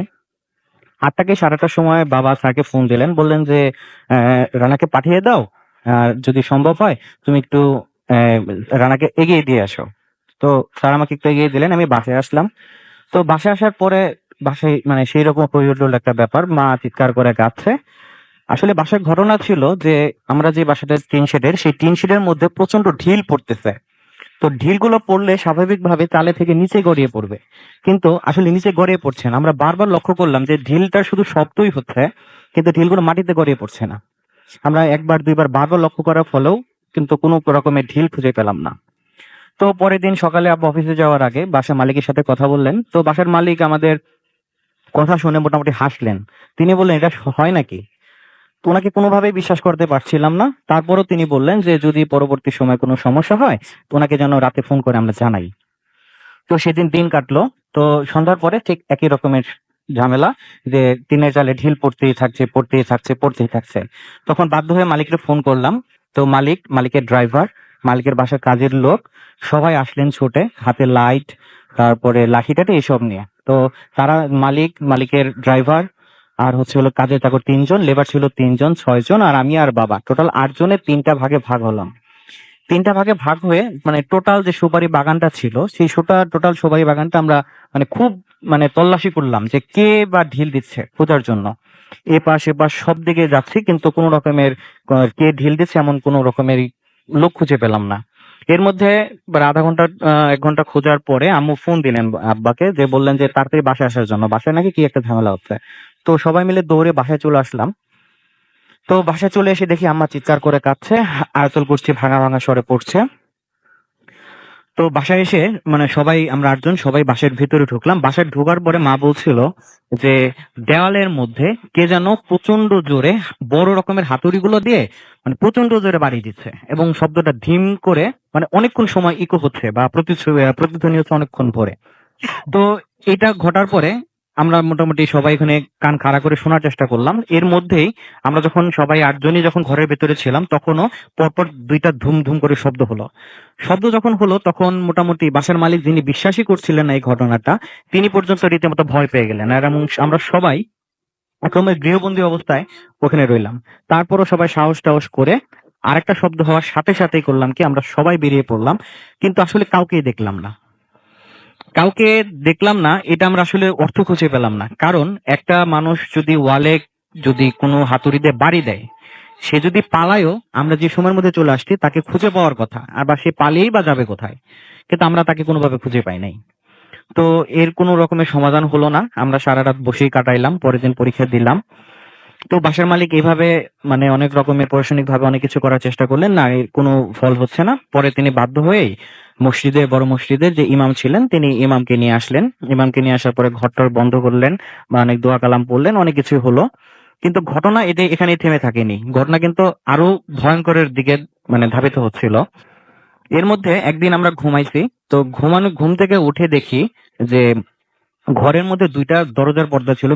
8টা কি 8:30টার সময় বাবা স্যারকে ফোন দিলেন, বললেন যে রানাকে পাঠিয়ে দাও, আর যদি সম্ভব হয় তুমি একটু আহ, রানাকে এগিয়ে দিয়ে আসো। তো স্যার আমাকে একটু এগিয়ে দিলেন, আমি বাসায় আসলাম। তো বাসায় আসার পরে বাসায় মানে সেই রকম হইহুল্লোড় একটা ব্যাপার, মা চিৎকার করে কাঁদছে। আসলে বাসায় ঘটনা ছিল যে আমরা যে বাসাটা টিন শেডের সেই টিন শেডের মধ্যে প্রচন্ড ঢিল পড়তেছে। তো ঢিলগুলো পড়লে স্বাভাবিকভাবে চালে থেকে নিচে গড়িয়ে পড়বে, কিন্তু আসলে নিচে গড়িয়ে পড়ছে না। আমরা বারবার লক্ষ্য করলাম যে ঢিলটার শুধু শব্দই হচ্ছে, কিন্তু ঢিলগুলো মাটিতে গড়িয়ে পড়ছে না। আমরা একবার দুইবার বারবার লক্ষ্য করার ফলেও কিন্তু কোনো রকমের ঢিল খুঁজে পেলাম না। তো পরের দিন সকালে আব্বা অফিসে যাওয়ার আগে বাসার মালিকের সাথে কথা বললেন। তো বাসার মালিক আমাদের কথা শুনে মোটামুটি হাসলেন। তিনি বললেন এটা হয় নাকি? তো ওনাকে কোনোভাবেই বিশ্বাস করতে পারছিলাম না। তারপরও তিনি বললেন যে যদি পরবর্তী সময় কোনো সমস্যা হয় তো ওনাকে যেন রাতে ফোন করে আমরা জানাই। তো সেদিন দিন কাটলো। তো সন্ধ্যার পরে ঠিক একই রকমের ঝামেলা, যে টিনের চালে ঢিল পড়তেই থাকছে পড়তেই থাকছে পড়তেই থাকছে। তখন বাধ্য হয়ে মালিককে ফোন করলাম। তো মালিকের ড্রাইভার মালিকের বাসার কাজের লোক সবাই আসলেন ছুটে, হাতে লাইট, তারপরে লাঠিটাতে এসব নিয়ে। তো তারা মালিকের ড্রাইভার আর হচ্ছে হলো কাজের চাকর 3 জন, লেবার ছিল 3 জন, 6 জন, আর আমি আর বাবা, টোটাল 8 জনের 3টা ভাগে ভাগ হলাম। 3টা ভাগে ভাগ হয়ে মানে টোটাল যে সুপারি বাগানটা ছিল সেই টোটাল সুপারি বাগানটা আমরা মানে খুব মানে তল্লাশি করলাম যে কে বা ঢিল দিচ্ছে খোঁজার জন্য। এপাশ এপাশ সব দিকে যাচ্ছি, কিন্তু কোনো রকমের কে ঢিল দিচ্ছে এমন কোনো রকমের লোক খুঁজে পেলাম না। এর মধ্যে প্রায় আধা ঘন্টা 1 ঘন্টা খোঁজার পরে আম্মু ফোন দিলেন আব্বাকে, যে বললেন যে তাড়াতাড়ি বাসায় আসার জন্য, বাসায় নাকি কি একটা ঝামেলা হচ্ছে। তো সবাই মিলে দৌড়ে বাসায় চলে আসলাম। তো বাসায় চলে এসে দেখি আম্মা চিৎকার করে কাঁদছে, আয়াতুল কুরসি ভাঙা ভাঙা স্বরে পড়ছে। তো বাসায় এসে মানে আমরা 8 জন সবাই বাসার ভিতরে ঢুকলাম। বাসায় ঢোকার পরে মা বলছিল যে দেওয়ালের মধ্যে কে যেন প্রচন্ড জোরে বড় রকমের হাতুড়িগুলো দিয়ে মানে প্রচন্ড জোরে বাড়ি দিচ্ছে, এবং শব্দটা ধিম করে মানে অনেকক্ষণ সময় ইকো হচ্ছে বা প্রতিধ্বনি হচ্ছে অনেকক্ষণ পরে। তো এটা ঘটার পরে আমরা মোটামুটি সবাই এখানে কান খাড়া করে শোনার চেষ্টা করলাম। এর মধ্যেই আমরা যখন সবাই 8 জনই যখন ঘরের ভেতরে ছিলাম, তখনও পরপর 2টা ধুম ধুম করে শব্দ যখন হলো, তখন মোটামুটি বাসার মালিক, যিনি বিশ্বাসই করছিলেন না এই ঘটনাটা, তিনি পর্যন্ত রীতিমতো ভয় পেয়ে গেলেন। আর এবং আমরা সবাই একরকমের গৃহবন্দী অবস্থায় ওখানে রইলাম। তারপরও সবাই সাহস টাহস করে আরেকটা শব্দ হওয়ার সাথে সাথেই করলাম কি, আমরা সবাই বেরিয়ে পড়লাম, কিন্তু আসলে কাউকেই দেখলাম না। এটা আমরা আসলে অর্থ খুঁজে পেলাম না। কারণ একটা মানুষ যদি ওয়ালে যদি কোনো হাতুড়ি দিয়ে বাড়ি দেয়, সে যদি পালায়ও, আমরা যে সময়ের মধ্যে চলে আসছি তাকে খুঁজে পাওয়ার কথা, আর বা সে পালিয়েই বা যাবে কোথায়, কিন্তু আমরা তাকে কোনোভাবে খুঁজে পাই নাই। তো এর কোনো রকমের সমাধান হলো না, আমরা সারা রাত বসেই কাটাইলাম, পরের দিন পরীক্ষা দিলাম। তো বাসার মালিক এইভাবে মানে অনেক রকমের প্রশাসনিক ভাবে অনেক কিছু করার চেষ্টা করলেন, না এর কোনো ফল হচ্ছে না। পরে তিনি বাধ্য হয়েই বড় মসজিদের যে ইমাম ছিলেন, তিনি ইমামকে নিয়ে আসলেন। ইমামকে নিয়ে আসার পরে ঘরটর বন্ধ করলেন বা অনেক দোয়া কালাম পড়লেন, অনেক কিছু হলো। কিন্তু ঘটনা এখানে থেমে থাকেনি, ঘটনা কিন্তু আরো ভয়ঙ্করের দিকে মানে ধাবিত হচ্ছিল। এর মধ্যে একদিন আমরা ঘুমাইছি, তো ঘুম থেকে উঠে দেখি যে ঘরের মধ্যে 2টা দরজার পর্দা ছিল,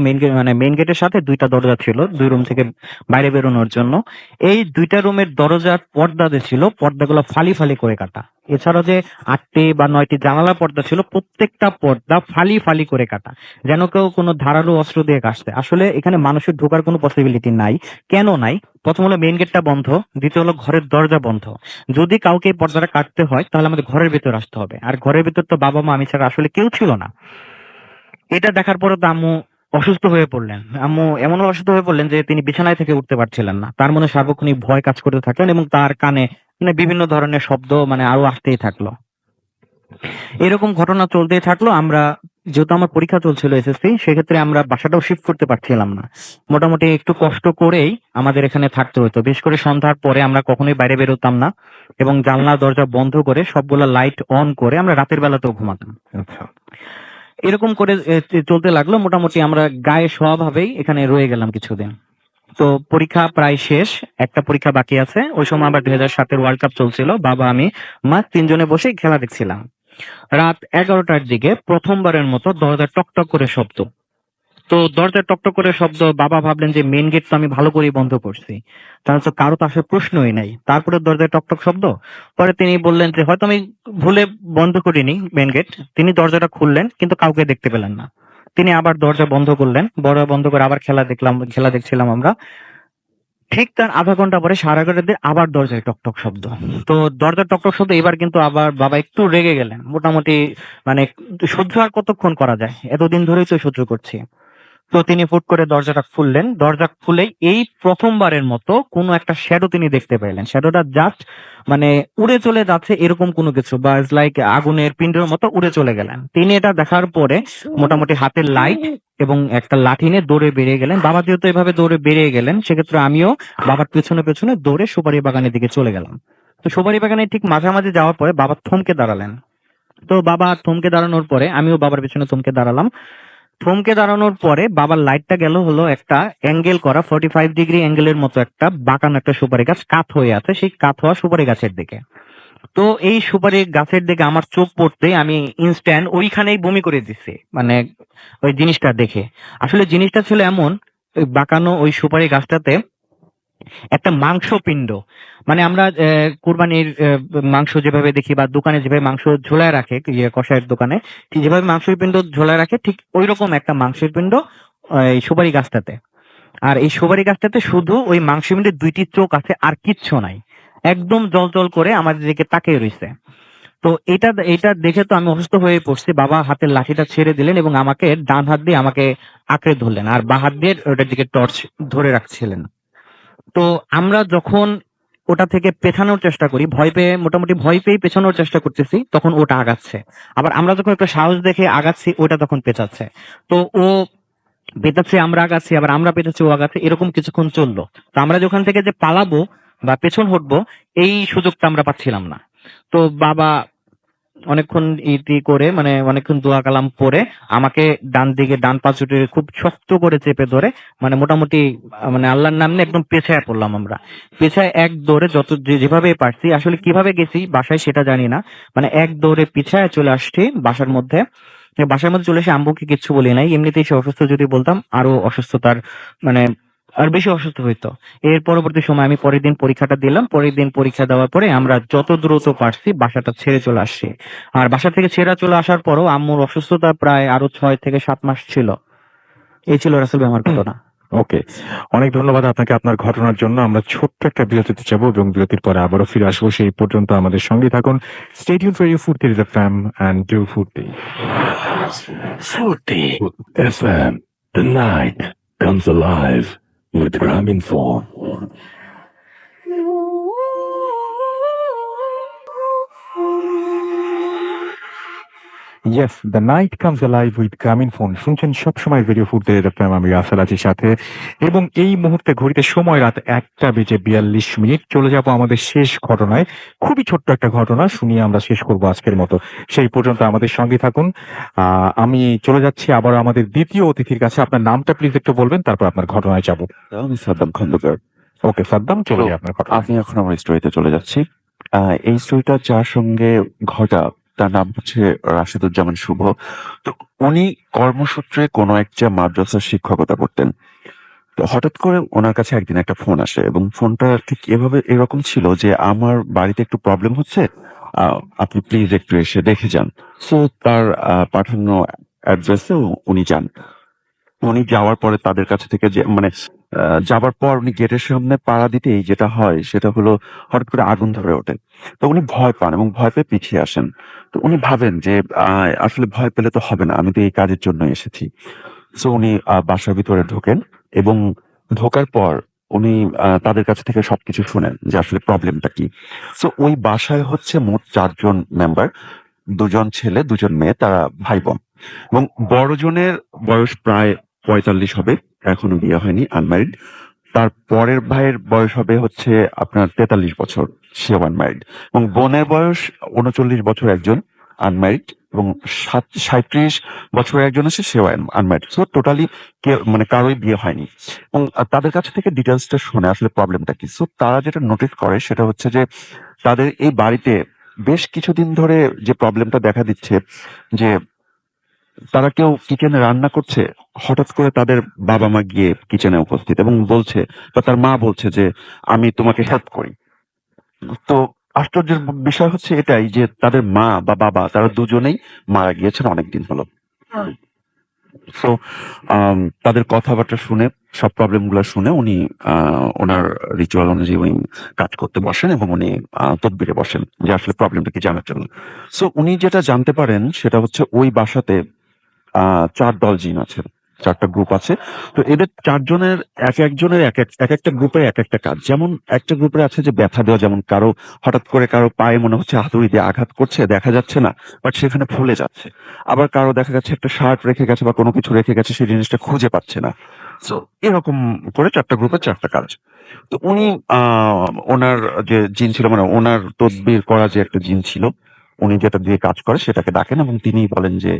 মেইন গেটের সাথে 2টা দরজা ছিল 2 রুম থেকে বাইরে বেরোনোর জন্য। এই 2টা রুমের দরজার পর্দা যে ছিল, পর্দাগুলো ফালি ফালি করে কাটা। এছাড়াও যে 8টি বা 9টি জানালা পর্দা ছিল, প্রত্যেকটা পর্দা ফালি ফালি করে কাটা, যেন কেউ কোনো ধারালো অস্ত্র দিয়ে কাটছে। আসলে এখানে মানুষের ঢোকার কোনো পসিবিলিটি নাই। কেন নাই? প্রথম হলো মেইন গেটটা বন্ধ, দ্বিতীয় হলো ঘরের দরজা বন্ধ। যদি কাউকে এই পর্দাটা কাটতে হয় তাহলে আমাদের ঘরের ভিতর আসতে হবে, আর ঘরের ভিতর তো বাবা মা আমি ছাড়া আসলে কেউ ছিল না। এটা দেখার পরে তো আম্মু অসুস্থ হয়ে পড়লেন। আম্মু এমন অসুস্থ হয়ে পড়লেন যে তিনি বিছানায় থেকে উঠতে পারছিলেন না। তার মনে সার্বক্ষণিক ভয় কাজ করতে থাকলেন, এবং তার কানে মানে বিভিন্ন ধরনের শব্দ মানে আরো আসতেই থাকলো। এরকম ঘটনা চলতেই থাকলো। আমরা যেহেতু আমার পরীক্ষা চলছিল এসএসসি, সেক্ষেত্রে আমরা বাসাটাও শিফট করতে পারছিলাম না। মোটামুটি একটু কষ্ট করেই আমাদের এখানে থাকতে হতো। বিশেষ করে সন্ধ্যার পরে আমরা কখনোই বাইরে বেরোতাম না, এবং জানলা দরজা বন্ধ করে সবগুলা লাইট অন করে আমরা রাতের বেলাতেও ঘুমাতাম। আচ্ছা। এরকম করে চলতে লাগলো। মোটামুটি আমরা গায়ে স্বভাবেই এখানে রয়ে গেলাম কিছুদিন। তো পরীক্ষা প্রায় শেষ, একটা পরীক্ষা বাকি আছে। ওই সময় আবার 2007-এর ওয়ার্ল্ড কাপ চলছিল। বাবা, আমি, মা 3 জনে বসে খেলা দেখছিলাম। রাত 11টার দিকে প্রথমবারের মতো দরজা টকটক করে শব্দ। তো দরজা টকটক করে শব্দ, বাবা ভাবলেন যে মেন গেট তো আমি ভালো করেই বন্ধ করছি, তাহলে তো কারো তো আসার প্রশ্নই নাই। তারপরে দরজায় টকটক শব্দ। পরে তিনি বললেন যে হয়তো আমি ভুলে বন্ধ করিনি মেন গেট। তিনি দরজাটা খুললেন, কিন্তু কাউকে দেখতে পেলেন না। তিনি আবার দরজা বন্ধ করলেন, বন্ধ করে আবার খেলা দেখছিলাম আমরা। ঠিক তার আধা ঘন্টা পরে 11:30 আবার দরজায় টকটক শব্দ। তো দরজার টকটক শব্দ এবার কিন্তু আবার বাবা একটু রেগে গেলেন। মোটামুটি মানে সহ্য আর কতক্ষণ করা যায়, এতদিন ধরেই তো সহ্য করছি। তো তিনি ফুট করে দরজাটা খুললেন। দরজা খুলেই এই প্রথমবারের মতো কোনো একটা শ্যাডো তিনি দেখতে পেলেন। শ্যাডোটা জাস্ট মানে উড়ে চলে যাচ্ছে এরকম কোনো কিছু, বা লাইক আগুনের পিণ্ডের মতো উড়ে চলে গেলেন। তিনি এটা দেখার পরে মোটামুটি হাতের লাইট এবং একটা লাঠি নিয়ে দৌড়ে বেরিয়ে গেলেন। বাবা যেহেতু এভাবে দৌড়ে বেরিয়ে গেলেন, সেক্ষেত্রে আমিও বাবার পেছনে পেছনে দৌড়ে সুপারি বাগানের দিকে চলে গেলাম। তো সুপারি বাগানের ঠিক মাঝামাঝি যাওয়ার পরে বাবা থমকে দাঁড়ালেন। তো বাবা থমকে দাঁড়ানোর পরে আমিও বাবার পেছনে থমকে দাঁড়ালাম। থমকে দাঁড়ানোর পরে বাবার লাইটটা গেল হলো একটা অ্যাঙ্গেল করা 45 ডিগ্রি অ্যাঙ্গেলের মতো একটা বাঁকানো একটা সুপারি গাছ কাত হয়ে আছে, সেই কাত হওয়া সুপারি গাছের দিকে। তো এই সুপারি গাছের দিকে আমার চোখ পড়তে আমি ইনস্ট্যান্ট ওইখানেই বমি করে দিচ্ছি, মানে ওই জিনিসটা দেখে। আসলে জিনিসটা ছিল এমন, ওই বাঁকানো ওই সুপারি গাছটাতে একটা মাংসপিণ্ড, মানে আমরা কুরবানির মাংস যেভাবে দেখি বা দোকানে যেভাবে মাংস ঝোলায় রাখে, কষায়ের দোকানে ঠিক যেভাবে মাংসের পিণ্ড ঝোলায় রাখে, ঠিক ওইরকম একটা মাংসের পিণ্ড এই সুপারি গাছটাতে। আর এই সুপারি গাছটাতে শুধু ওই মাংসের পিণ্ডের 2টি চোখ আছে, আর কিচ্ছু নাই, একদম জল জল করে আমাদের দিকে তাকিয়ে রয়েছে। তো এটা এটা দেখে তো আমি অসুস্থ হয়ে পড়ছি। বাবা হাতের লাঠিটা ছেড়ে দিলেন এবং আমাকে ডান হাত দিয়ে আমাকে আঁকড়ে ধরলেন, আর বাঁ হাত দিয়ে ওটার দিকে টর্চ ধরে রাখছিলেন। তো আমরা যখন ওটা থেকে পেছানোর চেষ্টা করি, মোটামুটি ভয় পেয়ে পেছানোর চেষ্টা করতেছি, তখন ওটা আগাচ্ছে। আবার আমরা যখন একটা সাহস দেখে আগাচ্ছি, ওটা তখন পেছাচ্ছে। তো ও পেছাচ্ছে, আমরা আগাচ্ছি, আবার আমরা পেছাচ্ছি, ও আগাচ্ছে, এরকম কিছুক্ষণ চললো। তো আমরা যখন থেকে যে পালাবো বা পেছন হটবো, এই সুযোগটা আমরা পাচ্ছিলাম না। তো বাবা অনেকক্ষণ ইতি করে, মানে অনেকক্ষণ দোয়া কালাম পরে আমাকে ডান পাঁচুটে খুব শক্ত করে চেপে ধরে, মানে মোটামুটি মানে আল্লাহর নাম নিয়ে একদম পেছায় পড়লাম আমরা। পেছায় এক দৌড়ে যেভাবে পারছি, আসলে কিভাবে গেছি বাসায় সেটা জানি না, মানে এক দৌড়ে পিছায় চলে আসছি বাসার মধ্যে। বাসার মধ্যে চলে এসে আম্মুকে কিচ্ছু বলি নাই, এমনিতেই সে অসুস্থ, যদি বলতাম আরো অসুস্থতার মানে আর বেশি অসুস্থ হইতো। এর পরবর্তী সময় আমি পরের দিন পরীক্ষাটা দিলাম, পরের দিন পরীক্ষা দেওয়ার পরে আমরা যত দ্রুত পারছি বাসাটা ছেড়ে চলে আসছি। আর বাসা থেকে ছেড়ে চলে আসার পরও আম্মুর অসুস্থতা প্রায় আরো 6 থেকে 7 মাস ছিল। এই ছিল রাসেল ভাই আমার ঘটনা। ওকে, অনেক ধন্যবাদ আপনাকে আপনার ঘটনার জন্য। আমরা ছোট্ট একটা বিরতিতে যাবো এবং বিরতির পরে আবারও ফিরে আসবো। সেই পর্যন্ত আমাদের সঙ্গে থাকুন। Stay tuned for your Food FM and do Foodie. Fruity FM. The night comes alive with Graminphone. Yes, the night comes alive with Graminphone. শুনছেন সবসময় ভিডিও ফুড FM, আমি রাসেল আছির সাথে, এবং এই মুহূর্তে ঘড়িতে সময় রাত 1:42। চলে যাব আমাদের শেষ ঘটনায়। খুবই ছোট্ট একটা ঘটনা শুনিয়ে আমরা শেষ করব আজকের মতো। সেই পর্যন্ত আমাদের সঙ্গে থাকুন। আমি চলে যাচ্ছি আবার আমাদের দ্বিতীয় অতিথির কাছে। আপনার নামটা প্লিজ একটু বলবেন, তারপর আপনার ঘটনায় যাব। আমি সাদ্দাম খন্দকার। ওকে সাদ্দাম, চলে যাই আপনার ঘটনা। আমি এখন আমার স্টোরিতে চলে যাচ্ছি। এই স্টোরিটা যার সঙ্গে ঘটা তার নাম হচ্ছে রাশেদুজ্জামান শুভ। তো উনি কর্মসূত্রে কোনো একটা মাদ্রাসার শিক্ষকতা করতেন। তো হঠাৎ করে ওনার কাছে একদিন একটা ফোন আসে, এবং ফোনটা ঠিক এরকম ছিল যে আমার বাড়িতে একটু প্রবলেম হচ্ছে, আপনি প্লিজ একটু এসে দেখে যান। সো তার পাঠানো অ্যাড্রেসে উনি যান। উনি যাওয়ার পরে তাদের কাছে থেকে যে মানে যাবার পর উনি গেটের সামনে পাড়া দিতেই যেটা হয় সেটা হলো হঠাৎ করে আগুন ধরে ওঠে। তো উনি ভয় পান এবং ভয় পেয়ে পিছিয়ে আসেন। তো উনি ভাবেন যে আসলে ভয় পেলে তো হবে না, আমি তো এই কাজের জন্য এসেছি। সো উনি বাসার ভিতরে ঢোকেন, এবং ঢোকার পর উনি তাদের কাছ থেকে সবকিছু শুনেন যে আসলে প্রবলেমটা কি। সো ওই বাসায় হচ্ছে মোট 4 জন মেম্বার, 2 জন ছেলে 2 জন মেয়ে, তারা ভাই বোন। এবং বড় জনের বয়স প্রায় 45 হবে, এখনো বিয়ে হয়নি, আনম্যারিড। তার পরের ভাইয়ের বয়স হবে হচ্ছে আপনার 43 বছর, সে আনম্যারিড। এবং বোনের বয়স 39 বছর একজন, আনম্যারিড, এবং 37 বছরের একজন আছে, সেও আনম্যারিড। সো টোটালি মানে কারোই বিয়ে হয়নি। এবং তাদের কাছ থেকে ডিটেলসটা শুনে আসলে প্রবলেমটা কি। সো তারা যেটা নোটিস করে সেটা হচ্ছে যে তাদের এই বাড়িতে বেশ কিছুদিন ধরে যে প্রবলেমটা দেখা দিচ্ছে, যে তারা কেউ কিচেনে রান্না করছে, হঠাৎ করে তাদের বাবা মা গিয়ে কিচেনে উপস্থিত এবং বলছে, বা তার মা বলছে যে আমি তোমাকে হেল্প করি। তো আশ্চর্যের বিষয় হচ্ছে এটাই যে তাদের মা বা বাবা তারা দুজনেই মারা গিয়েছেন অনেকদিন হলো। সো তাদের কথাবার্তা শুনে, সব প্রবলেম গুলো শুনে উনি ওনার রিচুয়াল অনুযায়ী উনি কাজ করতে বসেন, এবং উনি তদবিরে বসেন যে আসলে প্রবলেমটা কি জানার জন্য। সো উনি যেটা জানতে পারেন সেটা হচ্ছে ওই বাসাতে 4 দল জিন আছে, 4টা গ্রুপ আছে। তো এদের 4 জনের একজনের এক একটা গ্রুপের এক একটা কাজ। যেমন একটা গ্রুপে আছে যে ব্যথা দেওয়া, যেমন হঠাৎ করে কারো পায়ে মনে হচ্ছে হাতুড়ি দিয়ে আঘাত করছে, দেখা যাচ্ছে না বাট সেখানে ফুলে যাচ্ছে। আবার কারো দেখা যাচ্ছে একটা শার্ট রেখে গেছে বা কোনো কিছু রেখে গেছে, সেই জিনিসটা খুঁজে পাচ্ছে না। সো এরকম করে 4টা গ্রুপের 4টা কাজ। তো উনি ওনার যে জিন ছিল, মানে ওনার তদবির করা যে একটা জিন ছিল, উনি যেটা দিয়ে কাজ করে সেটাকে ডাকেন, এবং তিনি বলেন যে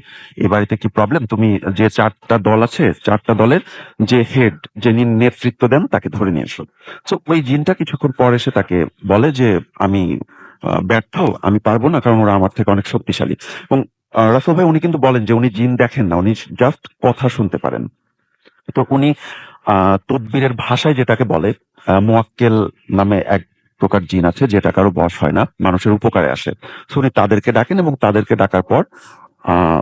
এই বাড়িতে কি প্রবলেম, তুমি যে 4টা দল আছে 4টা দলের যে হেড, যিনি নেতৃত্ব দেন, তাকে ধরে নিয়ে এসো। তো ওই জিনটা কিছুক্ষণ পর এসে তাকে বলে যে আমি ব্যর্থ, আমি পারবো না, কারণ ওরা আমার থেকে অনেক শক্তিশালী। এবং রাসেল ভাই উনি কিন্তু বলেন যে উনি জিন দেখেন না, উনি জাস্ট কথা শুনতে পারেন। তো উনি তদবিরের ভাষায় যেটাকে বলে মোয়াক্কেল নামে এক প্রকার জিন আছে, যেটা কারো বশ হয় না, মানুষের উপকারে আসে। So উনি তাদেরকে ডাকেন এবং তাদেরকে ডাকার পর আহ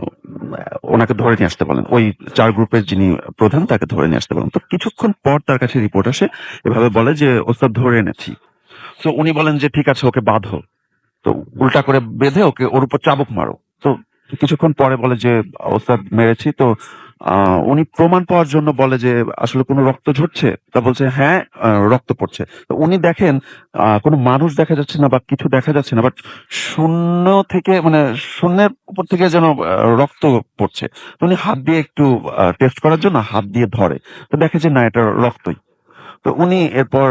ওনাকে ধরে নিয়ে আসতে বলেন। ওই 4 গ্রুপের যিনি প্রধান তাকে ধরে নিয়ে আসতে বলেন। তো কিছুক্ষণ পর তার কাছে রিপোর্ট আসে, এভাবে বলে যে ওস্তাদ ধরে এনেছি। তো উনি বলেন যে ঠিক আছে, ওকে বাঁধো। তো উল্টা করে বেঁধে ওর উপর চাবুক মারো। তো কিছুক্ষণ পরে বলে যে ওস্তাদ মেরেছি। তো উনি প্রমাণ পাওয়ার জন্য বলে যে আসলে কোনো রক্ত ঝরছে? তা বলছে হ্যাঁ, রক্ত পড়ছে। তো উনি দেখেন কোনো মানুষ দেখা যাচ্ছে না বা কিছু দেখা যাচ্ছে না, বাট শূন্য থেকে মানে শূন্যের উপর থেকে যেন রক্ত পড়ছে। তো উনি হাত দিয়ে একটু টেস্ট করার জন্য হাত দিয়ে ধরে, তো দেখে যে না, এটা রক্তই। তো উনি এরপর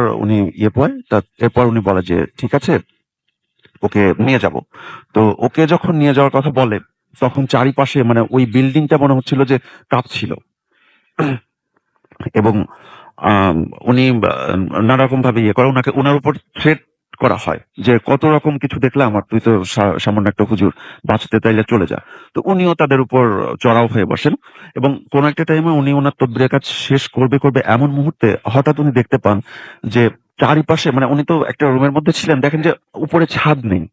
উনি বলে যে ঠিক আছে, ওকে নিয়ে যাব। তো ওকে যখন নিয়ে যাওয়ার কথা বলে, তখন চারিপাশে মানে ওই বিল্ডিংটা মনে হচ্ছিল যে কাঁপছিল। এবং আম, উনি নানা রকম ভাবে ইয়ে করে, ওনার উপর থ্রেট করা হয় যে কত রকম কিছু দেখলে আমার, তুই তো সামান্য একটা হুজুর, বাঁচতে চাইলে চলে যা। তো উনিও তাদের উপর চড়াও হয়ে বসেন এবং কোন একটা টাইমে উনি ওনার তদবিরের কাজ শেষ করবে এমন মুহূর্তে হঠাৎ উনি দেখতে পান যে চারিপাশে মানে উনি তো একটা রুমের মধ্যে ছিলেন, দেখেন যে উপরে ছাদ নেই,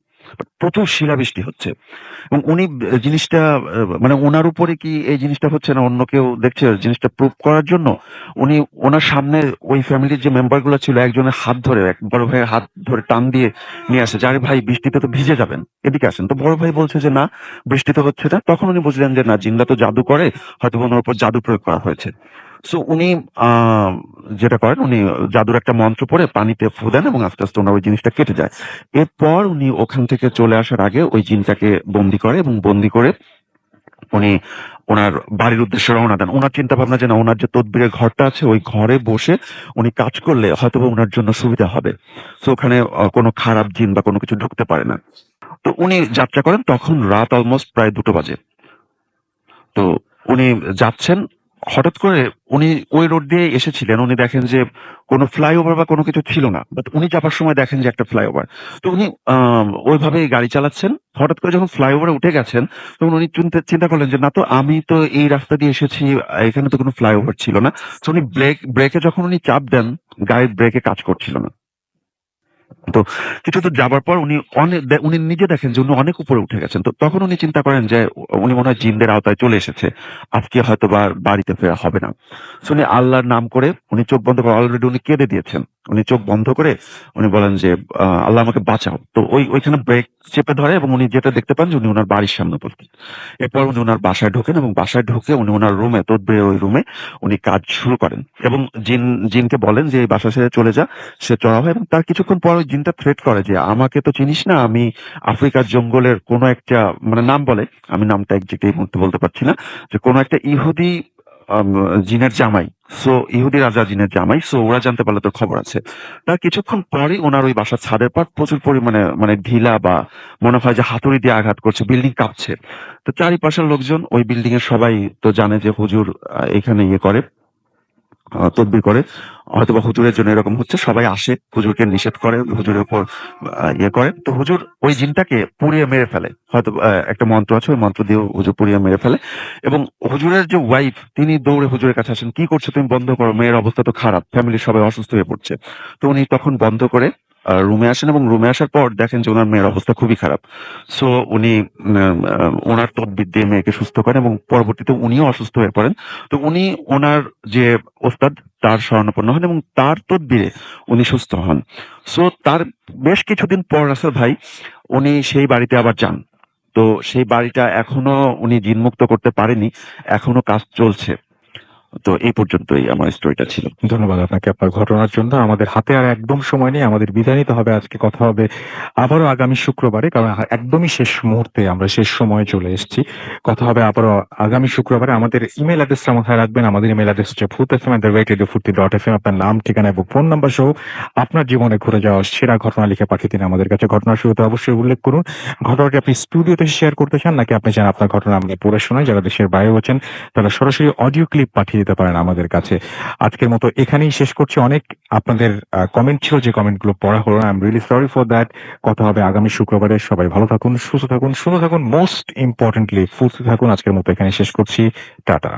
প্রচুর শিলাবৃষ্টি হচ্ছে। এবং উনি জিনিসটা মানে ওনার উপরে কি এই জিনিসটা হচ্ছে না অন্য কেউ দেখছে, জিনিসটা প্রুভ করার জন্য উনি ওনার সামনে ওই ফ্যামিলির যে মেম্বার গুলো ছিল একজনের হাত ধরে, এক বড় ভাইয়ের হাত ধরে টান দিয়ে নিয়ে আসে, যে আরে ভাই বৃষ্টিতে তো ভিজে যাবেন, এদিকে আসেন। তো বড় ভাই বলছে যে না, বৃষ্টিতে হচ্ছে না। তখন উনি বুঝলেন যে না, জিন্দা তো জাদু করে, হয়তো ওনার উপর জাদু প্রয়োগ করা হয়েছে। সো উনি যেটা করেন, উনি জাদুর একটা মন্ত্র পড়ে পানিতে ফু দেন এবং আস্তে আস্তে ওনার ওই জিনিসটা কেটে যায়। এরপর উনি ওখান থেকে চলে আসার আগে ওই জিনটাকে বন্দি করে এবং বন্দি করে উনি ওনার বাড়ির উদ্দেশ্যে রওনা দেন। ওনার চিন্তা ভাবনা যে না, ওনার যে তদবিরের ঘরটা আছে ওই ঘরে বসে উনি কাজ করলে হয়তো ওনার জন্য সুবিধা হবে। তো ওখানে কোনো খারাপ জিন বা কোনো কিছু ঢুকতে পারে না। তো উনি যাত্রা করেন, তখন রাত অলমোস্ট প্রায় 2টো বাজে। তো উনি যাচ্ছেন, হঠাৎ করে উনি ওই রোড দিয়ে এসেছিলেন, উনি দেখেন যে কোনো ফ্লাইওভার বা কোনো কিছু ছিল না, বাট উনি যাবার সময় দেখেন যে একটা ফ্লাইওভার। তো উনি ওইভাবেই গাড়ি চালাচ্ছেন। হঠাৎ করে যখন ফ্লাইওভারে উঠে গেছেন, তখন উনি চিন্তা করলেন যে না, তো আমি তো এই রাস্তা দিয়ে এসেছি, এখানে তো কোনো ফ্লাইওভার ছিল না। তো উনি ব্রেকে যখন উনি চাপ দেন, গাড়ির ব্রেকে কাজ করছিল না। তো কিছু তো যাবার পর উনি নিজে দেখেন যে উনি অনেক উপরে উঠে গেছেন। তো তখন উনি চিন্তা করেন যে উনি মনে হয় জিনদের আওতায় চলে এসেছে, আজকে হয়তো বা বাড়িতে ফেরা হবে না। So উনি আল্লাহর নাম করে উনি চোখ বন্ধ করে, অলরেডি উনি কেঁদে দিয়েছেন, উনি চোখ বন্ধ করে উনি বলেন যে আল্লাহ আমাকে বাঁচাও। তো ওইখানে ব্রেক চেপে ধরে এবং উনি যেটা দেখতে পান যে উনি ওনার বাড়ির সামনে উপস্থিত। এরপর উনি ওনার বাসায় ঢোকেন এবং বাসায় ঢুকে উনি ওনার রুমে, তদবিরের ওই রুমে উনি কাজ শুরু করেন এবং জিনকে বলেন যে এই বাসা ছেড়ে চলে যা। সে চড়া হয় এবং তার কিছুক্ষণ পর ওই জিনটা থ্রেট করে যে আমাকে তো চিনিস না, আমি আফ্রিকার জঙ্গলের কোনো একটা মানে নাম বলে, আমি নামটা একজ্যাক্ট এই মুহূর্তে বলতে পারছি না, যে কোনো একটা ইহুদি আম, জিনের জামাই। সো ইহুদি রাজা জিনের জামাই। সো ওরা জানতে পারলে তোর খবর আছে। তার কিছুক্ষণ পরেই ওনার ওই বাসার ছাদের পর প্রচুর পরিমাণে মানে ঢিলা বা মনে হয় যে হাতুড়ি দিয়ে আঘাত করছে, বিল্ডিং কাঁপছে। তো চারিপাশের লোকজন, ওই বিল্ডিং এর সবাই তো জানে যে হুজুর এখানে ইয়ে করে, তদবির করে, হয়তোবা হুজুরের জন্য এরকম হচ্ছে, সবাই আসে, হুজুরকে নিষেধ করে, হুজুরের উপর ইয়ে করে। তো হুজুর ওই জিনটাকে পুড়িয়ে মেরে ফেলে, হয়তো একটা মন্ত্র আছে, ওই মন্ত্র দিয়ে হুজুর পুড়িয়ে মেরে ফেলে। এবং হুজুরের যে ওয়াইফ, তিনি দৌড়ে হুজুরের কাছে আসেন, কি করছো তুমি, বন্ধ করো, মেয়ের অবস্থা তো খারাপ, ফ্যামিলির সবাই অসুস্থ হয়ে পড়ছে। তো উনি তখন বন্ধ করে রুমে আসেন এবং রুমে আসার পর দেখেন যে ওনার মেয়ের অবস্থা খুবই খারাপ। সো উনি ওনার তদবির দিয়ে মেয়েকে সুস্থ করেন এবং পরবর্তীতে উনিও অসুস্থ হয়ে পড়েন। তো উনি ওনার যে ওস্তাদ তার শরণাপন্ন হন এবং তার তদবিরে উনি সুস্থ হন। সো তার বেশ কিছুদিন পর রাসেল ভাই উনি সেই বাড়িতে আবার যান। তো সেই বাড়িটা এখনো উনি জিনমুক্ত করতে পারেনি, এখনো কাজ চলছে। তো এই পর্যন্তই আমার স্টোরিটা ছিল। ধন্যবাদ আপনাকে আপনার ঘটনার জন্য। আমাদের হাতে আর একদম সময় নেই, আমাদের বিদায় নিতে হবে। আজকে কথা হবে আবারও আগামী শুক্রবারে, কারণ একদমই শেষ মুহূর্তে আমরা শেষ সময়ে চলে এসেছি। কথা হবে আবারও আগামী শুক্রবারে। আমাদের ইমেল অ্যাড্রেসটা মাথায় রাখবেন। আমাদের ইমেল অ্যাড্রেস হচ্ছে fullfm@radiofutti.fm। আপনার নাম, ঠিকানা এবং ফোন নাম্বার সহ আপনার জীবনে ঘুরে যাওয়া সেরা ঘটনা লিখে পাঠিয়ে দিন আমাদের কাছে। ঘটনার শুরুতে অবশ্যই উল্লেখ করুন ঘটনাটি আপনি স্টুডিওতে শেয়ার করতে চান, নাকি আপনি চান আপনার ঘটনা আমরা পড়ে শোনাই। যারা দেশের বাইরে আছেন তারা সরাসরি অডিও ক্লিপ পাঠিয়ে দিতে পারেন আমাদের কাছে। আজকের মতো এখানেই শেষ করছি। অনেক আপনাদের কমেন্ট ছিল, যে কমেন্টগুলো পড়া হলো না, I am really sorry for that. কথা হবে আগামী শুক্রবারে। সবাই ভালো থাকুন, সুস্থ থাকুন, সুন্দর থাকুন, মোস্ট ইম্পর্টেন্টলি সুস্থ থাকুন। আজকের মতো এখানে শেষ করছি। টাটা।